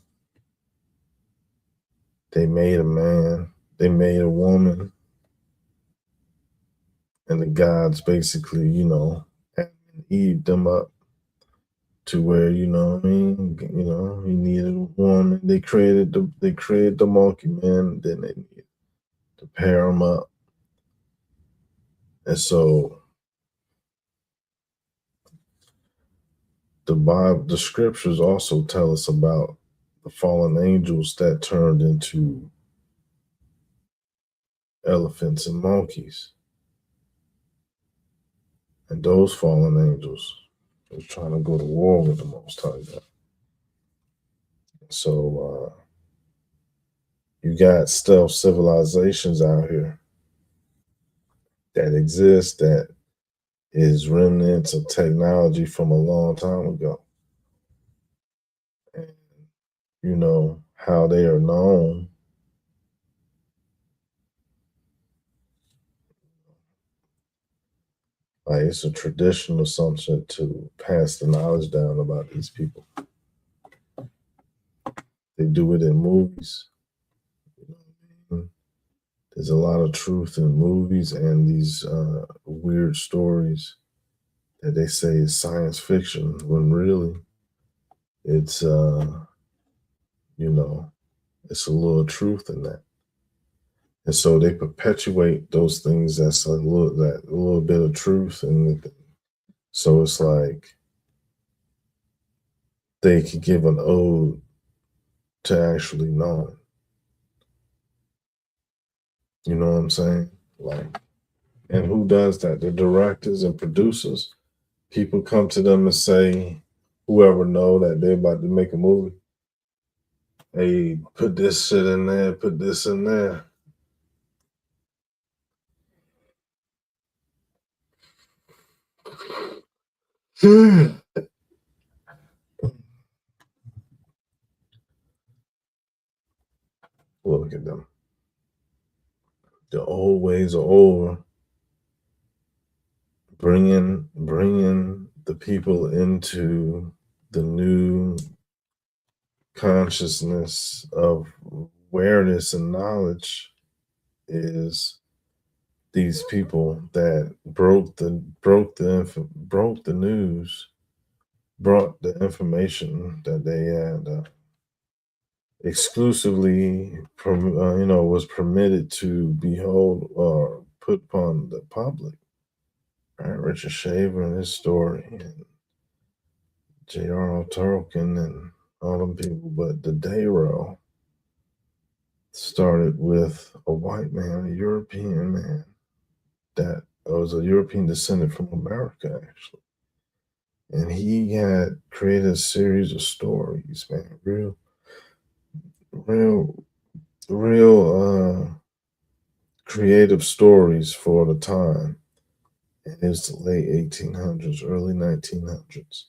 they made a man, they made a woman, and the gods basically, Adam and Eve them up to where, you needed a woman. They created the monkey man, then they needed to pair them up. And so the scriptures also tell us about the fallen angels that turned into elephants and monkeys. And those fallen angels were trying to go to war with the Most High God. So you got stealth civilizations out here that exist that is remnants of technology from a long time ago. And you know how they are known. Like it's a traditional assumption to pass the knowledge down about these people. They do it in movies. You know what I mean? There's a lot of truth in movies and these weird stories that they say is science fiction, when really it's it's a little truth in that. And so they perpetuate those things that's a little bit of truth, and so it's like they could give an ode to actually knowing. You know what I'm saying? Like, and who does that? The directors and producers. People come to them and say, whoever know that they're about to make a movie, hey, put this shit in there, put this in there. Look at them. The old ways are over. Bringing the people into the new consciousness of awareness and knowledge is these people that broke the news, brought the information that they had exclusively was permitted to behold or put upon the public. Right? Richard Shaver and his story, and J.R.R. Tolkien and all them people, but the Dairo started with a white man, a European man that was a European descendant from America, actually. And he had created a series of stories, man, real creative stories for the time. And it's the late 1800s, early 1900s.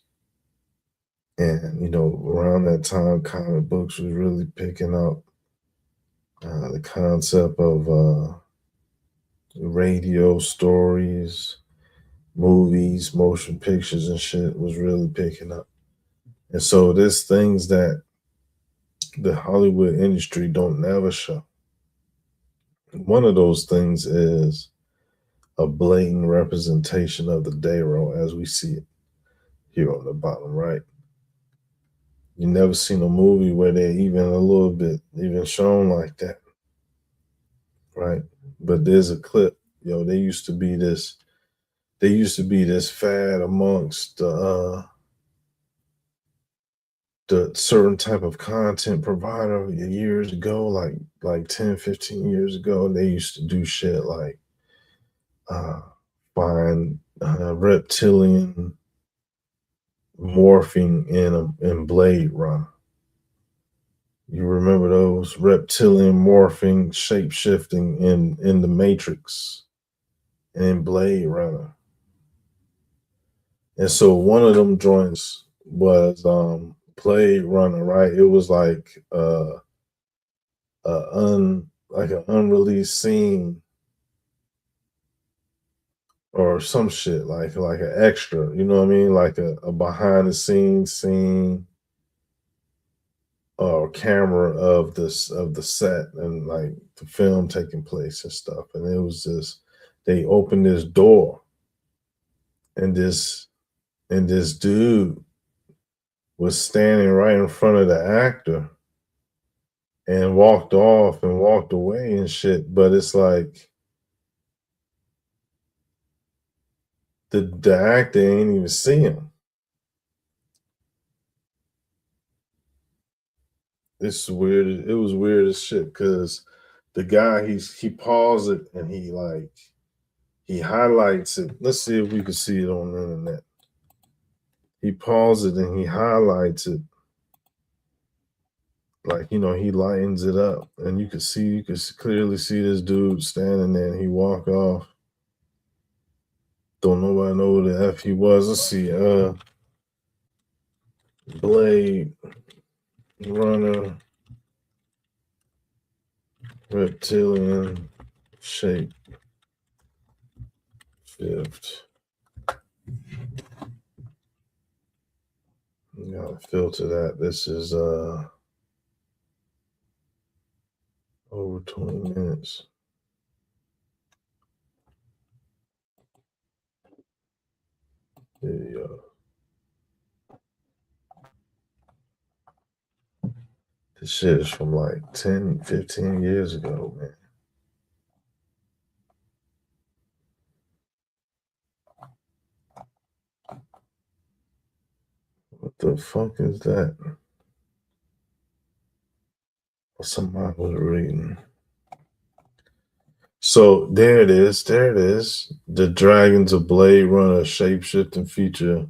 And, around that time, comic books was really picking up. The concept of radio stories, movies, motion pictures and shit was really picking up. And so there's things that the Hollywood industry don't never show. One of those things is a blatant representation of the Dairo as we see it here on the bottom right. You never seen a movie where they're even a little bit even shown like that, right? But there's a clip, there used to be this fad amongst the certain type of content provider years ago, like 10, 15 years ago. They used to do shit like find reptilian morphing in Blade Runner. You remember those reptilian morphing, shape shifting in the Matrix and in Blade Runner. And so one of them joints was Blade Runner, right? It was like an unreleased scene or some shit, like an extra, you know what I mean? Like a behind the scenes scene or camera of the set and like the film taking place and stuff. And it was just, they opened this door and this dude was standing right in front of the actor and walked off and walked away and shit. But it's like the actor ain't even see him. It's weird. It was weird as shit because the guy he paused it and he highlights it. Let's see if we can see it on the internet. He paused it and he highlights it. Like, you know, he lightens it up and you could clearly see this dude standing there and he walk off. Don't nobody know who the F he was. Let's see. Blade Runner reptilian shape shift. You gotta filter that. This is over 20 minutes. Video. This shit is from like 10, 15 years ago, man. What the fuck is that? Somebody was reading. So there it is. There it is. The Dragons of Blade Runner shapeshifting feature.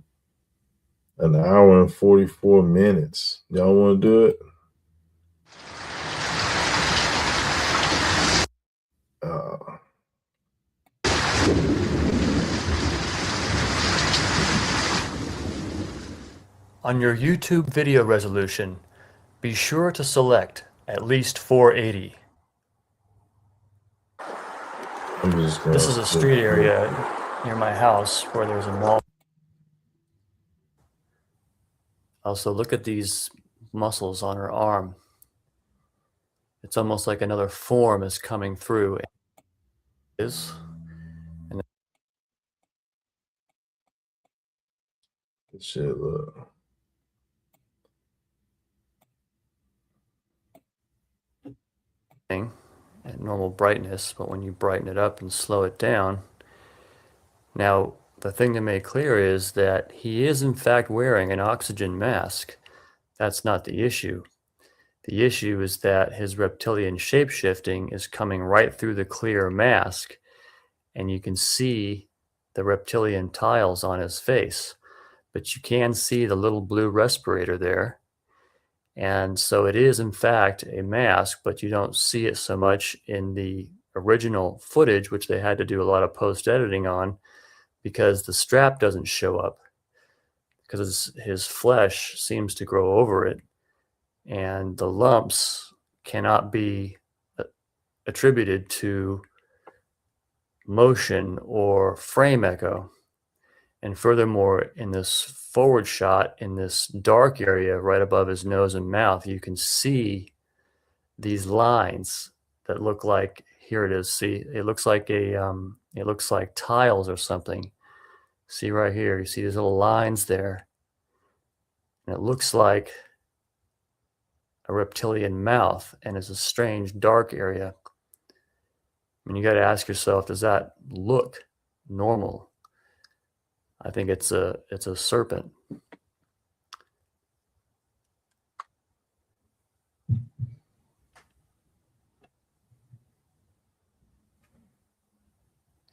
An hour and 44 minutes. Y'all want to do it? On your YouTube video resolution, be sure to select at least 480. This is a street area near my house where there's a mall. Also, look at these muscles on her arm. It's almost like another form is coming through. Shit, look. At normal brightness, but when you brighten it up and slow it down, now the thing to make clear is that he is in fact wearing an oxygen mask. That's not the issue. The issue is that his reptilian shape-shifting is coming right through the clear mask, and you can see the reptilian tiles on his face, but you can see the little blue respirator there. And so it is in fact a mask, but you don't see it so much in the original footage, which they had to do a lot of post-editing on because the strap doesn't show up because his flesh seems to grow over it. And the lumps cannot be attributed to motion or frame echo. And furthermore, in this forward shot, in this dark area right above his nose and mouth, you can see these lines that look like, here it is. See, it looks like it looks like tiles or something. See right here, you see these little lines there. And it looks like a reptilian mouth, and it's a strange dark area. I mean, you got to ask yourself, does that look normal? I think it's a serpent.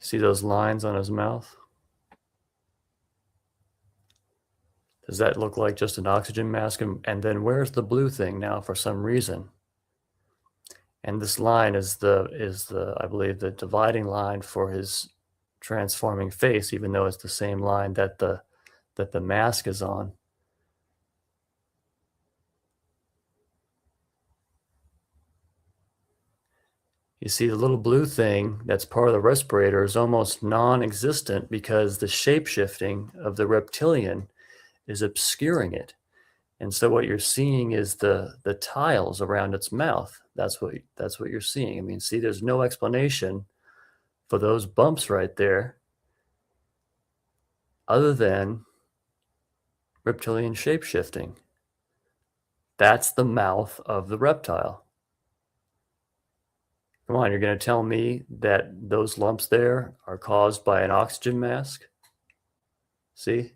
See those lines on his mouth? Does that look like just an oxygen mask? And then where's the blue thing now for some reason? And this line is the I believe the dividing line for his transforming face, even though it's the same line that the mask is on. You see the little blue thing that's part of the respirator is almost non-existent because the shape-shifting of the reptilian is obscuring it. And so what you're seeing is the tiles around its mouth. That's what you're seeing. I mean, see, there's no explanation for those bumps right there other than reptilian shape-shifting. That's the mouth of the reptile. Come on, you're going to tell me that those lumps there are caused by an oxygen mask? See?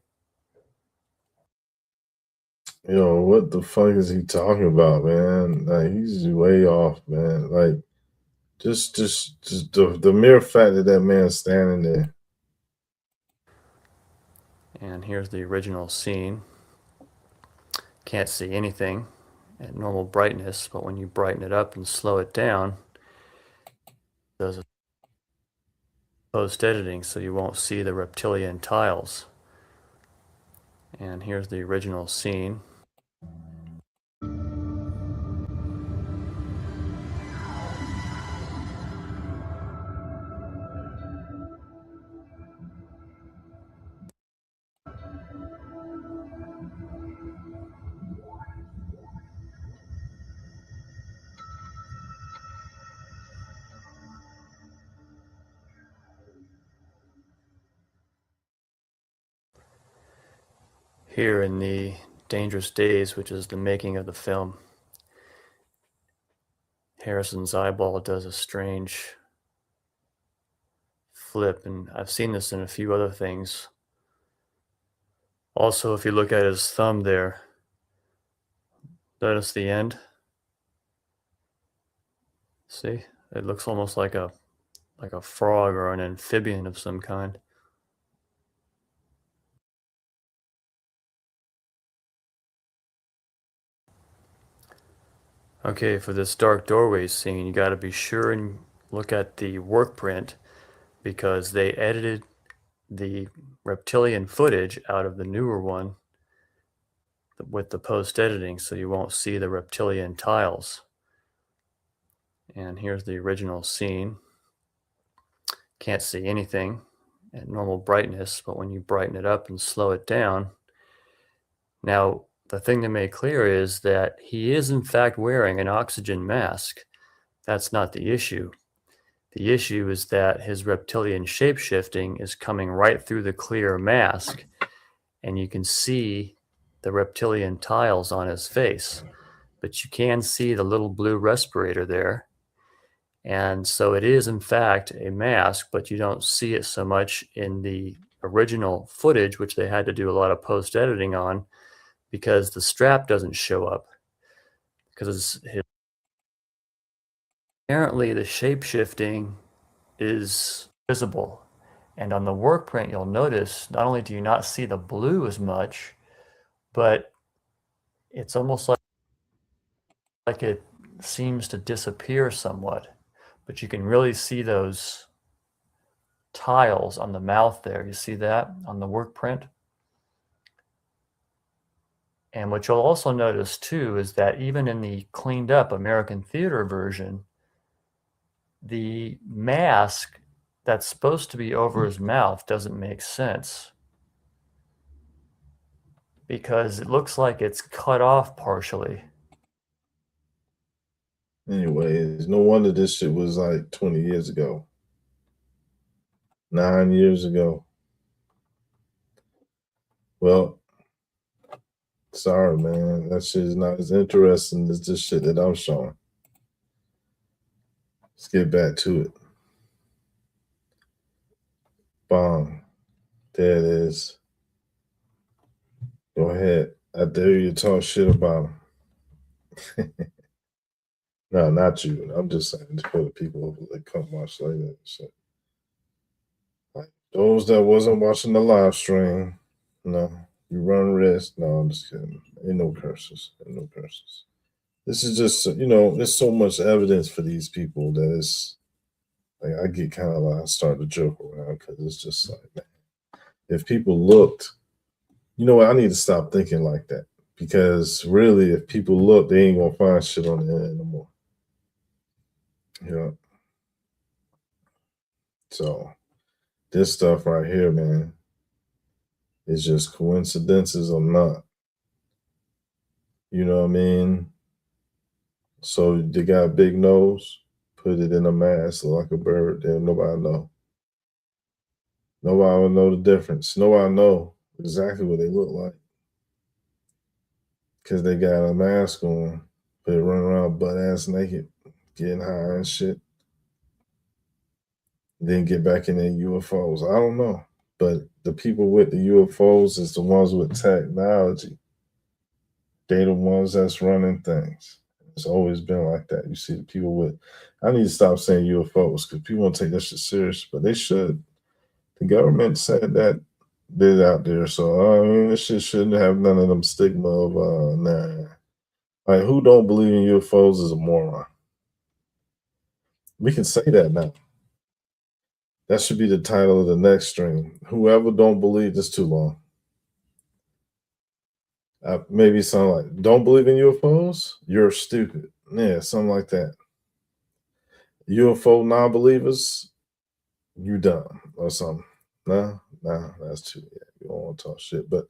Yo, what the fuck is he talking about, man? Like, he's way off, man. Like, just the mere fact that man's standing there. And here's the original scene. Can't see anything at normal brightness, but when you brighten it up and slow it down, it does a post-editing so you won't see the reptilian tiles. And here's the original scene. Here in the Dangerous Days, which is the making of the film, Harrison's eyeball does a strange flip, and I've seen this in a few other things. Also, if you look at his thumb there, notice the end. See, it looks almost like a frog or an amphibian of some kind. Okay, for this dark doorway scene, you got to be sure and look at the work print because they edited the reptilian footage out of the newer one with the post-editing, so you won't see the reptilian tiles. And here's the original scene. Can't see anything at normal brightness, but when you brighten it up and slow it down, now the thing to make clear is that he is in fact wearing an oxygen mask. That's not the issue. The issue is that his reptilian shape-shifting is coming right through the clear mask, and you can see the reptilian tiles on his face, but you can see the little blue respirator there. And so it is in fact a mask, but you don't see it so much in the original footage, which they had to do a lot of post-editing on, because the strap doesn't show up because apparently the shape-shifting is visible. And on the work print, you'll notice not only do you not see the blue as much, but it's almost like it seems to disappear somewhat. But you can really see those tiles on the mouth there. You see that on the work print? And what you'll also notice too is that even in the cleaned up American Theater version, the mask that's supposed to be over his mouth doesn't make sense because it looks like it's cut off partially. Anyways, no wonder this shit was like 20 years ago. 9 years ago. Well, sorry, man. That shit is not as interesting as this shit that I'm showing. Let's get back to it. Bong. There it is. Go ahead. I dare you to talk shit about him. No, not you. I'm just saying for the people that come watch later and shit. Like those that wasn't watching the live stream, no, You run risk. No, I'm just kidding. Ain't no curses. Ain't no curses. This is just, there's so much evidence for these people that it's like I get kind of like I start to joke around because it's just like, man, if people looked, you know what? I need to stop thinking like that because really, if people look, they ain't gonna find shit on the internet no more. So this stuff right here, man, is just coincidences or not. You know what I mean? So they got a big nose, put it in a mask like a bird, then nobody know. Nobody will know the difference. Nobody know exactly what they look like. Because they got a mask on, but they run around butt ass naked, getting high and shit. Then get back in their UFOs. I don't know. But the people with the UFOs is the ones with technology. They the ones that's running things. It's always been like that. You see the people with, I need to stop saying UFOs because people don't take that shit serious, but they should. The government said that they're out there. So, I mean, this shit shouldn't have none of them stigma of, nah. Like, who don't believe in UFOs is a moron. We can say that now. That should be the title of the next stream. Whoever don't believe, this too long. Maybe something like, don't believe in UFOs? You're stupid. Yeah, something like that. UFO non-believers, you dumb or something. Nah, that's too, yeah, you don't want to talk shit. But,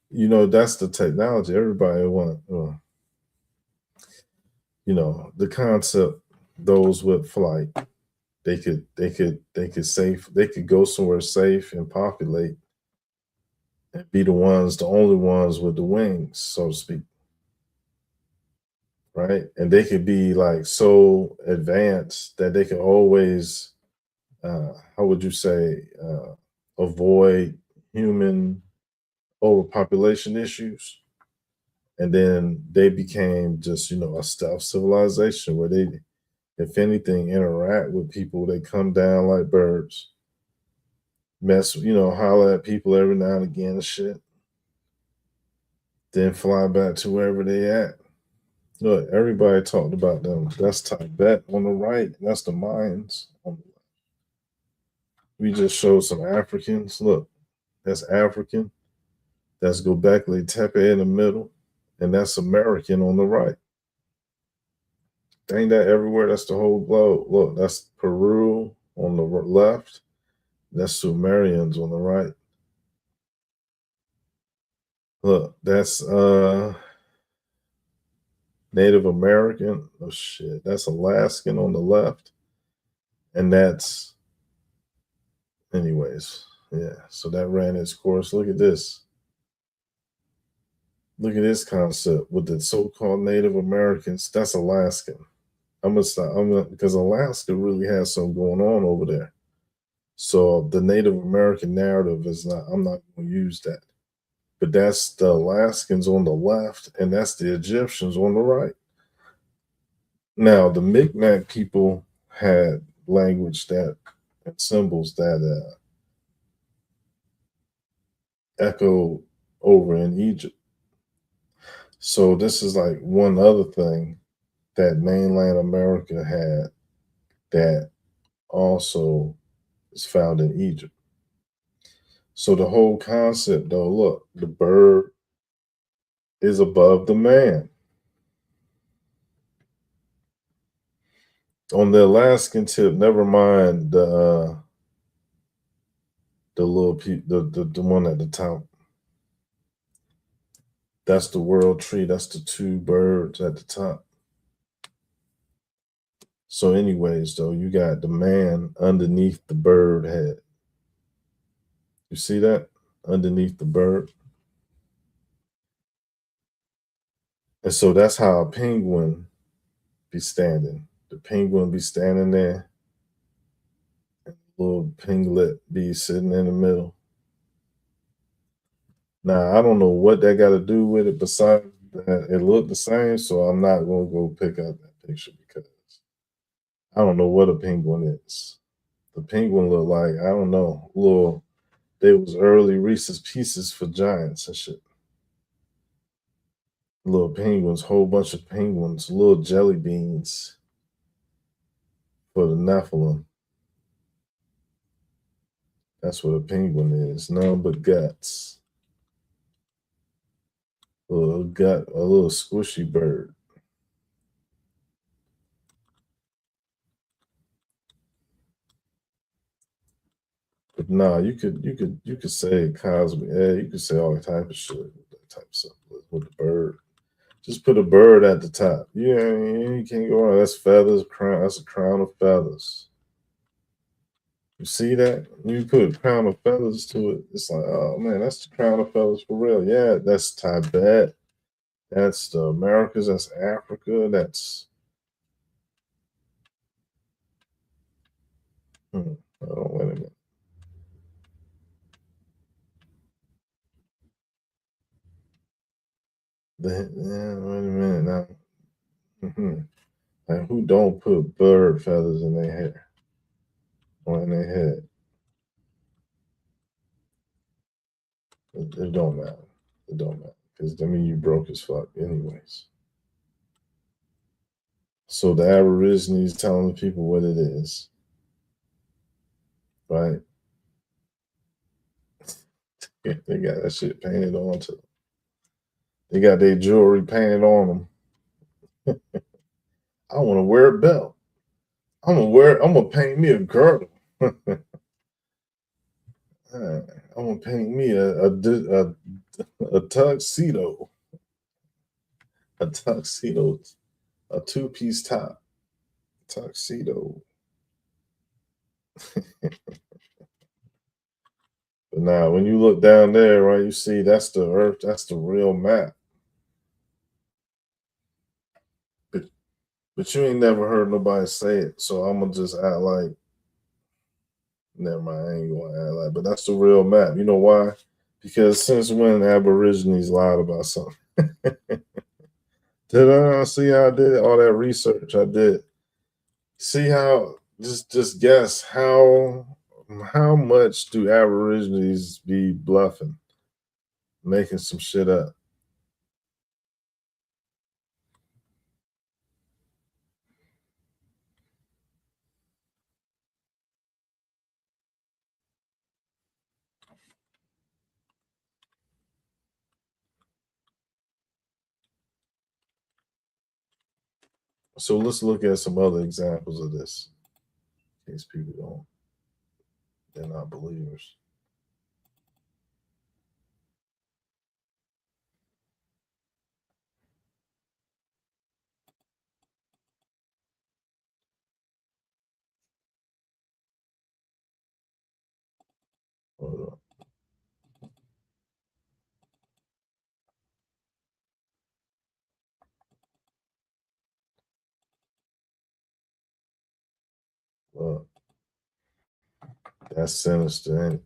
that's the technology. Everybody want, the concept, those with flight, they could go somewhere safe and populate and be the only ones with the wings, so to speak. Right? And they could be like so advanced that they could always, how would you say, avoid human overpopulation issues. And then they became just, a stealth civilization where they, if anything, interact with people. They come down like birds, mess, holler at people every now and again and shit. Then fly back to wherever they at. Look, everybody talked about them. That's Tibet on the right. That's the Mayans on the left. We just showed some Africans. Look, that's African. That's Göbekli Tepe in the middle. And that's American on the right. Ain't that everywhere? That's the whole globe. Look, that's Peru on the left. That's Sumerians on the right. Look, that's Native American. Oh shit, that's Alaskan on the left. And that's, anyways, yeah. So that ran its course. Look at this. Look at this concept with the so-called Native Americans. That's Alaskan. I'm gonna stop. Because Alaska really has something going on over there. So the Native American narrative is not. I'm not going to use that. But that's the Alaskans on the left, and that's the Egyptians on the right. Now the Mi'kmaq people had language that and symbols that echo over in Egypt. So this is like one other thing that mainland America had that also is found in Egypt. So the whole concept, though, look, the bird is above the man. On the Alaskan tip, never mind the little the one at the top. That's the world tree. That's the two birds at the top. So anyways, though, you got the man underneath the bird head. You see that? Underneath the bird. And so that's how a penguin be standing. The penguin be standing there. And the little pinglet be sitting in the middle. Now, I don't know what that got to do with it besides that it looked the same, so I'm not going to go pick out that picture because I don't know what a penguin is. The penguin look like, I don't know, little They was early Reese's Pieces for giants and shit. Little penguins, whole bunch of penguins, little jelly beans for the Nephilim. That's what a penguin is. None but guts. A little gut, a little squishy bird. But nah, you could say cosmic. Yeah, you could say all type of shit, that type of stuff with the bird. Just put a bird at the top. You can't go wrong. That's feathers, crown. That's a crown of feathers. You see that? You put a crown of feathers to it. It's like, oh man, that's the crown of feathers for real. Yeah, that's Tibet. That's the Americas. That's Africa. That's oh, wait a minute. Wait a minute now. Like, who don't put bird feathers in their hair or in their head? It don't matter. It don't matter because I mean you broke as fuck anyways. So the Aborigines telling the people what it is, right? They got that shit painted onto them. They got their jewelry painted on them. I want to wear a belt. I'm gonna paint me a girdle. I'm gonna paint me a tuxedo. A tuxedo, a two-piece top. Tuxedo. But now when you look down there, right, you see that's the earth, that's the real map. But you ain't never heard nobody say it, so I'm gonna just act like, never mind, I ain't gonna act like, but that's the real map. You know why? Because since when Aborigines lied about something? Did I see how I did all that research I did? See how, just guess how much do Aborigines be bluffing, making some shit up? So let's look at some other examples of this, in case people they're not believers. Hold on. Look, that's sinister, ain't it?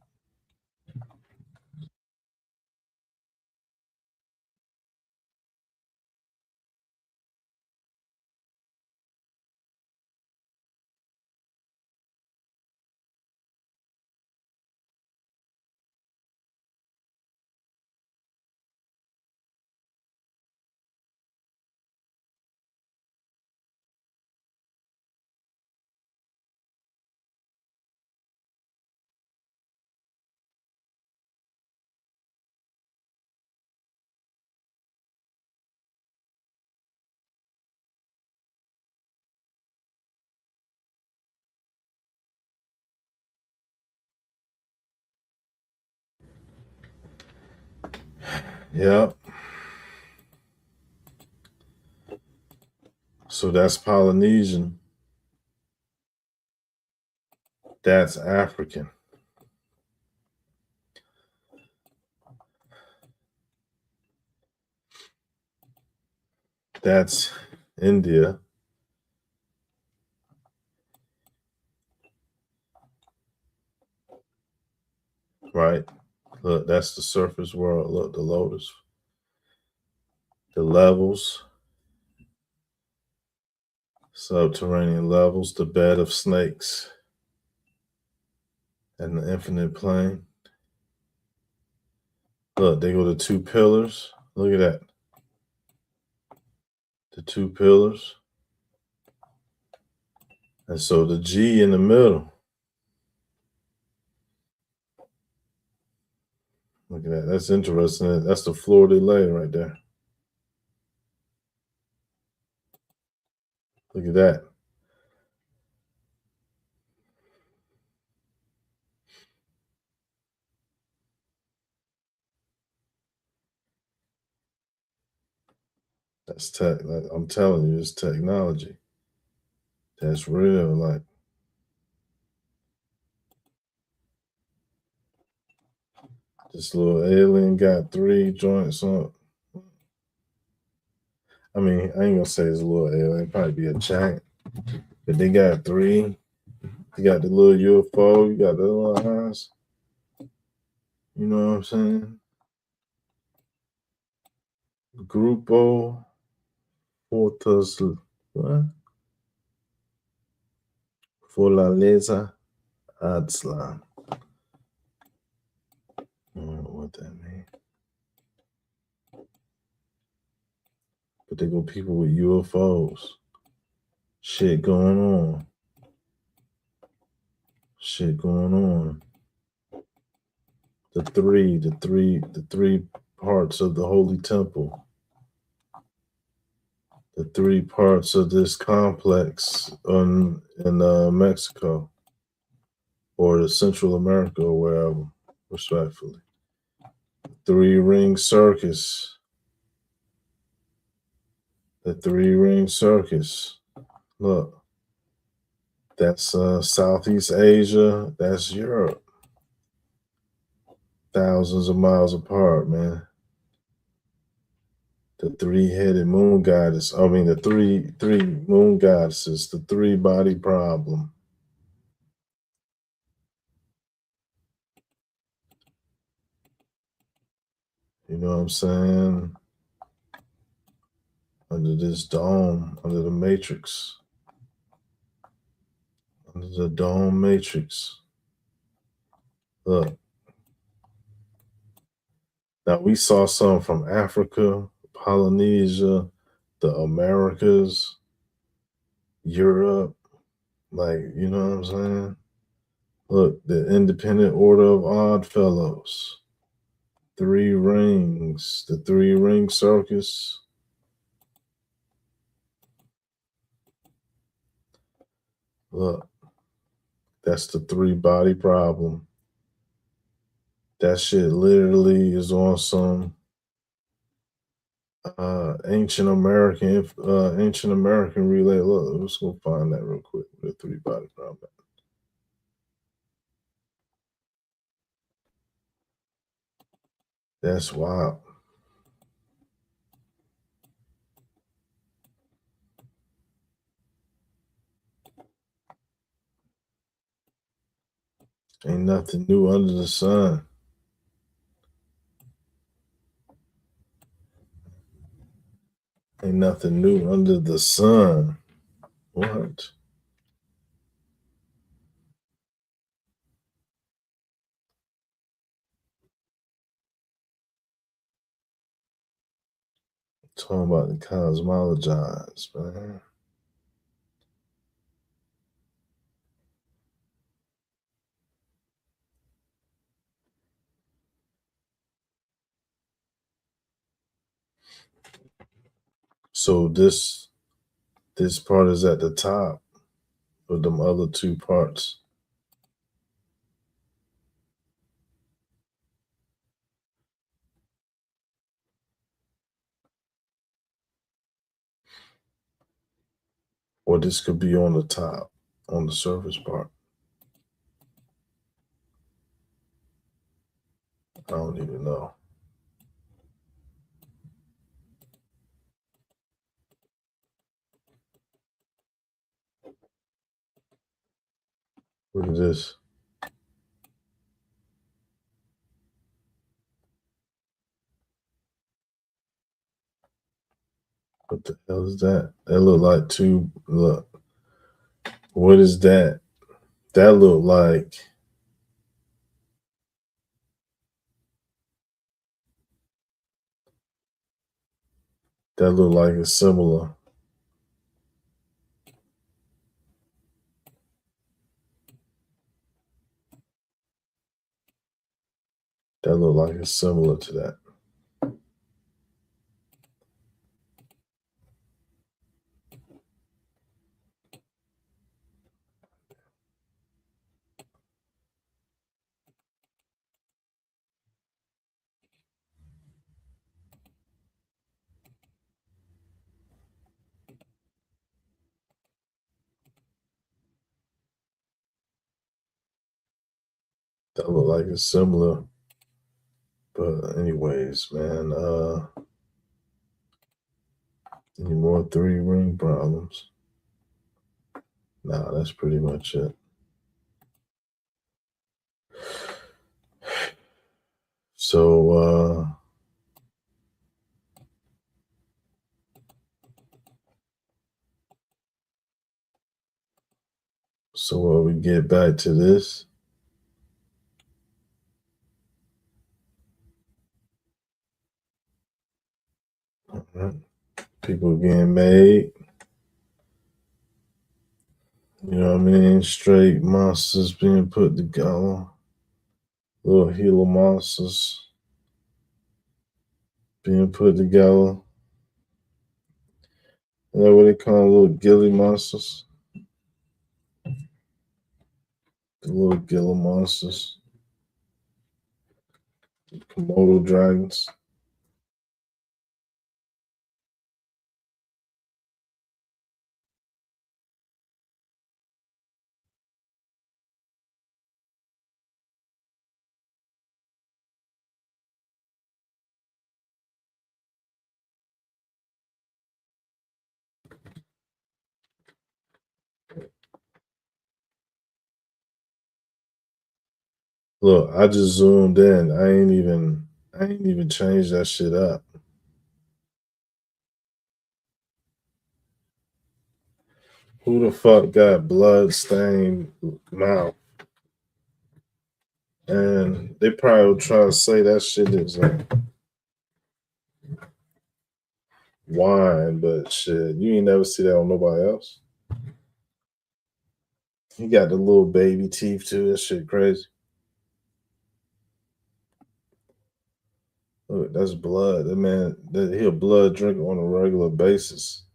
Yep. So that's Polynesian. That's African. That's India. Right? Look, that's the surface world. Look, the lotus. The levels. Subterranean levels, the bed of snakes, and the infinite plane. Look, they go to 2 pillars. Look at that. The 2 pillars. And so the G in the middle. Look at that. That's interesting. That's the fleur de lis right there. Look at that. That's tech. Like, I'm telling you, it's technology. That's real. Like, this little alien got 3 joints on. I mean, I ain't gonna say it's a little alien, probably be a giant. But they got 3. You got the little UFO, you got the little eyes. You know what I'm saying? Grupo Fortaleza Aztlán. I don't know what that means. But they go people with UFOs. Shit going on. Shit going on. The three parts of the Holy Temple. The 3 parts of this complex in Mexico or the Central America or wherever, respectfully. 3-ring circus. The 3-ring circus. Look, that's Southeast Asia. That's Europe. Thousands of miles apart, man. The 3-headed moon goddess. I mean, the three moon goddesses. The 3-body problem. You know what I'm saying? Under this dome, under the matrix. Under the dome matrix. Look. Now, we saw some from Africa, Polynesia, the Americas, Europe. Like, you know what I'm saying? Look, the Independent Order of Odd Fellows. 3 rings. The 3-ring circus. Look, that's the 3-body problem. That shit literally is on some ancient American relay. Look, let's go find that real quick. The 3-body problem. That's wild. Ain't nothing new under the sun. Ain't nothing new under the sun. What? Talking about the cosmologize, man. So this part is at the top of them other 2 parts. Or this could be on the top, on the surface part. I don't even know. Look at this. What the hell is that? That look like 2. Look. What is that? That look like That look like it's similar. That look like it's similar to that. That look like it's similar. But anyways, man, any more 3-ring problems? Nah, that's pretty much it. So when we get back to this, people getting made. You know what I mean? Straight monsters being put together. Little Gila monsters being put together. You know what they call them? Little Gilly monsters? The little Gila monsters. Komodo dragons. Look, I just zoomed in. I ain't even changed that shit up. Who the fuck got blood stained mouth? And they probably will try to say that shit is wine, but shit, you ain't never see that on nobody else. He got the little baby teeth too. That shit crazy. Look, that's blood. That man, he a blood drinker on a regular basis.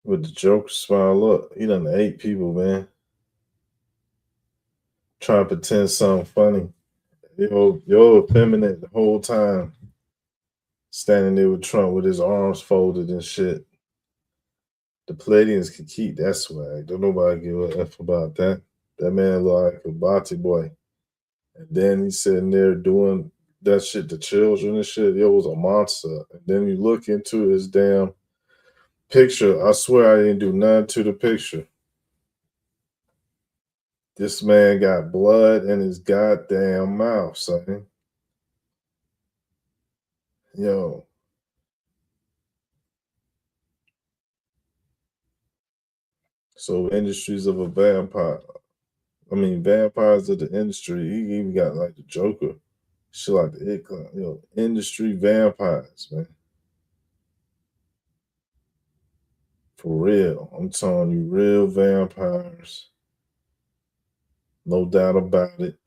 With the Joker smile, look, he done ate people, man. Trying to pretend something funny. Yo, effeminate the whole time. Standing there with Trump with his arms folded and shit. The Palladians can keep that swag. Don't nobody give a F about that. That man look like a Bati boy. And then he's sitting there doing that shit to children and shit. Yo, was a monster. And then you look into his damn picture. I swear I didn't do nothing to the picture. This man got blood in his goddamn mouth, son. Yo. So industries of a vampire. I mean, vampires of the industry. He even got like the Joker. Shit like the It Clown. Industry vampires, man. For real. I'm telling you, real vampires. No doubt about it.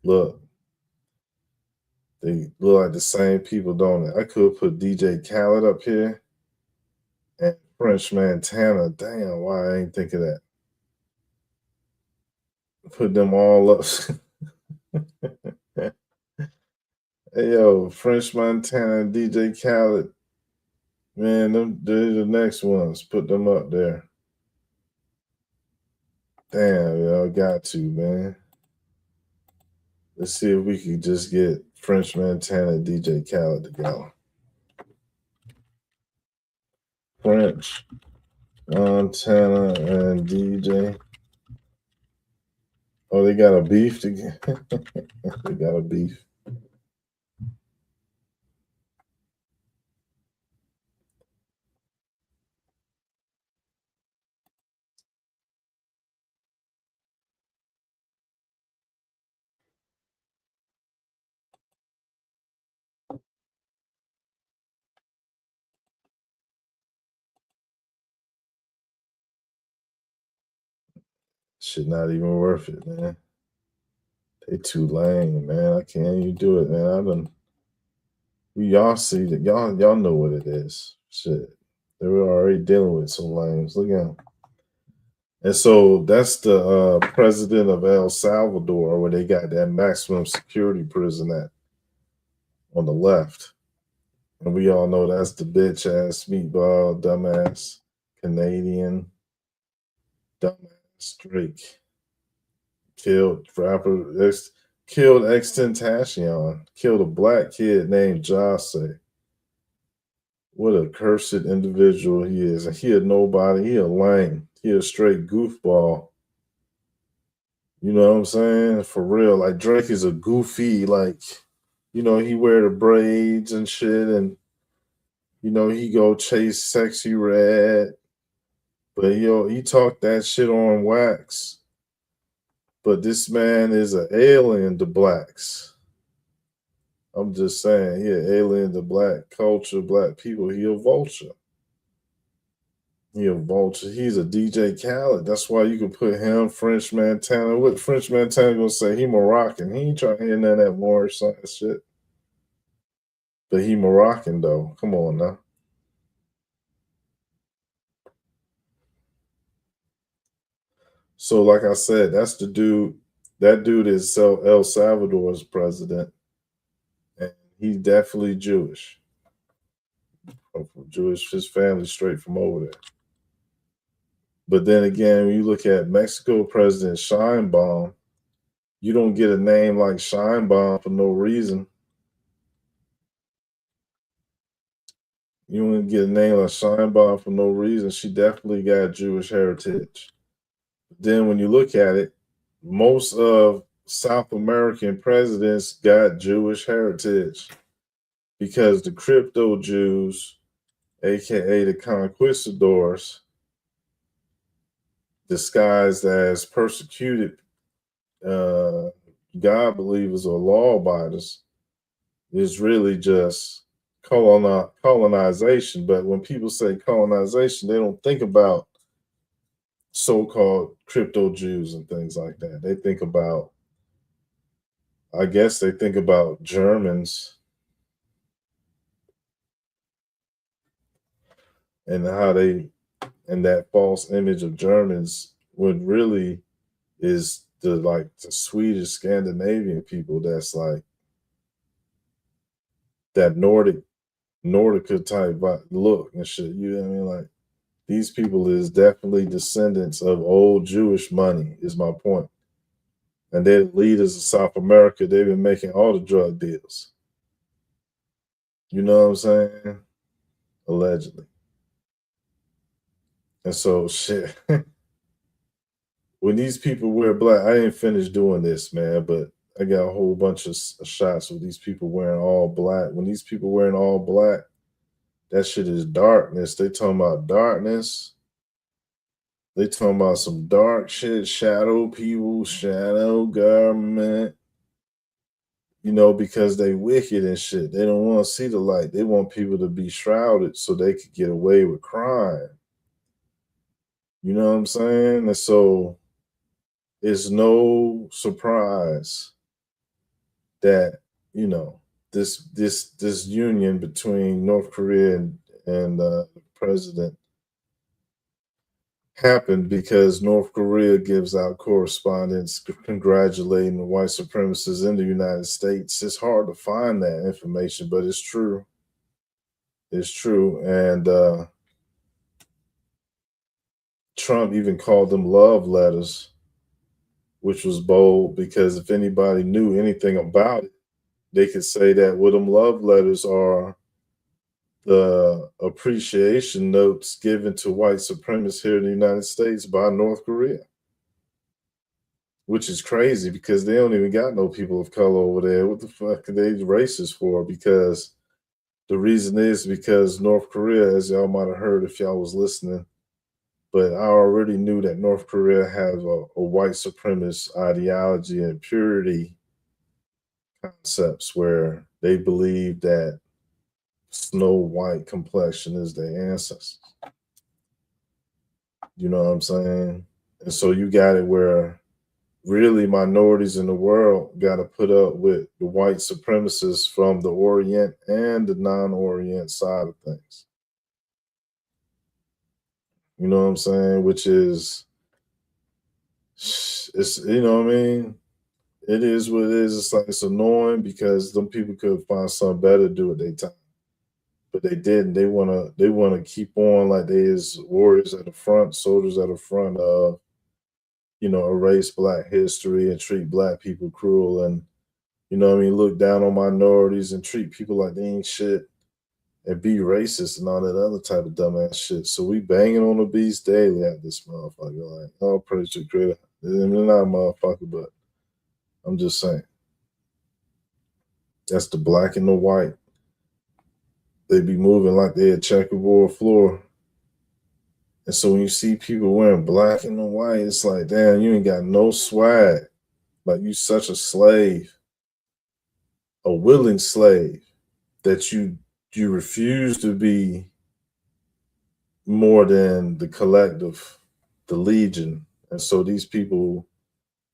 Look. They look like the same people, don't they? I could put DJ Khaled up here and French Montana. Damn, why I ain't think of that. Put them all up. Hey, yo, French Montana and DJ Khaled. Man, they're the next ones. Put them up there. Damn, y'all got to, man. Let's see if we can just get French Montana and DJ Khaled together. French Montana and DJ. Oh, they got a beef together. They got a beef. Shit not even worth it, man. They too lame, man. I can't even do it, man. Y'all see that, y'all know what it is. Shit. They were already dealing with some lames. Look at them. And so that's the president of El Salvador, where they got that maximum security prison at on the left. And we all know that's the bitch ass meatball, dumbass, Canadian, dumbass Drake. Killed rapper, killed XXXTentacion, killed a black kid named Jose. What a cursed individual he is. And he a nobody, he a lame. He a straight goofball. You know what I'm saying? For real. Like Drake is a goofy, like, you know, he wear the braids and shit, and you know, he go chase Sexy Red. But he talked that shit on wax. But this man is an alien to blacks. I'm just saying, he an alien to black culture, black people. He a vulture. He a vulture. He's a DJ Khaled. That's why you can put him, French Montana. What French Montana gonna say? He Moroccan. He ain't trying to hear none of that Moorish shit. But he Moroccan though. Come on now. So, like I said, that's the dude. That dude is El Salvador's president, and he's definitely Jewish. Jewish, his family straight from over there. But then again, when you look at Mexico President Sheinbaum, you don't get a name like Sheinbaum for no reason. You don't get a name like Sheinbaum for no reason. She definitely got Jewish heritage. Then when you look at it, most of South American presidents got Jewish heritage because the crypto Jews, aka the conquistadors, disguised as persecuted God believers or law abiders, is really just colonization. But when people say colonization, they don't think about so-called crypto Jews and things like that. They think about, I guess they think about Germans and how they, and that false image of Germans, when really is the Swedish Scandinavian people that's like that Nordica type look and shit. You know what I mean? Like, these people is definitely descendants of old Jewish money, is my point. And they're the leaders of South America. They've been making all the drug deals. You know what I'm saying? Allegedly. And so, shit. When these people wear black, I ain't finished doing this, man, but I got a whole bunch of shots with these people wearing all black. When these people wearing all black, that shit is darkness. They talking about darkness. They talking about some dark shit, shadow people, shadow government. You know, because they wicked and shit. They don't want to see the light. They want people to be shrouded so they could get away with crime. You know what I'm saying? And so it's no surprise that, you know, this union between North Korea and the president happened because North Korea gives out correspondence congratulating the white supremacists in the United States. It's hard to find that information, but it's true. It's true. And Trump even called them love letters, which was bold, because if anybody knew anything about it, they could say that what them love letters are the appreciation notes given to white supremacists here in the United States by North Korea, which is crazy because they don't even got no people of color over there. What the fuck are they racist for? Because the reason is because North Korea, as y'all might have heard if y'all was listening, but I already knew that North Korea has a white supremacist ideology and purity concepts where they believe that snow white complexion is their ancestors. You know what I'm saying? And so you got it where really minorities in the world got to put up with the white supremacists from the Orient and the non-Orient side of things. You know what I'm saying? Which is, it's, you know what I mean? It is what it is. It's like, it's annoying because them people could find something better to do at their time. But they didn't. They wanna keep on like they is warriors at the front, soldiers at the front of, you know, erase Black history and treat Black people cruel and, you know what I mean, look down on minorities and treat people like they ain't shit and be racist and all that other type of dumbass shit. So we banging on the beast daily at this motherfucker. Like, oh, praise to the creator. They're not a motherfucker, but I'm just saying. That's the black and the white. They be moving like they a checkerboard floor. And so when you see people wearing black and white, it's like, damn, you ain't got no swag. Like you such a slave, a willing slave, that you refuse to be more than the collective, the legion. And so these people,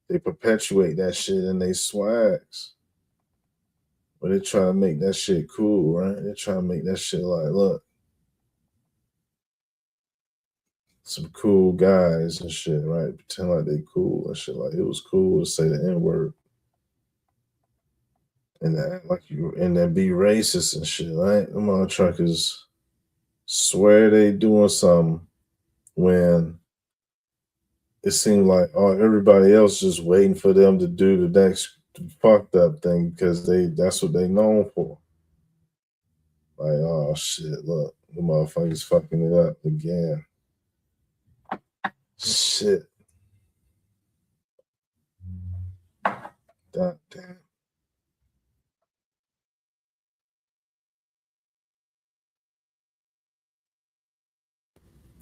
they perpetuate that shit in they swags. But they try to make that shit cool, right? They try to make that shit like, look, some cool guys and shit, right? Pretend like they cool and shit. Like it was cool to say the N-word. And that like you and then be racist and shit, right? Them all truckers swear they doing something when it seemed like everybody else just waiting for them to do the next fucked up thing because that's what they known for. Like, oh shit, look, the motherfuckers fucking it up again. Shit. God damn.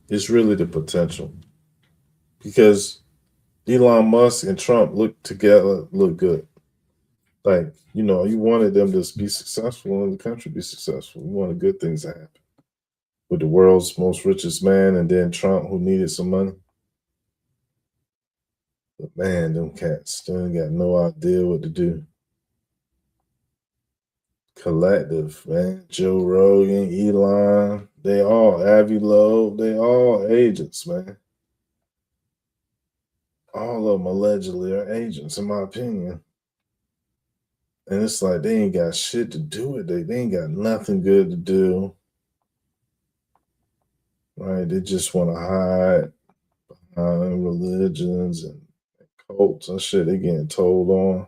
It's really the potential. Because Elon Musk and Trump look good. Like, you know, you wanted them to be successful and the country be successful. You wanted good things to happen. With the world's most richest man and then Trump who needed some money. But man, them cats still got no idea what to do. Collective, man. Joe Rogan, Elon, they all, Avi Loeb, they all agents, man. All of them allegedly are agents, in my opinion. And it's like they ain't got shit to do with it. They ain't got nothing good to do. Right? They just want to hide behind religions and cults and shit. They getting told on.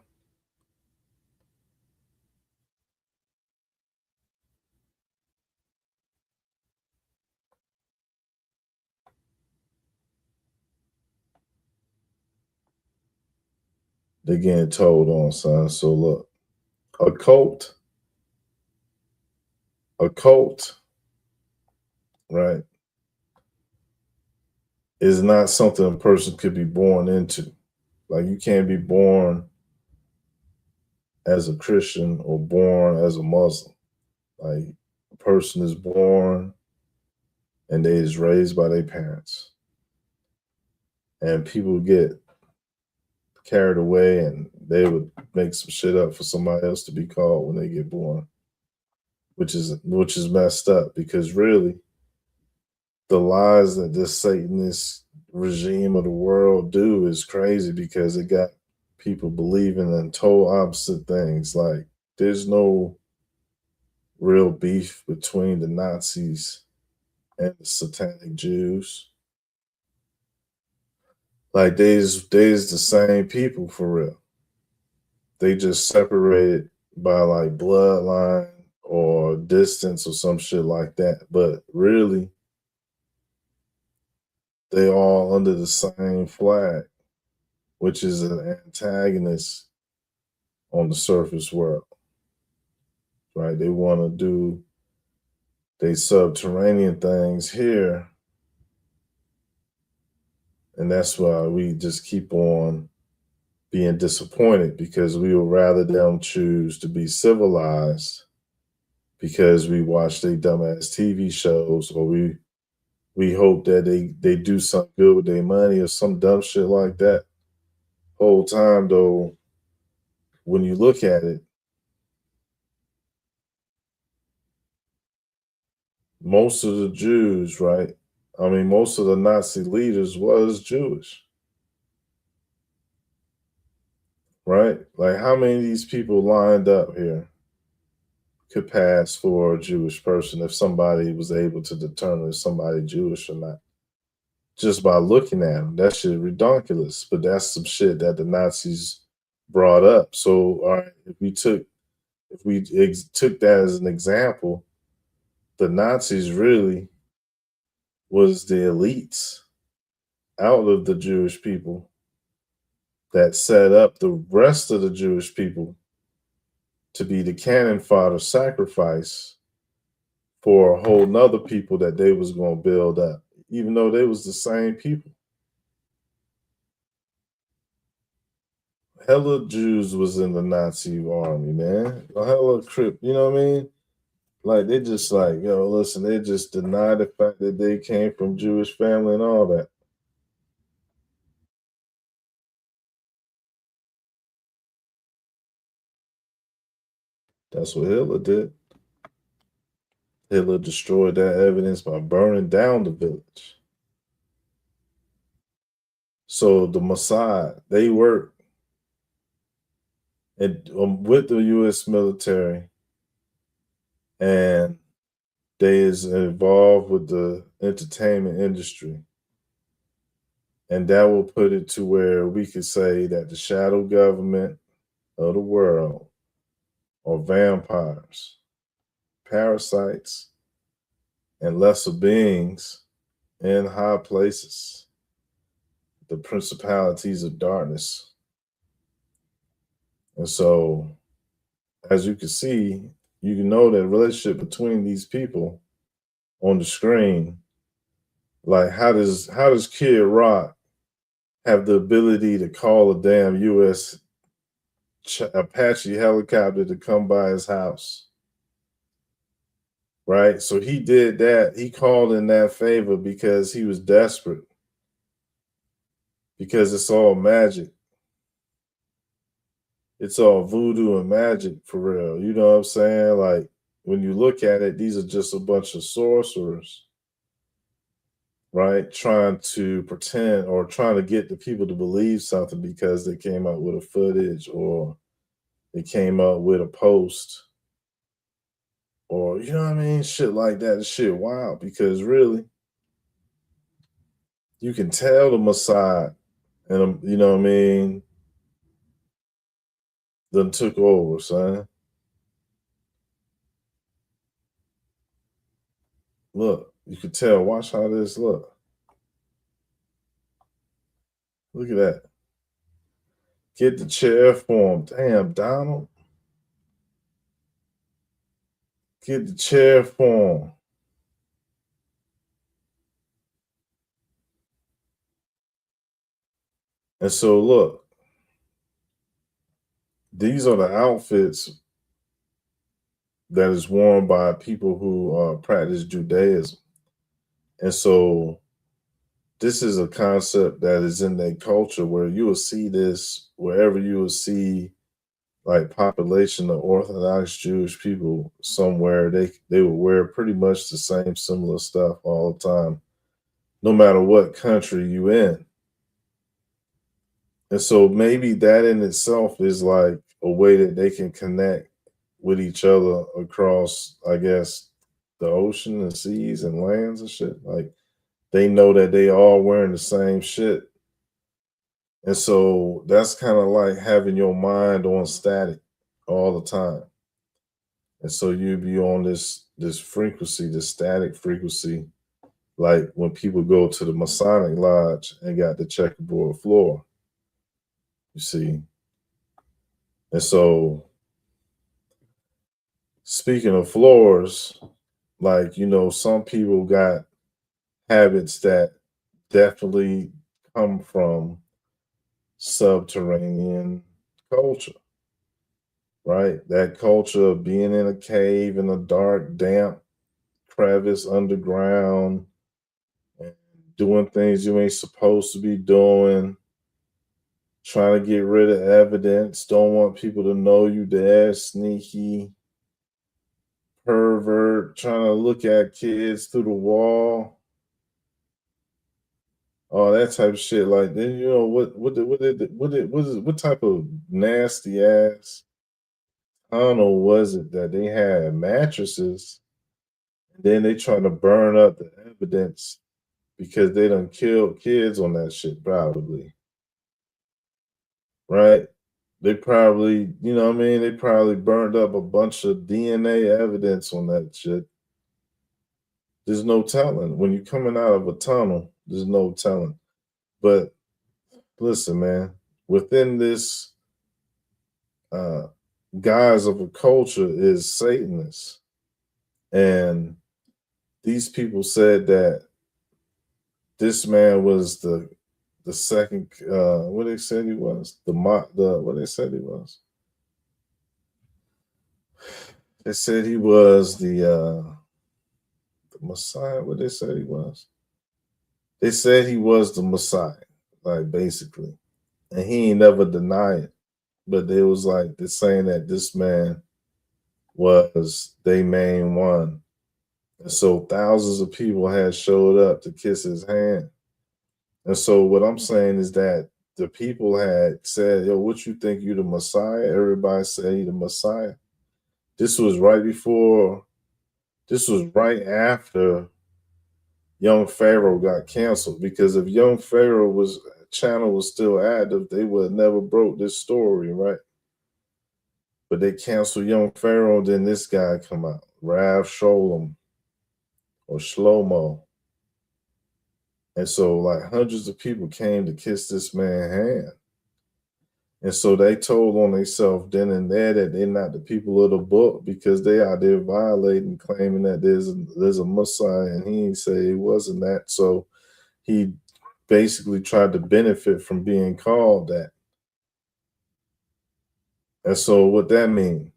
They're getting told on, son. So look, a cult, right, is not something a person could be born into. Like you can't be born as a Christian or born as a Muslim. Like a person is born and they is raised by their parents. And people get carried away and they would make some shit up for somebody else to be called when they get born, which is messed up because really the lies that this Satanist regime of the world do is crazy because it got people believing in total opposite things. Like there's no real beef between the Nazis and the satanic Jews. Like they's the same people for real. They just separated by like bloodline or distance or some shit like that. But really, they all under the same flag, which is an antagonist on the surface world. Right? They want to do they subterranean things here. And that's why we just keep on being disappointed because we would rather them choose to be civilized because we watch their dumbass TV shows or we we hope that they do something good with their money or some dumb shit like that. Whole time though, when you look at it, most of the Jews, right? I mean, most of the Nazi leaders was Jewish, right? Like, how many of these people lined up here could pass for a Jewish person if somebody was able to determine if somebody Jewish or not? Just by looking at them, that shit ridiculous. But that's some shit that the Nazis brought up. So, all right, if we took that as an example, the Nazis really was the elites out of the Jewish people that set up the rest of the Jewish people to be the cannon fodder sacrifice for a whole nother people that they was going to build up, even though they was the same people. Hella Jews was in the Nazi army, man. Hella Crip, you know what I mean? Like, they just like, yo, listen, they just deny the fact that they came from Jewish family and all that. That's what Hitler did. Hitler destroyed that evidence by burning down the village. So the Mossad, they work with the U.S. military, and they is involved with the entertainment industry. And that will put it to where we could say that the shadow government of the world are vampires, parasites, and lesser beings in high places, the principalities of darkness. And so, as you can see, you can know that relationship between these people on the screen. Like, how does Kid Rock have the ability to call a damn U.S. Apache helicopter to come by his house? Right? So he did that. He called in that favor because he was desperate. Because it's all magic. It's all voodoo and magic for real. You know what I'm saying? Like, when you look at it, these are just a bunch of sorcerers, right? Trying to pretend or trying to get the people to believe something because they came out with a footage or they came up with a post or, you know what I mean? Shit like that. Shit wild because really, you can tell the Mossad and, you know what I mean, done took over, son. Look, you can tell. Watch how this look. Look at that. Get the chair for him. Damn, Donald. Get the chair for him. And so, look, these are the outfits that is worn by people who practice Judaism. And so this is a concept that is in their culture where you will see this wherever you will see like population of Orthodox Jewish people somewhere, they will wear pretty much the same similar stuff all the time, no matter what country you in. And so maybe that in itself is like a way that they can connect with each other across, I guess, the ocean and seas and lands and shit. Like, they know that they all wearing the same shit. And so that's kind of like having your mind on static all the time. And so you be on this frequency, this static frequency, like when people go to the Masonic Lodge and got the checkerboard floor, you see. And so speaking of floors, like, you know, some people got habits that definitely come from subterranean culture, right? That culture of being in a cave in a dark, damp crevice underground doing things you ain't supposed to be doing, trying to get rid of evidence, don't want people to know you there, sneaky, pervert, trying to look at kids through the wall, all that type of shit. Like, then you know what type of nasty ass tunnel was it that they had mattresses, and then they trying to burn up the evidence because they done killed kids on that shit, probably. Right? They probably, you know what I mean? They probably burned up a bunch of DNA evidence on that shit. There's no telling. When you're coming out of a tunnel, there's no telling. But listen, man, within this guise of a culture is Satanists. And these people said that this man was the second, what they said he was, what they said he was. They said he was the Messiah. What they said he was? They said he was the Messiah, like, basically, and he ain't never denied it. But they was like, they're saying that this man was their main one, and so thousands of people had showed up to kiss his hand. And so what I'm saying is that the people had said, yo, what you think, you the Messiah? Everybody said he the Messiah. This was right after Young Pharaoh got canceled, because if Young Pharaoh channel was still active, they would have never broke this story, right? But they canceled Young Pharaoh, then this guy come out, Rav Sholem or Shlomo. And so like hundreds of people came to kiss this man's hand. And so they told on themselves then and there that they're not the people of the book, because they out there violating, claiming that there's a Messiah, and he didn't say he wasn't that. So he basically tried to benefit from being called that. And so what that mean?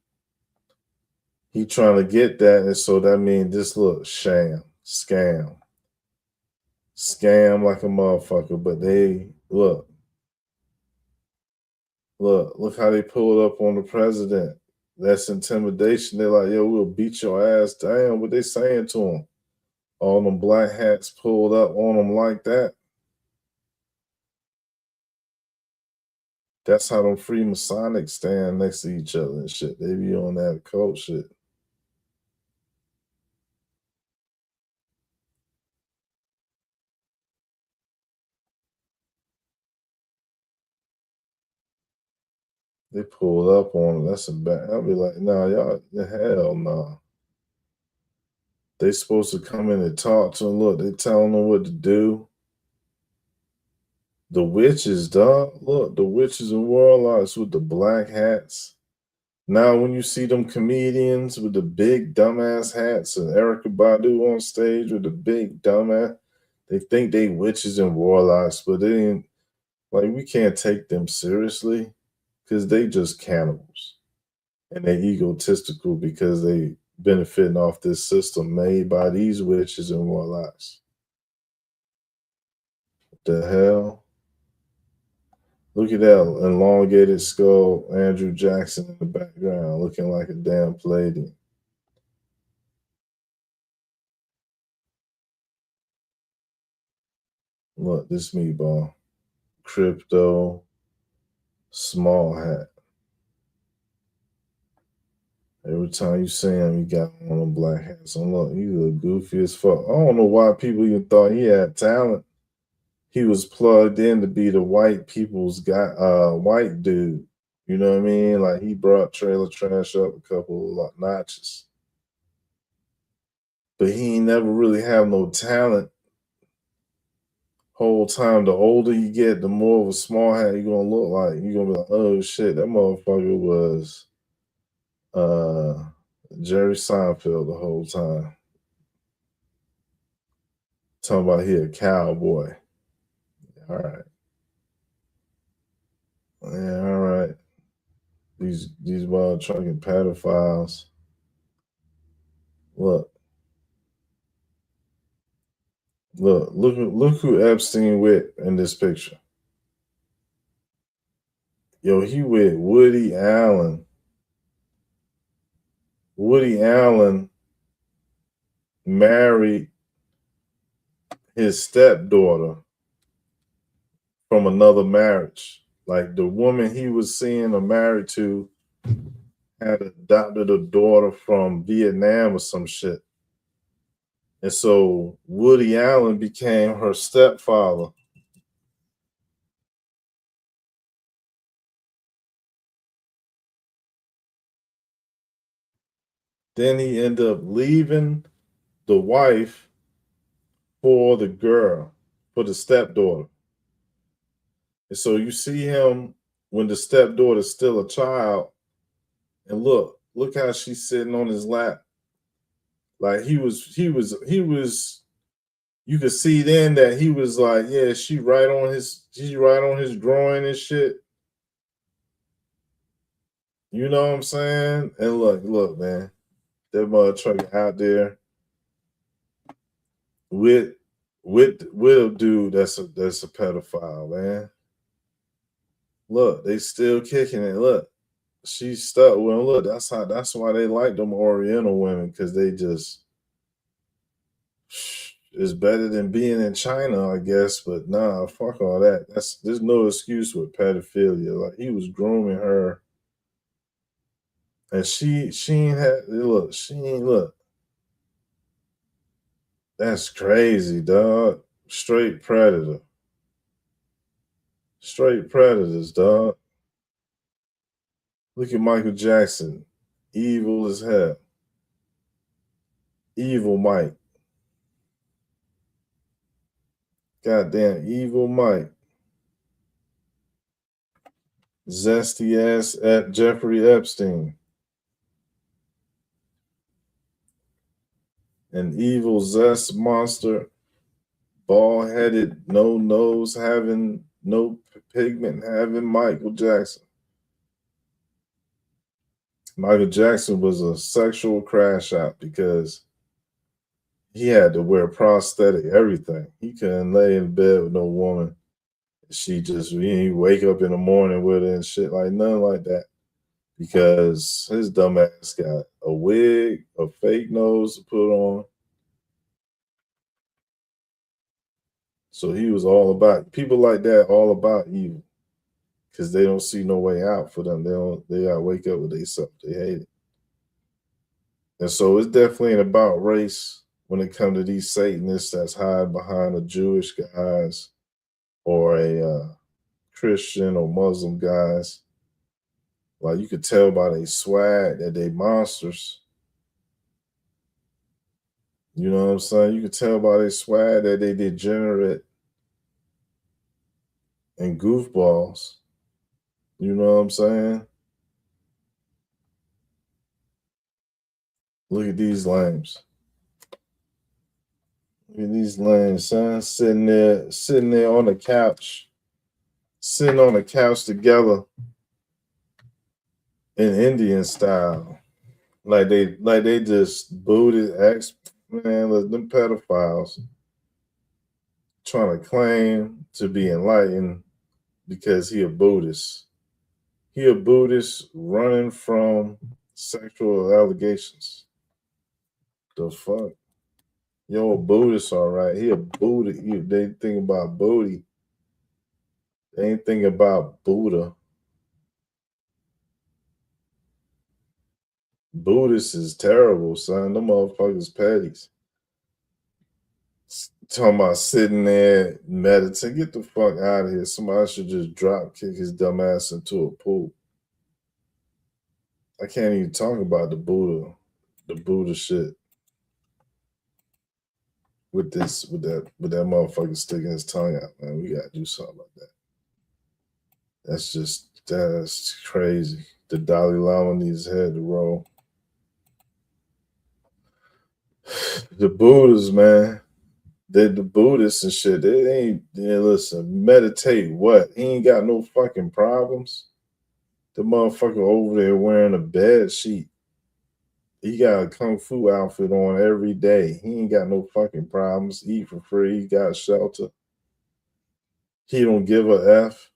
He trying to get that, and so that means this look scam like a motherfucker. But they look how they pulled up on the president. That's intimidation. They're like, yo, we'll beat your ass down. What they saying to him? All them black hats pulled up on them like that. That's how them free Masonics stand next to each other and shit. They be on that cult shit. They pulled up on them. That's a bad. I'll be like, nah, y'all, hell no. They supposed to come in and talk to them. Look, they telling them what to do. The witches, dog. Look, the witches and warlocks with the black hats. Now, when you see them comedians with the big dumbass hats and Erykah Badu on stage with the big dumbass, they think they witches and warlocks, but they ain't. Like, we can't take them seriously because they just cannibals. And they egotistical because they benefiting off this system made by these witches and warlocks. What the hell? Look at that elongated skull, Andrew Jackson in the background, looking like a damn Palladian. Look, this meatball. Crypto, small hat. Every time you see him, he got one of them black hats on. Look, he look goofy as fuck. I don't know why people even thought he had talent. He was plugged in to be the white people's guy, white dude. You know what I mean? Like, he brought Trailer Trash up a couple of notches. But he ain't never really have no talent. Whole time, the older you get, the more of a small hat you're gonna look like. You're gonna be like, oh shit, that motherfucker was Jerry Seinfeld the whole time. Talking about he a cowboy. All right. Yeah, all right. These wild trucking pedophiles. Look. Look who Epstein with in this picture. Yo, he with Woody Allen. Woody Allen married his stepdaughter from another marriage. Like the woman he was seeing or married to had adopted a daughter from Vietnam or some shit. And so Woody Allen became her stepfather. Then he ended up leaving the wife for the girl, for the stepdaughter. And so you see him when the stepdaughter's still a child, and look how she's sitting on his lap. Like he was, you could see then that he was like, yeah, she's right on his groin and shit. You know what I'm saying? And look, man, that motherfucker out there with a dude that's a pedophile, man. Look, they still kicking it. Look, she's stuck with him. Look, that's why they like them Oriental women, because they just is better than being in China, I guess. But nah, fuck all that. There's no excuse with pedophilia. Like he was grooming her, and she ain't had look. She ain't look. That's crazy, dog. Straight predator. Straight predators, dog. Look at Michael Jackson. Evil as hell. Evil Mike. Goddamn evil Mike. Zesty ass at Jeffrey Epstein. An evil zest monster. Bald-headed, no nose having, no pigment having Michael Jackson. Michael Jackson was a sexual crash out because he had to wear prosthetic everything. He couldn't lay in bed with no woman. He wake up in the morning with her and shit, like nothing like that. Because his dumb ass got a wig, a fake nose to put on. So he was all about, people like that, all about evil. Because they don't see no way out for them. They gotta wake up with themselves. They hate it. And so it's definitely ain't about race when it comes to these Satanists that's hide behind the Jewish guys or a Christian or Muslim guys. Like you could tell by their swag that they monsters. You know what I'm saying? You could tell by their swag that they degenerate and goofballs. You know what I'm saying? Look at these lames. Look at these lames, son. Sitting there on the couch. Sitting on the couch together in Indian style. Like they just booted man, look, them pedophiles trying to claim to be enlightened because he a Buddhist. He a Buddhist running from sexual allegations. The fuck? Yo, a Buddhist, all right. He a Buddhist. They think about booty. They ain't think about Buddha. Buddhist is terrible, son. Them motherfuckers petties. Talking about sitting there meditating. Get the fuck out of here. Somebody should just drop kick his dumb ass into a pool. I can't even talk about the Buddha shit with that motherfucker sticking his tongue out, man. We gotta do something like that. That's crazy. The Dalai Lama needs his head to roll. The Buddhists, man. The Buddhists and shit, they ain't, listen, meditate what? He ain't got no fucking problems. The motherfucker over there wearing a bed sheet. He got a kung fu outfit on every day. He ain't got no fucking problems. Eat for free. He got shelter. He don't give a F.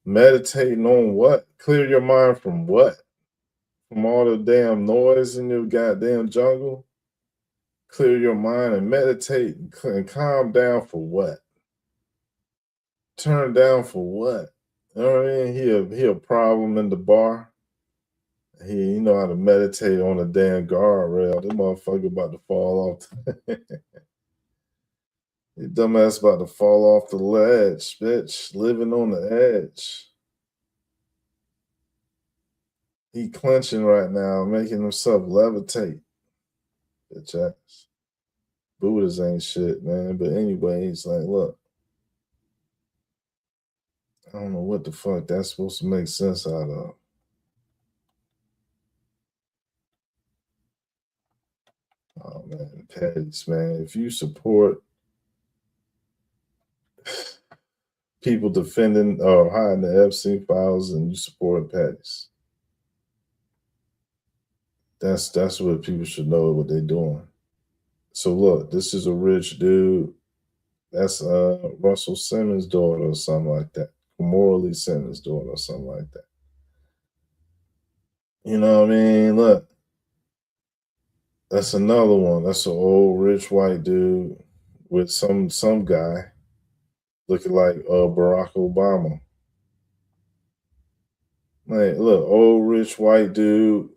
Meditating on what? Clear your mind from what? From all the damn noise in your goddamn jungle? Clear your mind and meditate and calm down for what? Turn down for what? You know what I mean? He a problem in the bar. He know how to meditate on a damn guardrail. This motherfucker about to fall off. Your dumbass about to fall off the ledge, bitch. Living on the edge. He clenching right now, making himself levitate. Bitch ass. Buddhas ain't shit, man. But anyway, he's like, look. I don't know what the fuck that's supposed to make sense out of. Oh man, petties, man. If you support people defending or hiding the Epstein files and you support petties, that's what people should know what they're doing. So look, this is a rich dude. That's Russell Simmons' daughter or something like that. Morally Simmons' daughter or something like that. You know what I mean? Look. That's another one. That's an old rich white dude with some guy looking like Barack Obama. Like, look, old rich white dude.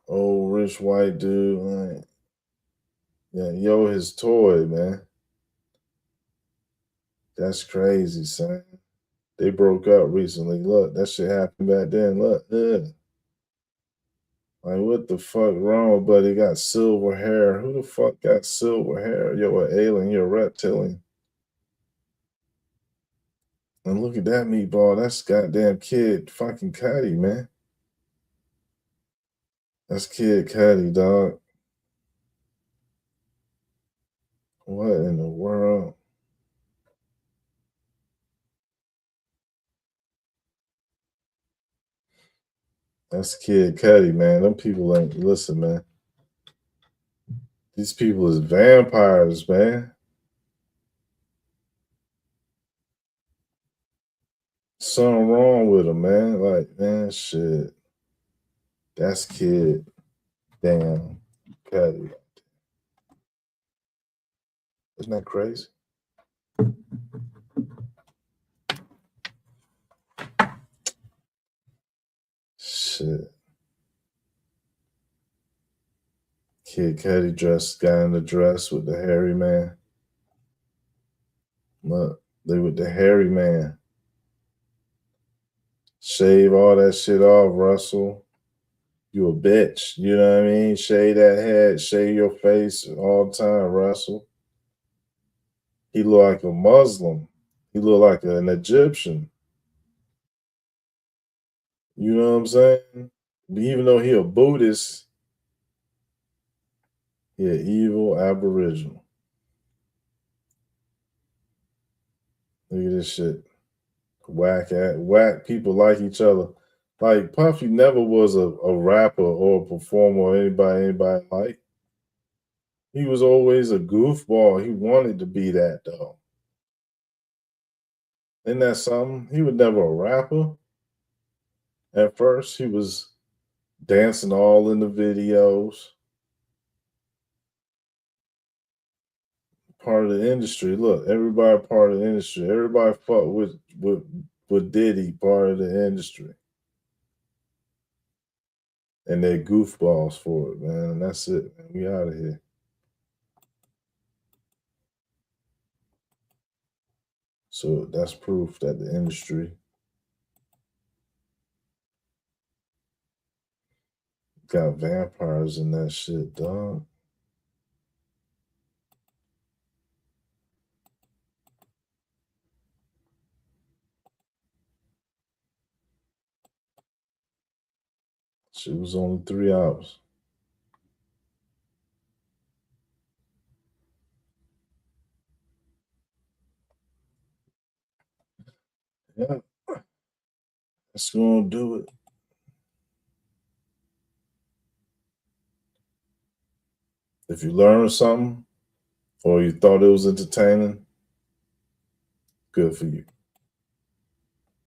Old rich white dude. Like, yeah, yo, his toy, man. That's crazy, son. They broke up recently. Look, that shit happened back then. Look, like, what the fuck wrong with buddy? Got silver hair. Who the fuck got silver hair? Yo, an alien, you're a reptilian. And look at that meatball. That's goddamn Kid fucking Cudi, man. That's Kid Cudi, dog. What in the world? That's Kid Cudi, man. Them people ain't, listen, man. These people is vampires, man. Something wrong with them, man. Like, man, shit. That's Kid damn Cudi. Isn't that crazy? Shit. Kid Cudi dressed, guy in the dress with the hairy man. Look, they with the hairy man. Shave all that shit off, Russell. You a bitch. You know what I mean? Shave that head, shave your face all the time, Russell. He look like a Muslim. He look like an Egyptian. You know what I'm saying? But even though he a Buddhist, he an evil Aboriginal. Look at this shit. Whack people like each other. Like Puffy never was a rapper or a performer or anybody like. He was always a goofball. He wanted to be that though. Isn't that something? He was never a rapper. At first, he was dancing all in the videos. Part of the industry. Look, everybody part of the industry. Everybody fought with Diddy, part of the industry. And they're goofballs for it, man. And that's it, man. We out of here. So that's proof that the industry got vampires in that shit, dog. Shit was only 3 hours. Yeah. That's gonna do it. If you learned something or you thought it was entertaining, good for you.